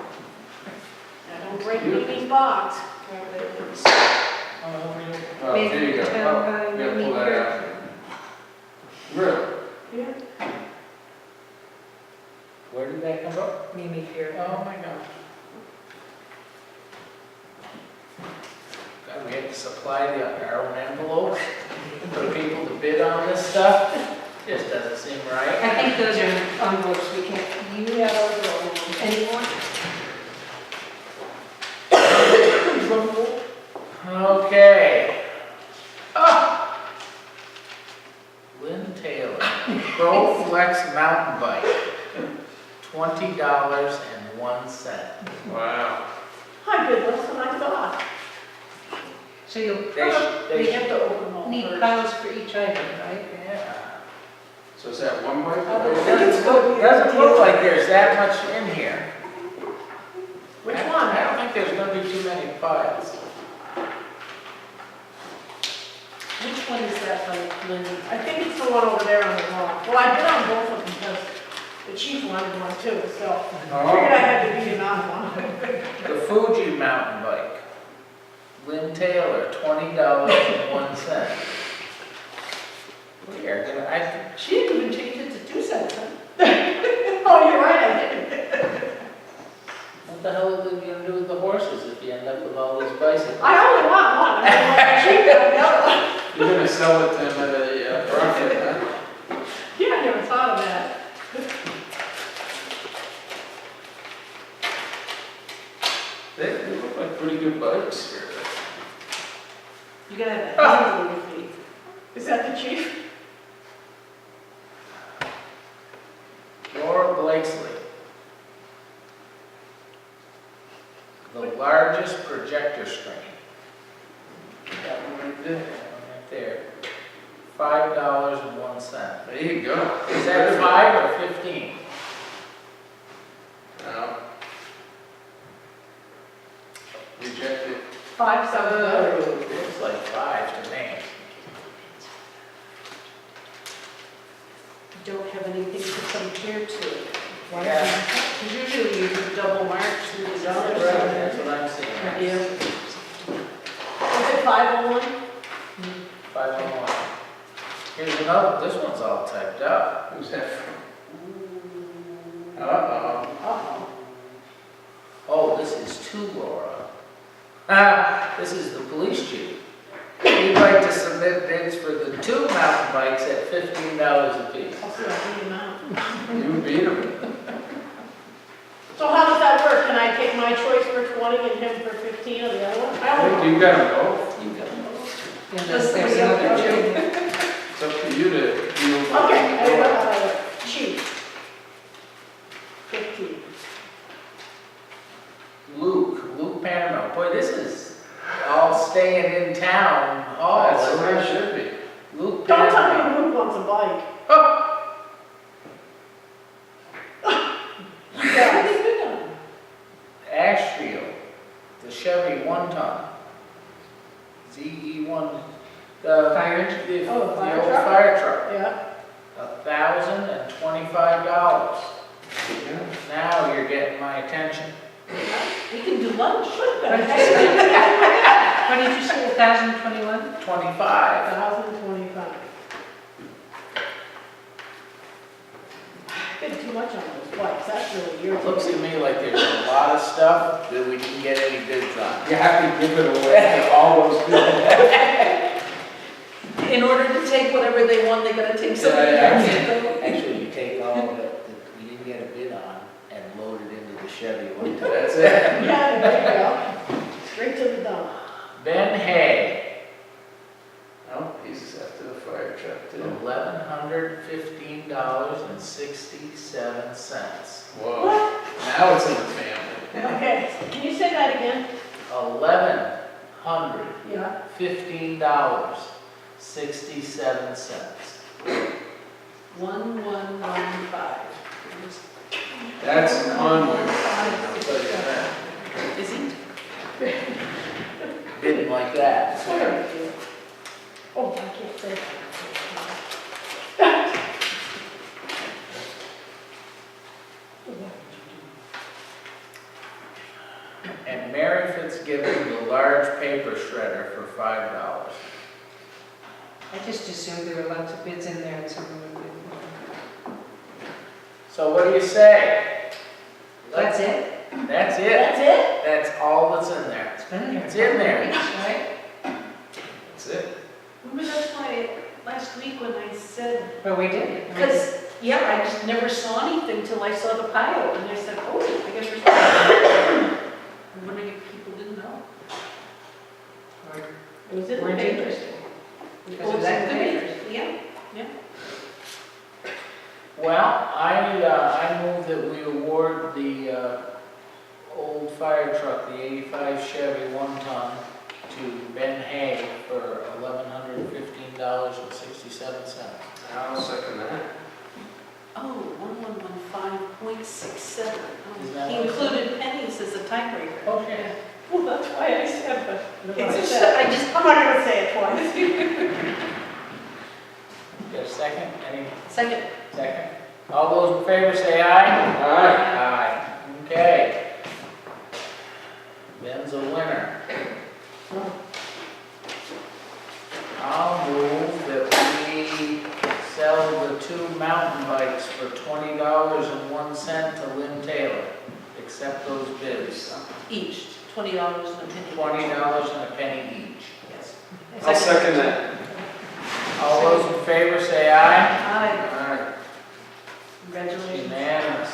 don't break Mimi's box. Oh, there you go. Oh, you gotta pull that out. Really? Yeah. Where did that come from? Mimi here. Oh, my God. God, we have to supply our own envelope for people to bid on this stuff? Just doesn't seem right. I think those are envelopes we can't, you have those anymore? Okay. Ah! Lynn Taylor, Pro Flex mountain bike, $20.01. Wow. Hi, good, less than I thought. So you'll We have to open them all need first. piles for each item, right? Yeah. So is that one bike? Doesn't look like there's that much in here. Which I one? don't think there's gonna be too many files. Which one is that, Lynn? I think it's the one over there on the wall. Well, I bid on both of them because the chief wanted one too, so I figured I had to beat him on one. The Fuji mountain bike, Lynn Taylor, $20.01. We are gonna, She didn't even change it to 2 cents. Huh? Oh, you're right, I didn't. what the hell are they gonna do with the horses if you end up with all these bicycles? I only want one. I don't want cheap the other one. You're gonna sell it to him at a profit, huh? Yeah, I never thought of that. They look like pretty good bikes here. You gotta have that handle with me. Is that the chief? Laura Blakesley. The largest projector screen. That one right there, that one right there. $5.01. There you go. Is that 5 or 15? No. 5 sounds better. Looks like 5 to me. Don't have anything to compare to. Why? Yeah. Because usually you do double marks through the dollars. That's what I'm seeing. Yeah. Was it 501? 511. Here's another, this one's all typed up. Who's that from? Uh-oh. Uh-oh. Oh, this is to Laura. Ah, this is the police chief. He'd like to submit bids for the 2 mountain bikes at $15 a piece. I'll see the amount. You beat him. So how does that work? Can I take my choice for 20 and him for 15 or the other one? I don't know. You got them both. You got them both. And there's another two. It's up to you to deal with. Okay, I know how that works. Cheap. 15. Luke Panama. Boy, this is all staying in town. Oh, That's the way it should be. Luke Don't Panama. tell me Luke wants a bike. Oh, Yeah. Ashfield, the Chevy 1-ton. ZE1, the Fire engine? the Oh, the the fire old truck? fire truck. Yeah. $1,025. Now you're getting my attention. We can do lunch. What did you say, 1,021? 25. 1,025. Been too much on those bikes, that's really It irritating. looks to me like there's a lot of stuff that we didn't get any bids on. You have to give it away to all those people. In order to take whatever they want, they gotta take something Yeah, else. Actually, you take all of it that we didn't get a bid on and load it into the Chevy 1-ton. That's it. Yeah, there you go. Straight to the dump. Ben Hay, Oh, he's after the fire truck too. $1,115.67. Whoa. Now it's in the family. Okay, can you say that again? Yeah. $1,115.67. 1115. That's Conway. I'll tell you that. Is he? Bidding like that. Oh, I can't say that. And Mary Fitzgibbon, the large paper shredder for $5. I just assumed there were lots of bids in there and someone would bid more. So what do you say? That's it? That's it. That's it? That's all that's in there. It's been there. It's in there. Right? That's it. Remember that's why last week when I said, Well, we did. because, yeah, I just never saw anything till I saw the pile, and I said, oh, I guess we're supposed to. I'm wondering if people didn't know. It was in the Weren't papers. interested. Because Oh, of it's that in the debate. papers. Yeah, yeah. Well, I move that we award the old fire truck, the 85 Chevy 1-ton, to Ben Hay for $1,115.67. I'll second that. Oh, 1115.67. Isn't that He what it included pennies as a tiebreaker. Okay. Well, that's why I said, but It's I'm not gonna say it twice. Get a second? Any Second. second? All those in favor say aye. Aye. Aye. Okay. Ben's a winner. I'll move that we sell the 2 mountain bikes for $20.01 to Lynn Taylor. Accept those bids. Each, $20 and a penny. $20 and a penny each. Yes. I'll second that. All those in favor say aye. Aye. Aye. Congratulations. Unanimous.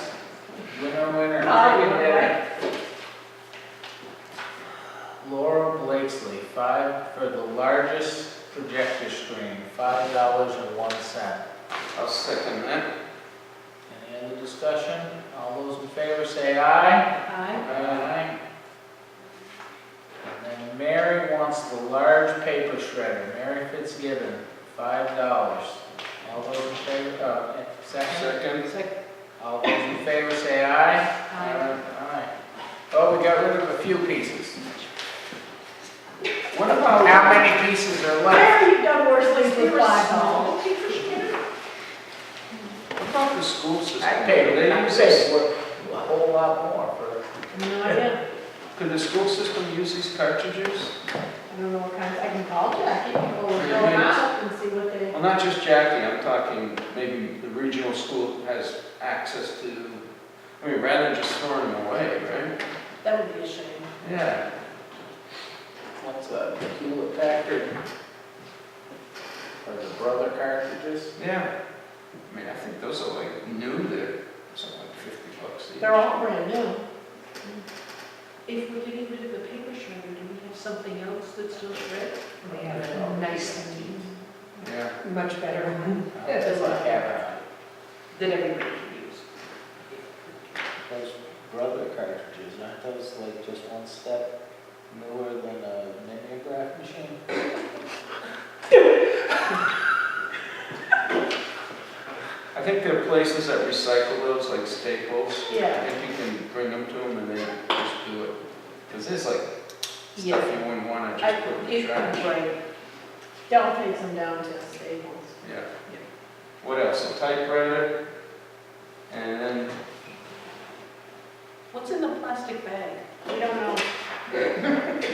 Winner, winner. Aye, Chicken winner, dinner. Laura Blakesley, 5 for the largest projector screen, $5.01. I'll second that. Any other discussion? All those in favor say aye. Aye. Aye. And then Mary wants the large paper shredder, Mary Fitzgibbon, $5. All those in favor, second? Second. All those in favor say aye. Aye. Aye. Oh, we got rid of a few pieces. How many pieces are left? Where you've done worse things with $5. What about the school system? I paid, They I use paid this, a whole lot more for, No idea. could the school system use these cartridges? I don't know what kinds, I can call Jackie, or Yeah, fill them maybe. out and see what they. Well, not just Jackie, I'm talking maybe the regional school has access to, I mean, rather than just throwing them away, right? That would be a shame. Yeah. what's a Hewlett Packard? Or the Brother cartridges? Yeah. I mean, I think those are like new, they're something like $50 each. They're all brand new. If we're getting rid of the paper shredder, do we have something else that still shreds? We have a nice, Yeah. much better one. That's what I have. That everybody can use? Those Brother cartridges, aren't those like just one step newer than a mimeograph machine? I think there are places that recycle those, like Staples. Yeah. I think you can bring them to them and they just do it. Because there's like Yeah. stuff you wouldn't want to just put in the trash. Right. Dell takes them down to Staples. Yeah. What else? A typewriter? And then, What's in the plastic bag? We don't know. It's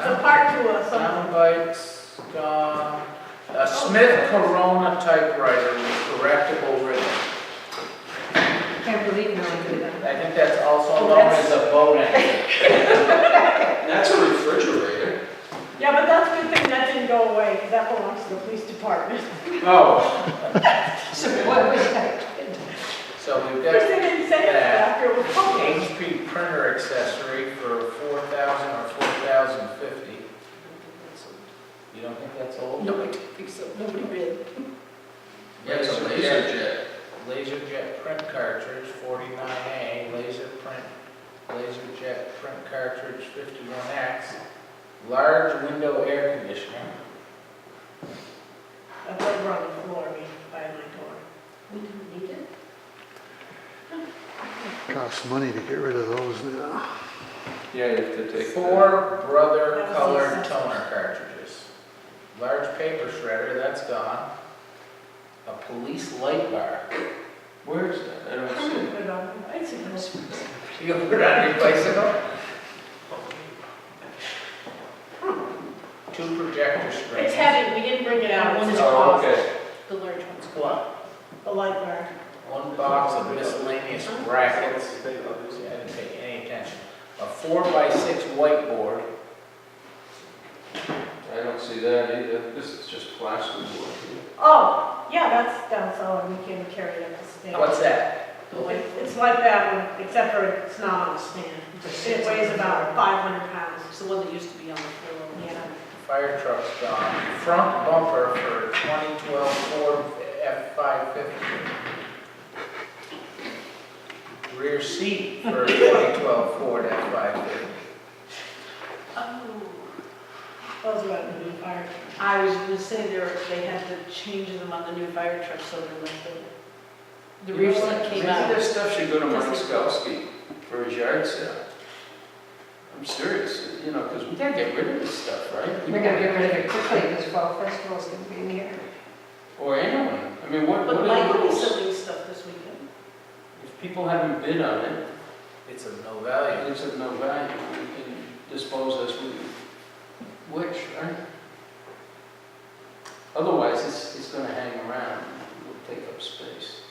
a part to us, something. Sound bites, gone. A Smith Corona typewriter with correctable ribbon. Can't believe no one did that. I think that's also Oh, known that's- as a boat anchor. that's a refrigerator. Yeah, but that's a good thing that didn't go away, because that belongs to the police department. Oh. So what was that? So we've Because got they didn't say it after it was published. HP printer accessory for $4,000 or $4,050. You don't think that's old? No, I don't think so. Nobody bid. Yeah, it's a laser jet. LaserJet print cartridge, 49A, LaserJet print cartridge, 51X, large window air conditioner. That's like on the floor, by my door. We didn't need it? Costs money to get rid of those now. Yeah, you have to take. 4 Brother That was colored the- toner cartridges. Large paper shredder, that's gone. A police light bar. Where is that? I don't I'm see gonna it. put it on my bicycle. You put it on your bicycle? 2 projector screens. It's heavy, we didn't bring it out. One It's is a Oh, closet. okay. The large ones. What? The light bar. 1 box of miscellaneous brackets. See, I didn't pay any attention. A 4x6 whiteboard. I don't see that either. This is just plastic board. Oh, yeah, that's all, we can carry it up the stand. What's that? It's like that one, except for it's not on a stand. It weighs about 500 pounds. It's the one that used to be on the floor. Yeah. Fire truck's gone. Front bumper for 2012 Ford F550. Rear seat for 2012 Ford F550. Oh. Those are the new fire. I was gonna say they had to change them on the new fire truck, so they're like the rear seat came Maybe out. this stuff should go to Mike Skalsky for his yard sale. I'm serious, you know, because we gotta get rid of this stuff, right? We're gonna get rid of it quickly because fall festival's gonna be near. Or anyone. I mean, what But are Mike the will be rules? selling stuff this weekend. If people haven't bid on it, It's of no value. it's of no value. We can dispose as we wish, right? Otherwise, it's gonna hang around. It'll take up space.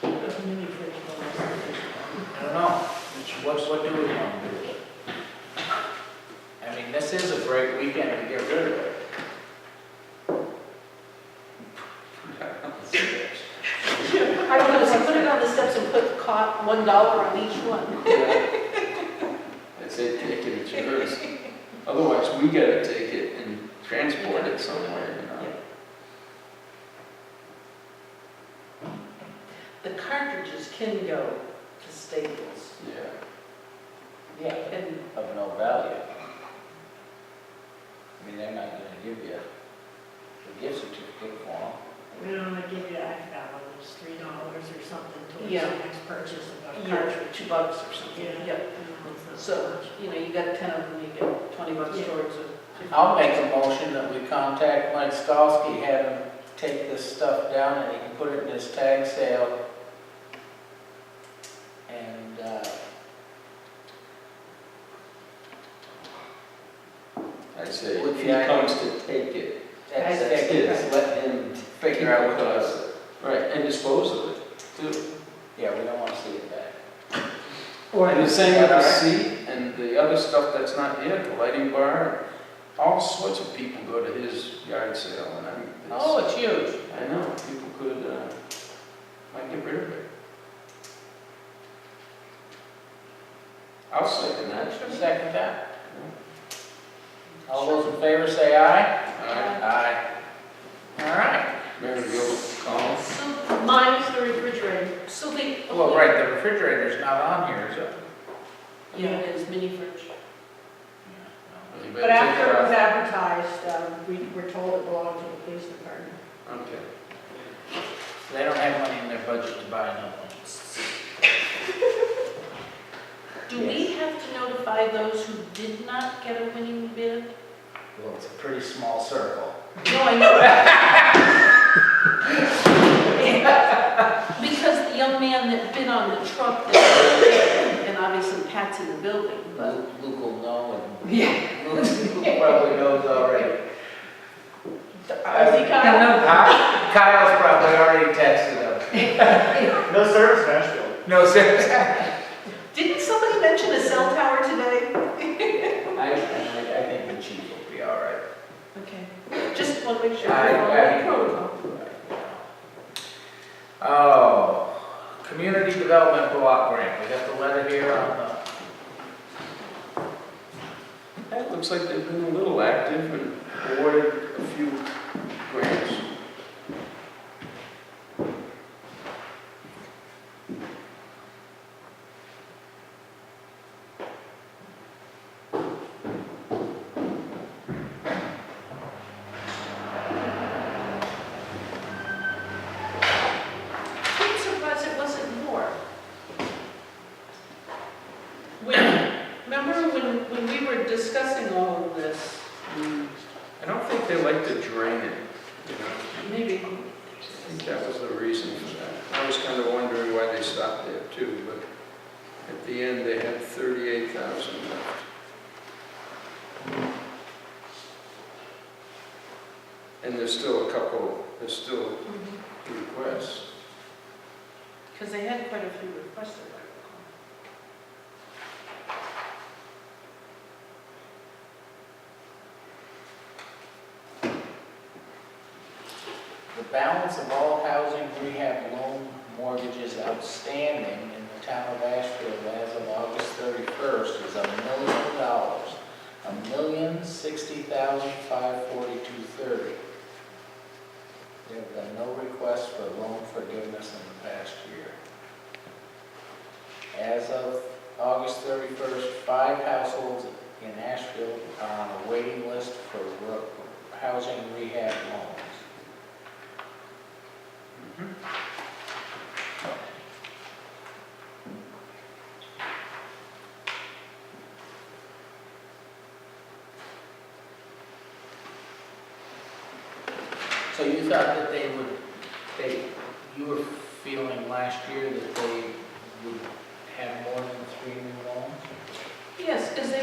The mini fridge belongs to I don't know. What do we want to do with it? I mean, this is a great weekend to get rid of it. I was gonna say, put it on the steps and put $1 on each one. I'd say take it, it's yours. Otherwise, we gotta take it and transport it somewhere, you know? The cartridges can go to Staples. Yeah. Yeah, And of no value. I mean, they're not gonna give you a gift certificate for them. We don't want to give you, I forgot what it was, $3 or something towards Yeah. the next purchase of a Yeah, cartridge. $2 or something, Yeah. yep. So, you know, you got 10 of them, you get $20 Yeah. towards it. I'll make a motion that we contact Mike Skalsky, have him take this stuff down and he can put it in his tag sale. And, I say, With if he the idea- comes to take it, that's that's his, let him figure out what it it is. Right, and dispose of it, too. Yeah, we don't want to see it back. And the same with All the right. seat and the other stuff that's not here, the lighting bar, all sorts of people go to his yard sale, and I mean, Oh, it's huge. I know, people could, might get rid of it. I'll second that. Second that. All those in favor say aye. Aye. All right. Mary, you'll call. So, Mine's the refrigerator. so they. Well, right, the refrigerator's not on here, is it? Yeah, it is mini fridge. You But better take after it it was off. advertised, we were told it belonged to the police department. Okay. They don't have money in their budget to buy another one. Do we have to notify those who did not get a winning bid? Well, it's a pretty small circle. No, I know. Because the young man that bid on the truck, and obviously Pat's in the building, but. Luke will know and Yeah. Luke probably knows already. Is he Kyle? Kyle's probably already texted him. No service in Ashfield. No, seriously. Didn't somebody mention a cell tower today? I think the chief will be all right. Okay. Just want to make sure. I- we're following protocol. Oh, community development block grant. We got the letter here on the, It looks like they've been a little active and awarded a few grants. I'm surprised it wasn't more. Remember when we were discussing all of this, I don't think they like to drain it, you know. maybe, I think that was the reason for that. I was kind of wondering why they stopped there too, but at the end, they had 38,000 left. And there's still requests. because they had quite a few requests, if I recall. the balance of all housing rehab loan mortgages outstanding in the town of Ashfield as of August 31st is $1 million. $1,060,542.30. There have been no requests for loan forgiveness in the past year. As of August 31st, 5 households in Ashfield are on a waiting list for housing rehab loans. So you thought that you were feeling last year that they would have more than 3 new loans? Yes, because I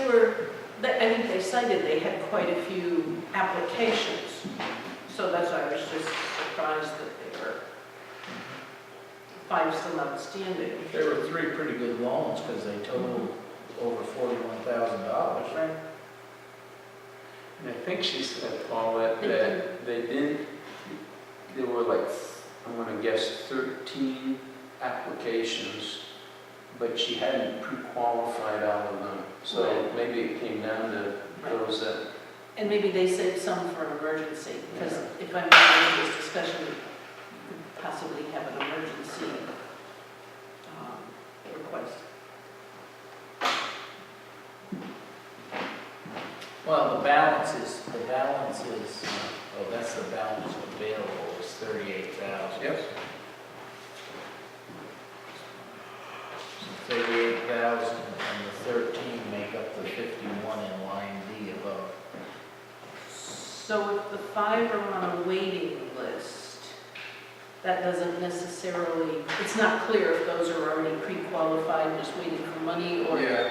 think they cited they had quite a few applications. So that's why I was just surprised that there were 5 still outstanding. There were 3 pretty good loans because they totaled over $41,000. Right. And I think she said, Paul, that they didn't, there were like, I'm gonna guess 13 applications, but she hadn't pre-qualified all of them. So Right. maybe it came down to those that, And maybe they saved some for an emergency, because if I'm remembering this discussion, we could possibly have an emergency request. Well, the balance is, that's the balance available is 38,000. Yep. So if the 5 are on a waiting list, that doesn't necessarily, it's not clear if those are already pre-qualified, just waiting for money, or Yeah.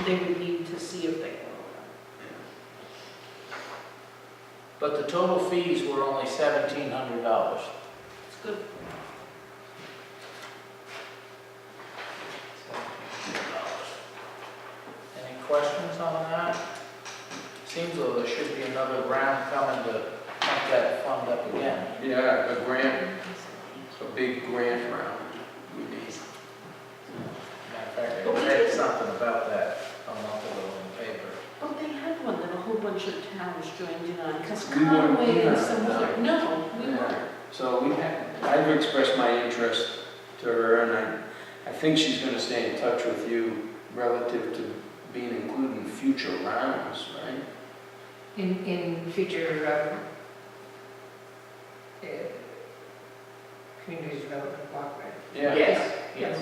they would need to see if they qualify. But the total fees were only $1,700. It's good. Any questions on that? Seems though there should be another round coming to pump that fund up again. Yeah, a grant, a big grant round we need. Matter of fact, I read something about that a month ago in the paper. Oh, they had one that a whole bunch of towns joined in on, because We weren't Conway in and on some it, other, no, we Yeah. weren't. So I've expressed my interest to her, and I think she's gonna stay in touch with you relative to being included in future rounds, right? In future, community development block grant. Yeah. Yes, yes.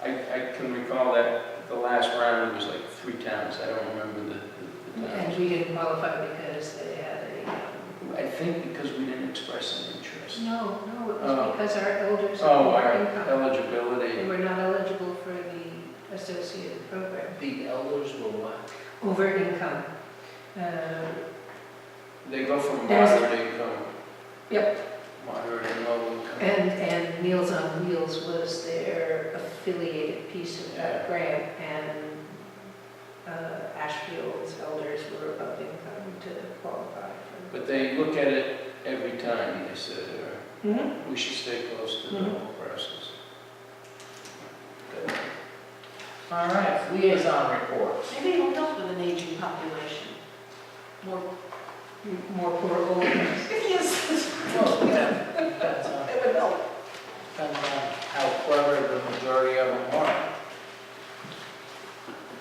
I can recall that the last round was like 3 towns, I don't remember the And towns. we didn't qualify because they had I think because we didn't express an interest. no, it Oh. was because our elders Oh, had our more income. They eligibility. were not eligible for the associated program. The elders were what? Over income. They go from There's- moderate income. Yep. Moderate and low income. And Meals on Wheels was their affiliated piece of that grant, and Ashfield's elders were above income to qualify for. But they look at it every time, they said, Mhm. we should stay close to the whole process. Good. All right, liaison reports. Maybe it'll help with an aging population. More, More poor old ones. yes, Well, yeah, depends on, it would help. depends on how clever the majority of them are.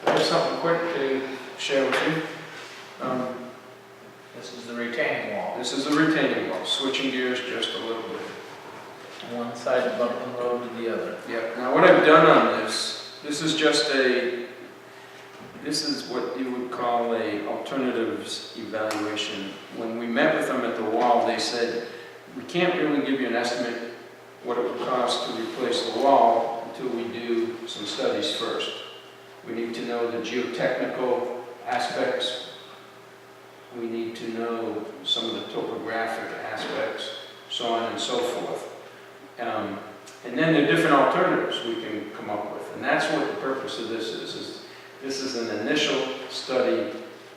I have something quick to share with you. This is the retaining wall. This is a retaining wall, switching gears just a little bit. One side of Buckland Road to the other. Yeah, now what I've done on this is just this is what you would call a alternatives evaluation. When we met with them at the wall, they said, we can't really give you an estimate what it would cost to replace the wall until we do some studies first. We need to know the geotechnical aspects. We need to know some of the topographic aspects, so on and so forth. And then there are different alternatives we can come up with. And that's what the purpose of this is this is an initial study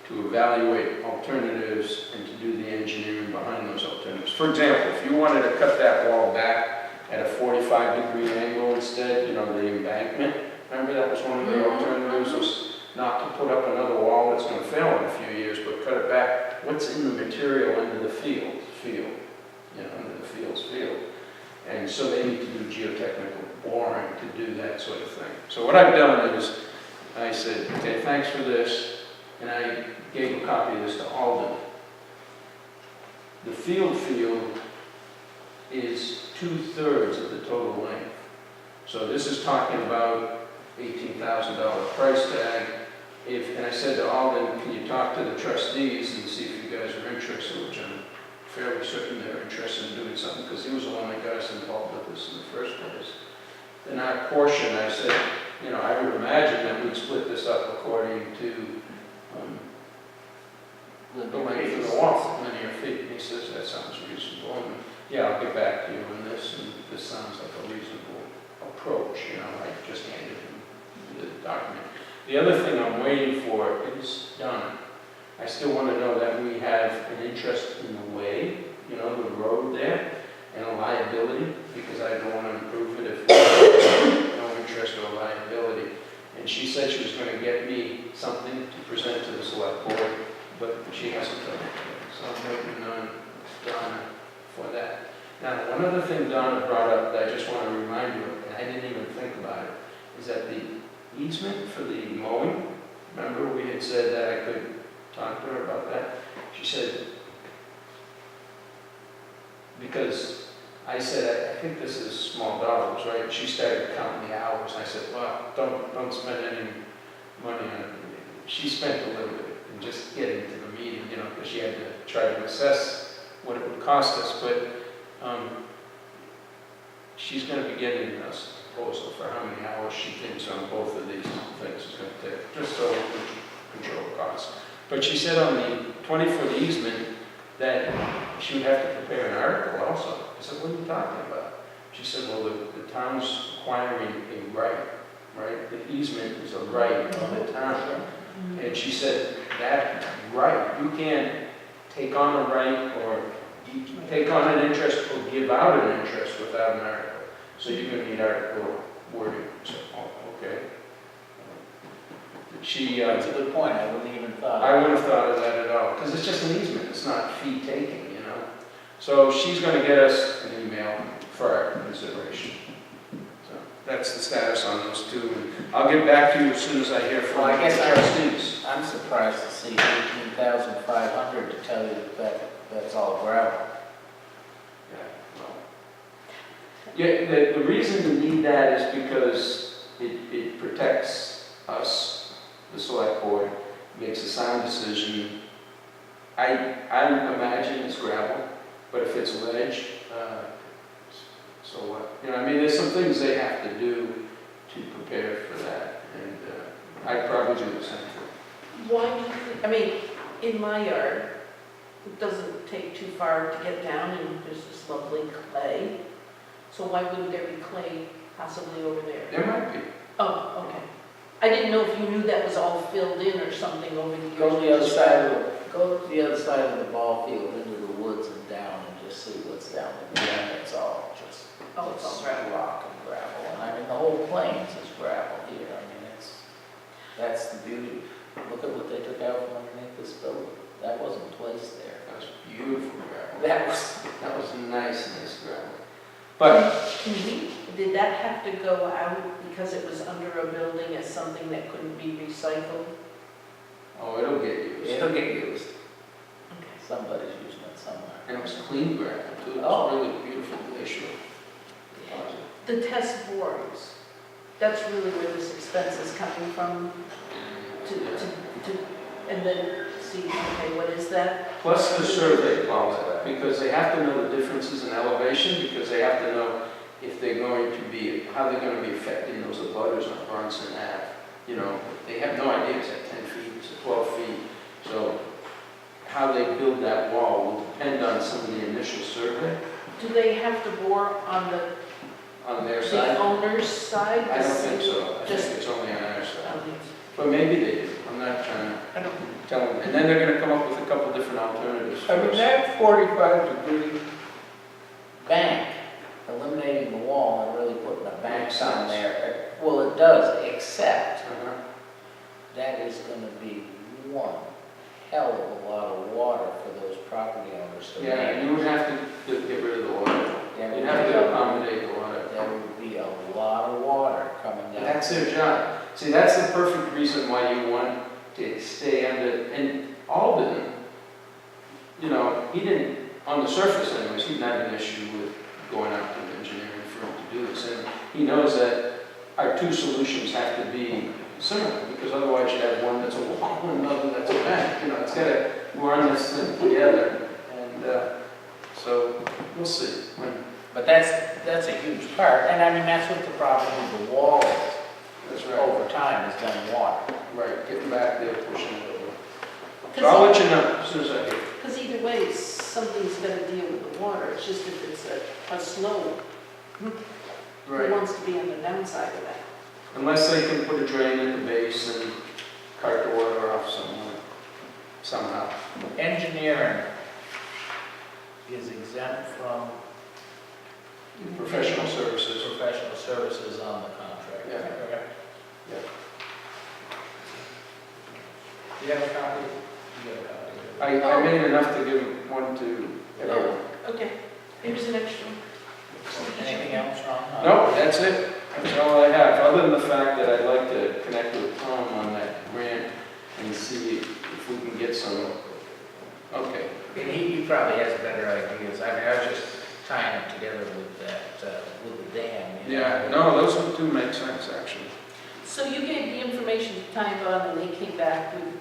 to evaluate alternatives and to do the engineering behind those alternatives. For example, if you wanted to cut that wall back at a 45-degree angle instead, you know, the embankment, remember that was one of the alternatives, was not to put up another wall that's going to fail in a few years, but cut it back. What's in the material under the field, you know, under the field's field. And so they need to do geotechnical boring to do that sort of thing. So what I've done is, I said, okay, thanks for this, and I gave a copy of this to Alden. The field is 2/3 of the total length. So this is talking about $18,000 price tag. And I said to Alden, can you talk to the trustees and see if you guys are interested, which I'm fairly certain they're interested in doing something, because he was the one that got us involved with this in the first place. Then our portion, I said, you know, I would imagine that we'd split this up according to the length of the wall, linear feet. And he says, that sounds reasonable. And yeah, I'll get back to you on this, and this sounds like a reasonable approach, you know, I just handed him the document. The other thing I'm waiting for is done. I still want to know that we have an interest in the way, you know, the road there, and a liability, because I don't want to improve it if there's no interest or liability. And she said she was going to get me something to present to the select board, but she hasn't done it yet. So I'm waiting on Donna for that. Now, one other thing Donna brought up that I just want to remind you of, and I didn't even think about it, is that the easement for the mowing, remember we had said that I could talk to her about that? She said, because I said, I think this is small dollars, right? She started counting the hours. I said, well, don't spend any money on it. She spent a little bit in and just getting to the meeting, you know, because she had to try to assess what it would cost us, but she's gonna be getting us a proposal for how many hours she thinks on both of these things is gonna take, just so we can control costs. But she said on the 20-foot easement that she would have to prepare an article also. I said, what are you talking about? She said, well, the town's acquiring a right? The easement is a right of the town. And she said, that right, you can't take on a right or take on an interest or give out an interest without an article. So you're going to need article wording. So, oh, okay. That's a good point, I wouldn't even thought. I wouldn't have thought of that at all, because it's just an easement, it's not fee taking, you know? So she's going to get us an email for our consideration. So that's the status on those two. And I'll get back to you as soon as I hear from Well, I guess the trustees. I'm surprised to see 18,500 to tell you that that's all gravel. Yeah, the reason to need that is because it protects us, the select board, makes a sound decision. I imagine it's gravel, but if it's ledge, so what? You know, I mean, there's some things they have to do to prepare for that, and I'd probably do the same thing. Why do you think, I mean, in my yard, it doesn't take too far to get down, and there's this lovely clay. So why wouldn't there be clay possibly over there? There might be. Oh, okay. I didn't know if you knew that was all filled in or something over the years. Go to the other side go to the other side of the ball field into the woods and down and just see what's down there. Yeah. It's all just, Oh, it's all gravel. rock and gravel. And I mean, the whole plains is gravel here. I mean, that's the beauty. Look at what they took out from underneath this building. That wasn't placed there. That was beautiful gravel. That was, That was nice gravel. But Did that have to go out because it was under a building as something that couldn't be recycled? oh, it'll get used. it'll get used. Okay. Somebody's using it somewhere. And it was clean gravel too. It was Oh. really beautiful glacier deposit. The test borings, that's really where this expense is coming from, and then see, okay, what is that? Plus the survey, Paula, because they have to know the differences in elevation, because they have to know if they're going to be, how they're going to be affecting those abutters on Bronson Ave. You know, they have no idea, it's at 10 feet, it's at 12 feet. So how they build that wall will depend on some of the initial survey Do they have to bore on on their the side. owner's side? I don't think so. I Just- think it's only on our I side. don't think so. But maybe they do. I'm not trying to I don't, tell them. And then they're going to come up with a couple different alternatives. I mean, for us. that 45-degree bank, eliminating the wall and really putting a bank Makes on sense. there, well, it does, except Uh-huh. that is going to be one hell of a lot of water for those property owners to Yeah, manage. you would have to get rid of the water. There You'd would have be to a- accommodate the water. There would be a lot of water coming down. That's their job. See, that's the perfect reason why you want to stay under, and Alden, you know, he didn't, on the surface anyways, he didn't have an issue with going out to an engineering firm to do this. And he knows that our two solutions have to be similar, because otherwise you have one that's a wall and another that's a bank. You know, it's got to, we're on this thing together. And so we'll see. But that's a huge part, and I mean, that's what the problem with the wall is. That's right. Over time, is done water. Right, getting back there, pushing it over. So I'll let you know as soon as I hear. because either way, something's got to deal with the water. It's just if it's a slope, who wants to be on the downside of that? Unless they can put a drain at the base and cart the water off somewhere, somehow. Engineering is exempt from Professional services. professional services on the contract. Yeah. Correct? Yeah. Do you have a copy? You have a copy. I made enough to give one to everyone. Okay, here's an extra. Anything else, Ron? No, that's it. That's all I have, other than the fact that I'd like to connect with Tom on that grant and see if we can get some, okay. He probably has better ideas. I mean, I was just tying it together with that, with the dam. You know? Yeah, no, those two make sense, actually. So you gave the information to Time Bond and they came back with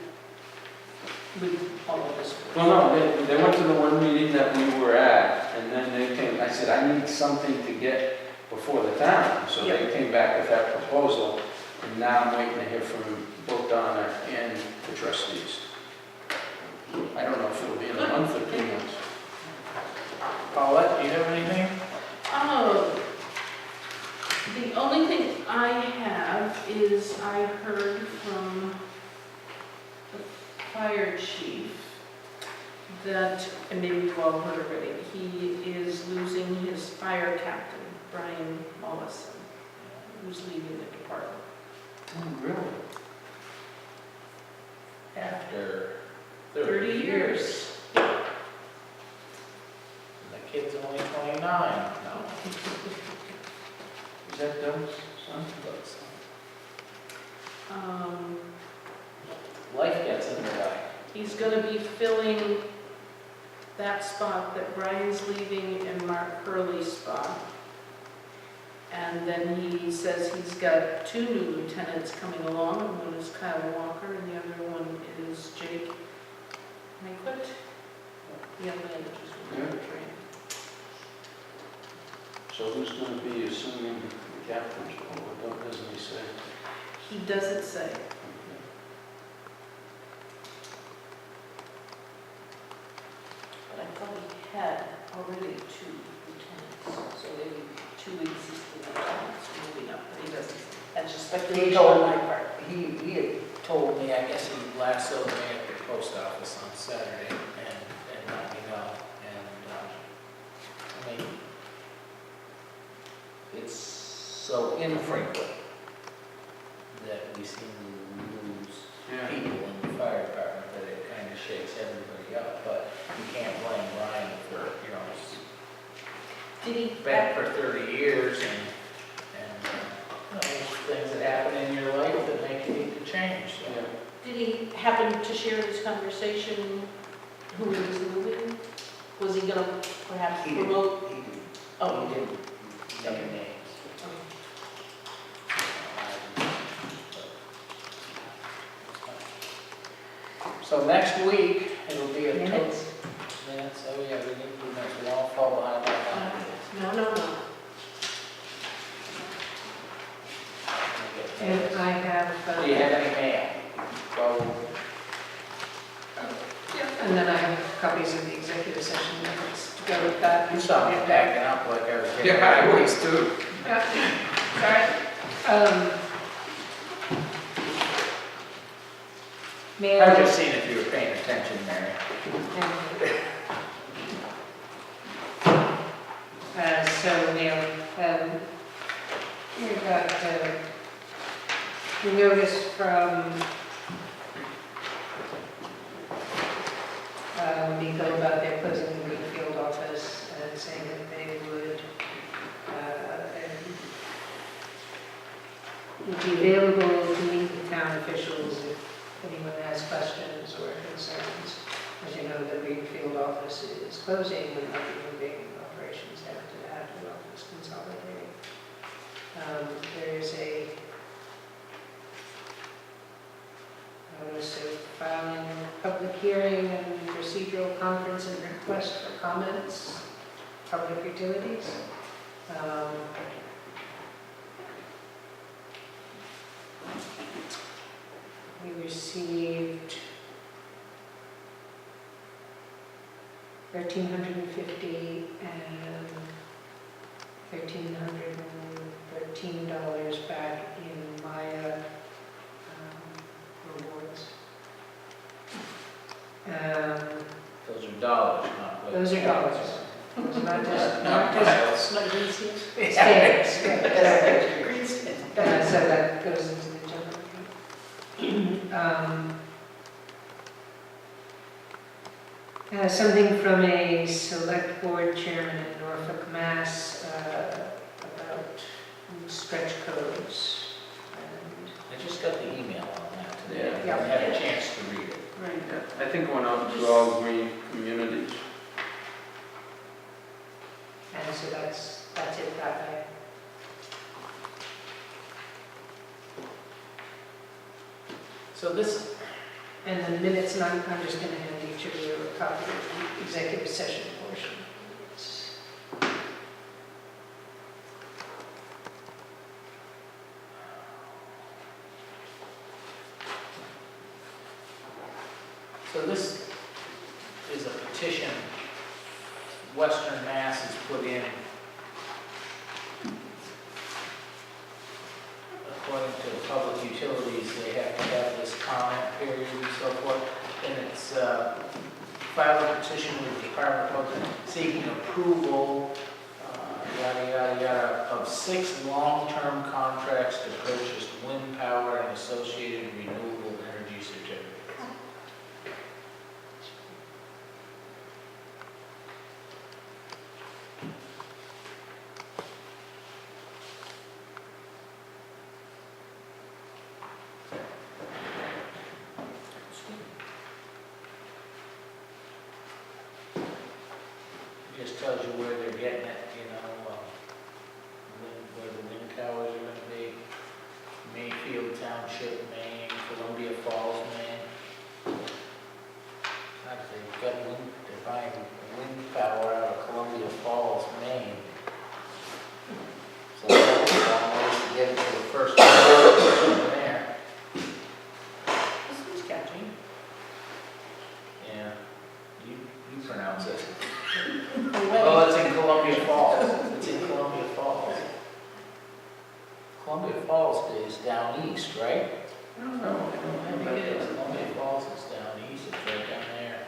with all of this. Well, no, they went to the one meeting that we were at, and then they came, I said, I need something to get before the town. So they came back with that proposal, and now I'm waiting to hear from both Donna and the trustees. I don't know if it'll be in a month or 2 months. Paulette, do you have anything? Oh, the only thing I have is I heard from the fire chief that, and maybe you all heard already, he is losing his fire captain, Brian Mollison, who's leaving the department. Oh, really? After 30 years. The kid's only 29. No. Is that Doug's son? Life gets in the way. He's gonna be filling that spot that Brian's leaving and Mark Hurley's spot. And then he says he's got 2 new lieutenants coming along. One is Kyle Walker and the other one is Jake Maquit, the young man that just went to train. So who's going to be assuming the captain's role? What doesn't he say? He doesn't say. But I thought he had already 2 lieutenants, so maybe 2 existing lieutenants moving up, but he doesn't. That's just speculation on my part. He had told me, I guess he lassoed me at the post office on Saturday and let me know. And, I mean, it's so infrequent that we seem to lose people in the fire department that it kind of shakes everybody up. But you can't blame Brian for, Did he, been for 30 years and there's things that happen in your life that make you need to change. So. did he happen to share this conversation who he was moving? Was he gonna perhaps He did. promote? He did. Oh, He didn't name names. So next week, it'll be a Minutes? Minutes, oh yeah, we need to do minutes, we won't fall behind on that. No. And I have, Do you have any mail? Go. and then I have copies of the executive session minutes to go with that. You saw me backing up like I was getting. Yeah, I was too. Sorry. May I I? was just seeing if you were paying attention, Mary. So, Neil, we got the notice from Nico about their closing the Greenfield office and saying that they would be available to meet with town officials if anyone has questions or concerns. As you know, the Greenfield office is closing and might be moving operations down to the Hatfield office consolidating. There is a notice of filing public hearing and procedural conference and request for comments, public utilities. We received 1,350 and $1,313 back in Maya rewards. Those are dollars, not. what- Those are dollars. Those are not just, Not just miles. stamps. Green stamps. So that goes into the general account. Something from a select board chairman in Norfolk, Mass, about stretch codes. And I just got the email on that today. Yeah. I haven't had a chance to read it. Yeah, I think it went out to all green communities. And so that's it that way. So this, And the minutes, and I'm just going to hand each of you a copy of the executive session portion. So this is a petition Western Mass has put in according to public utilities. They have to have this comment period and so forth. And it's filed a petition with the Department of Public seeking approval, yada, yada, yada, of 6 long-term contracts to purchase wind power and associated renewable energy certificates. Just tells you where they're getting it, you know, where the wind towers are gonna be. Mayfield Township, Maine, Columbia Falls, Maine. God, they've got wind, they're buying wind power out of Columbia Falls, Maine. So that's almost to get it to the first one there. This one's catchy. Yeah, you pronounce it. Away. Well, it's in Columbia Falls. It's in Columbia Falls. Columbia Falls is down east, right? I don't know. I think it is. Columbia Falls is down east. It's right down there,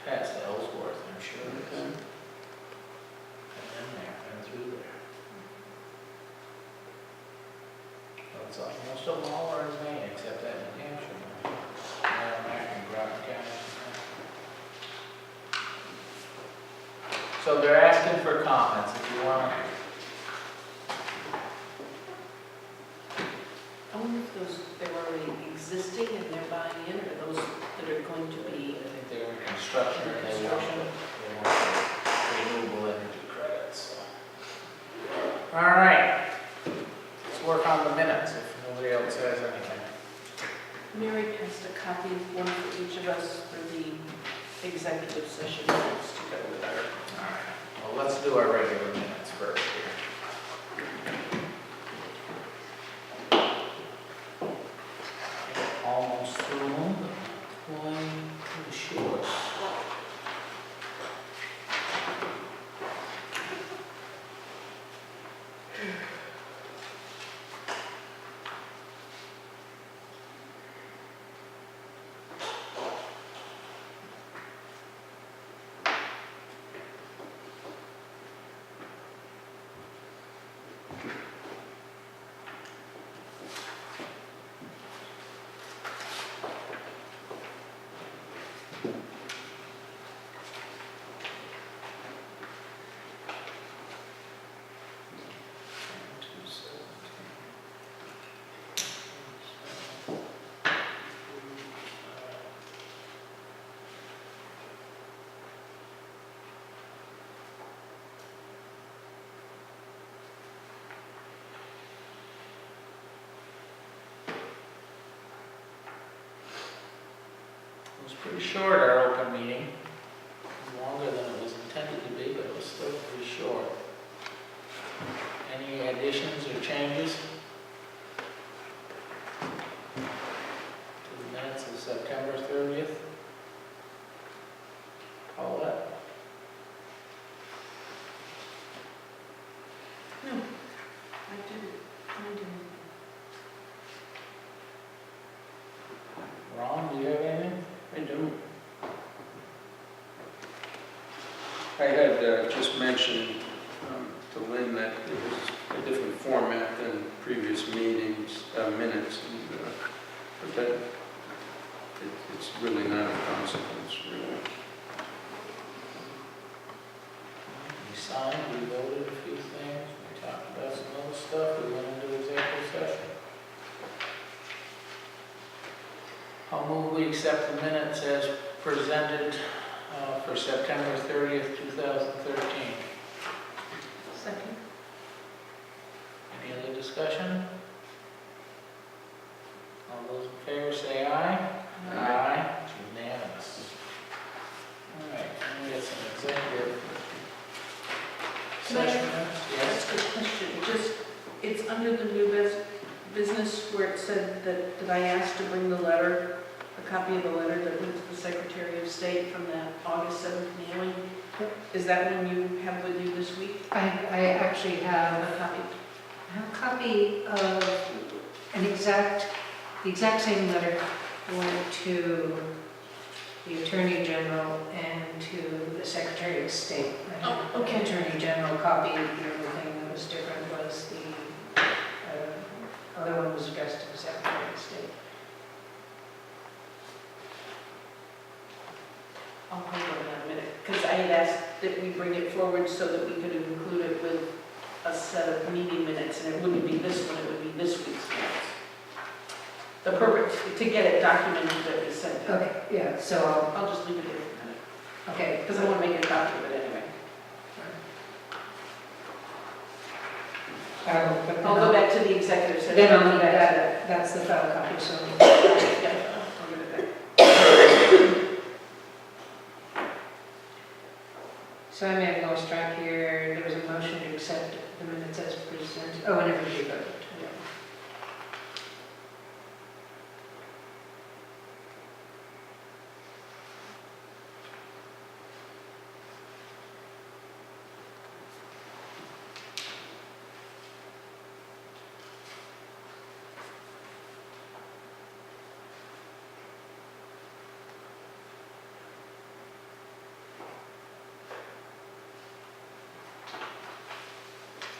past Ellsworth, I'm sure it is. And then there, and through there. Well, it's like most of them all are in Maine, except that New Hampshire one. Merrimack and Groton County. So they're asking for comments, if you want. I wonder if those, they're already existing and they're buying in, or those that are going to be I think they're in construction, and they want construction. the renewable energy credits. All right, let's work on the minutes, if nobody else has anything. Mary passed a copy, one for each of us, for the executive session minutes to go with our. All right, well, let's do our regular minutes first here. Almost through them, but going pretty short. It was pretty short, our open meeting. Longer than it was intended to be, but it was still pretty short. Any additions or changes to the minutes of September 30th? Paulette? No, I didn't. Ron, do you have anything? I do. I had just mentioned to Lynn that it was a different format than previous meetings, minutes, and, but that it's really not of consequence, really. We signed, we voted a few things, we talked about some other stuff, we went into executive session. I'll move we accept the minutes as presented for September 30th, 2013. Second. Any other discussion? All those in favor say aye. Aye. where it said that I asked to bring the letter, a copy of the letter that went to the Secretary of State from that August 7th mailing? Is that one you have with you this week? I actually have A copy? a copy of the exact same letter went to the Attorney General and to the Secretary of State. Oh, okay. The Attorney General copied. The only thing that was different was the other one was addressed to the Secretary of State. I'll hold on that a minute, because I had asked that we bring it forward so that we could include it with a set of meeting minutes, and it wouldn't be this one, it would be this week's minutes. The purpose, to get it documented that we sent out. Okay, yeah, so I'll just leave it here for a minute, okay. because I want to make a copy of it anyway. I'll go back to the executive session. Then I'll need that, that's the file copy, so. Yeah, I'll give it back. So I may have lost track here. There was a motion to accept the minutes as presented. Oh, and everybody voted. Yeah.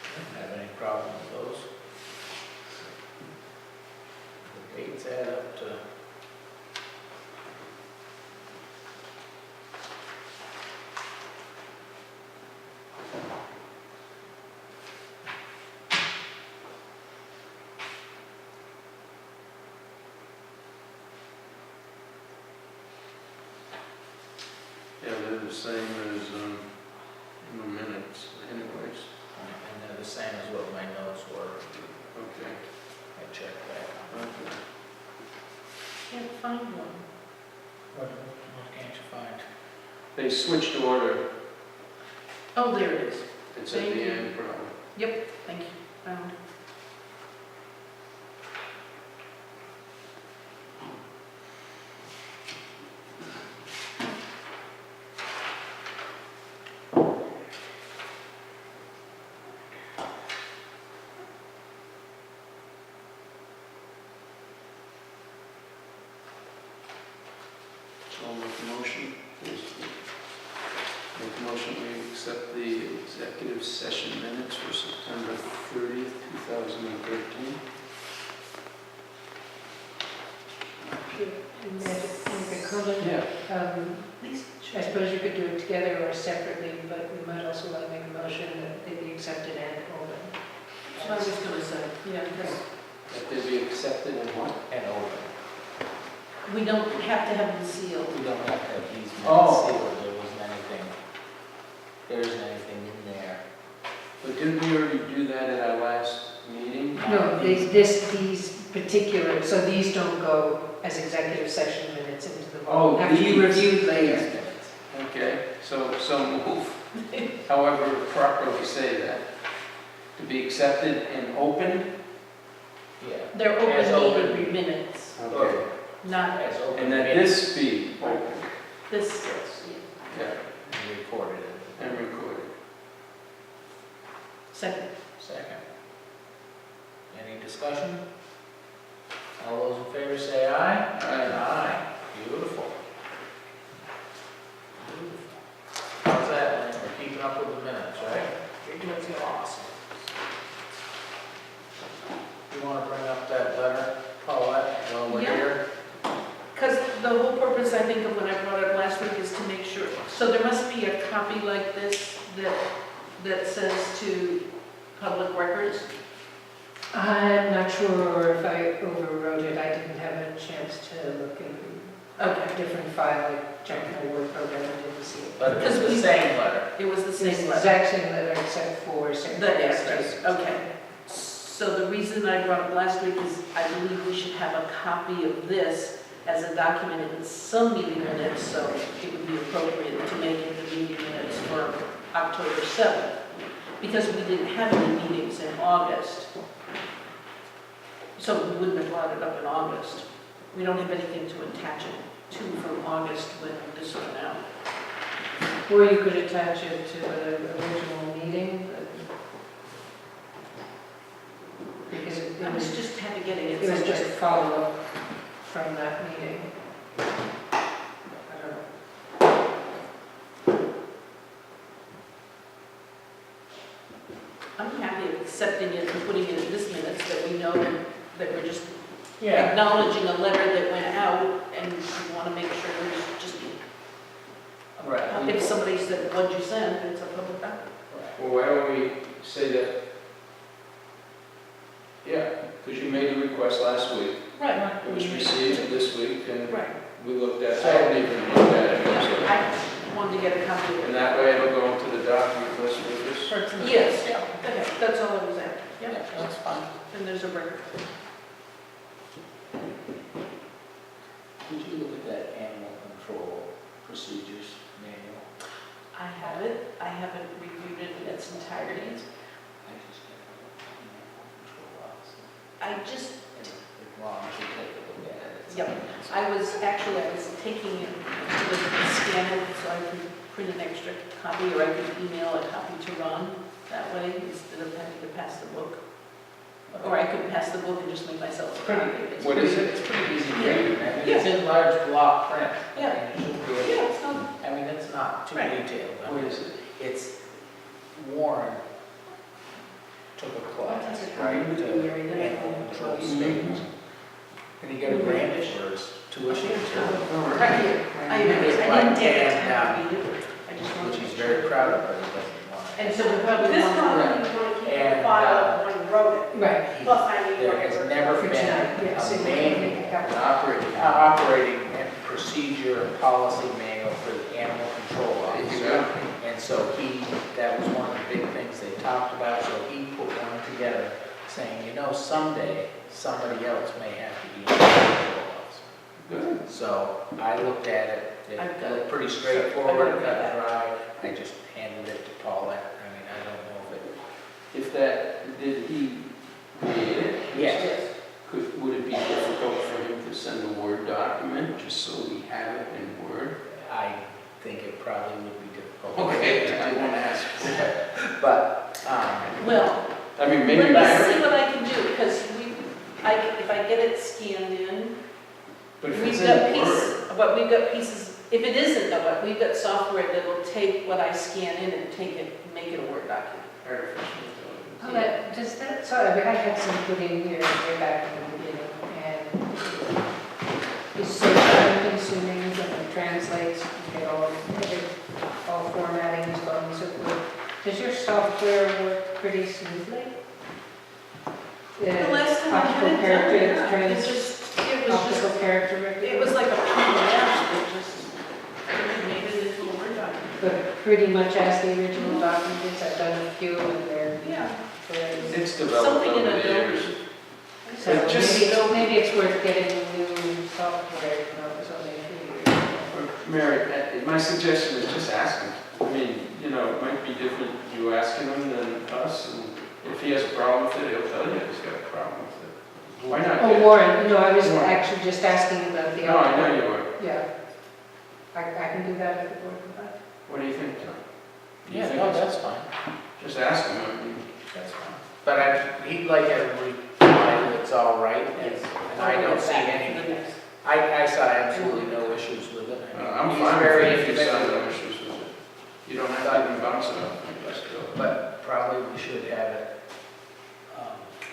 I don't have any problem with those. The dates add up to. Yeah, they're the same as in the minutes anyways. And they're the same as what my notes were. Okay. I checked that. Okay. Can't find one. What can't you find? They switched order. Oh, there it is. It's at Thank the you. end, probably. Yep, thank you. Found. So I'll make a motion. Please. Make a motion, we accept the executive session minutes for September 30th, 2013. And make a comment. Yeah. I suppose you could do it together or separately, but we might also like to make a motion that they be accepted and open. That's what I was going to say. Yeah, because That they be accepted and what? And open. we don't have to have them sealed. We don't have to have these minutes Oh. sealed, there isn't anything in there. But didn't we already do that at our last meeting? No, these particular, so these don't go as executive session minutes into the Oh, vault. Have to be these. reviewed later. Okay, so move. However properly say that. To be accepted and open? Yeah. They're As open open. meeting minutes, Okay. not As open. And that minutes. this be open? this. Yeah, And recorded it. and recorded. Second. Second. Any discussion? All those in favor say aye. Aye. Beautiful. Beautiful. How's that, Lynn? We're keeping up with the minutes, right? You're doing awesome. You want to bring up that letter, Paulette, while we're Yeah. here? Because the whole purpose, I think, of when I brought it up last week is to make sure, so there must be a copy like this that says to public records. I'm not sure if I overwrote it. I didn't have a chance to look in a different file. I checked my Word program and didn't see it. But it's Because the we- same letter. It was the It's the same letter. exact same letter except for Secretary of State. Okay. So the reason I brought it last week is I believe we should have a copy of this as a document in some meeting minutes, so it would be appropriate to make it the meeting minutes for October 7th, because we didn't have any meetings in August. So we wouldn't have brought it up in August. We don't have anything to attach it to from August when this went out. Or you could attach it to the original meeting, but because I was just kind of getting it. it was just a somewhere. follow-up from that meeting. I don't know. I'm happy with accepting it and putting it in this minutes that we know that we're just Yeah, acknowledging a letter that went out and we want to make sure we're just, right. if somebody said, what'd you send, it's a public record. Well, why don't we say that? Yeah, because you made a request last week. Right. It was received this week, and Right. we looked at it. I haven't even looked at it. so- I wanted to get a copy of And it. that way it'll go into the document list with this. Yes, okay, that's all I was at. Yeah, that's fine. And there's a record. Did you look at that animal control procedures manual? I have it. I haven't reviewed it in its entirety. I just got animal control officer. I just, If Ron should take a look at it. yep. I was taking it to scan it so I could print an extra copy, or I could email a copy to Ron that way instead of having to pass the book. Or I could pass the book and just make myself a copy. It's What is it? It's pretty easy Yeah. reading. I mean, it's in large block print. Yeah. I mean, it shouldn't be, Yeah, it's not, I mean, it's not too Right. detailed. I What mean, is it? It's Warren took a class, right, to animal control statements. And he got a grant for his tuition, right here. I didn't take it time to read it. I just wanted which to he's make very sure. proud of, but he doesn't want. And so we probably This want to, one, you want to keep And, the file when you wrote it. Right. Plus, I need There has never For been tonight, yeah, so a you can make a manual, copy. an operating and procedure and policy manual for the animal control There you officer. go. And so that was one of the big things they talked about, so he put one together saying, you know, someday, somebody else may have to be an animal control officer. Good. So I looked at it, I've it got looked it. pretty straightforward, I've got cut that. and dry. I just handed it to Paulette. I mean, I don't know if it. If that, did he create it? Yes. Would it be difficult for him to send a Word document, just so we have it in Word? I think it probably would be difficult. Okay, I won't ask. But, well, I mean, maybe let's see Mary, what I can do, because if I get it scanned in, but if we've it's got in pieces, Word. but we've got pieces, if it isn't though, but we've got software that will take what I scan in and take it, make it a Word document. Artificial Oh, intelligence. that, does that, sorry, I had some put in here way back in the beginning, and it's so time consuming when it translates, you get all formatting and so on and so forth. Does your software work pretty smoothly? The last time I had Optical it character done, yeah, trans, optical character it was recognition? like a PDF that just made it into a Word document. But pretty much as the original documents, I've done a few and they're Yeah. very. It's developed Something in over the Adobe. years. So But just- maybe it's worth getting new software, you know, it's only a few years. Mary, my suggestion is just ask him. I mean, you know, it might be different you asking him than us, and if he has a problem with it, he'll tell you he's got a problem with it. Why not? Oh, Warren, no, I was Warren. actually just asking about the. No, I know you were. Yeah. I can do that at the board for that. What do you think, Tom? Do you yeah, think no, it's- that's fine. Just ask him. I mean, That's fine. But he'd like everybody to know it's all right, and I don't see any, I saw absolutely no issues with it. I mean, I'm he's fine very if you saw individual, no issues with it. You don't have to even bounce it off me, just go. but probably we should have it.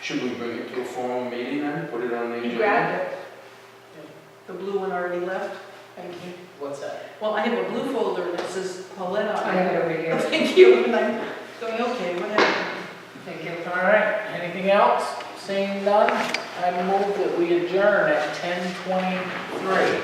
Should we bring it to a formal meeting then? Put it on the You agenda? grabbed it. The blue one already left. Thank you. What's that? Well, I have a blue folder that says Paulette I on have it. it over here. Thank you. And I'm going, okay, what happened? Thank you. All right, anything else? Seeing none, I move that we adjourn at 10:23.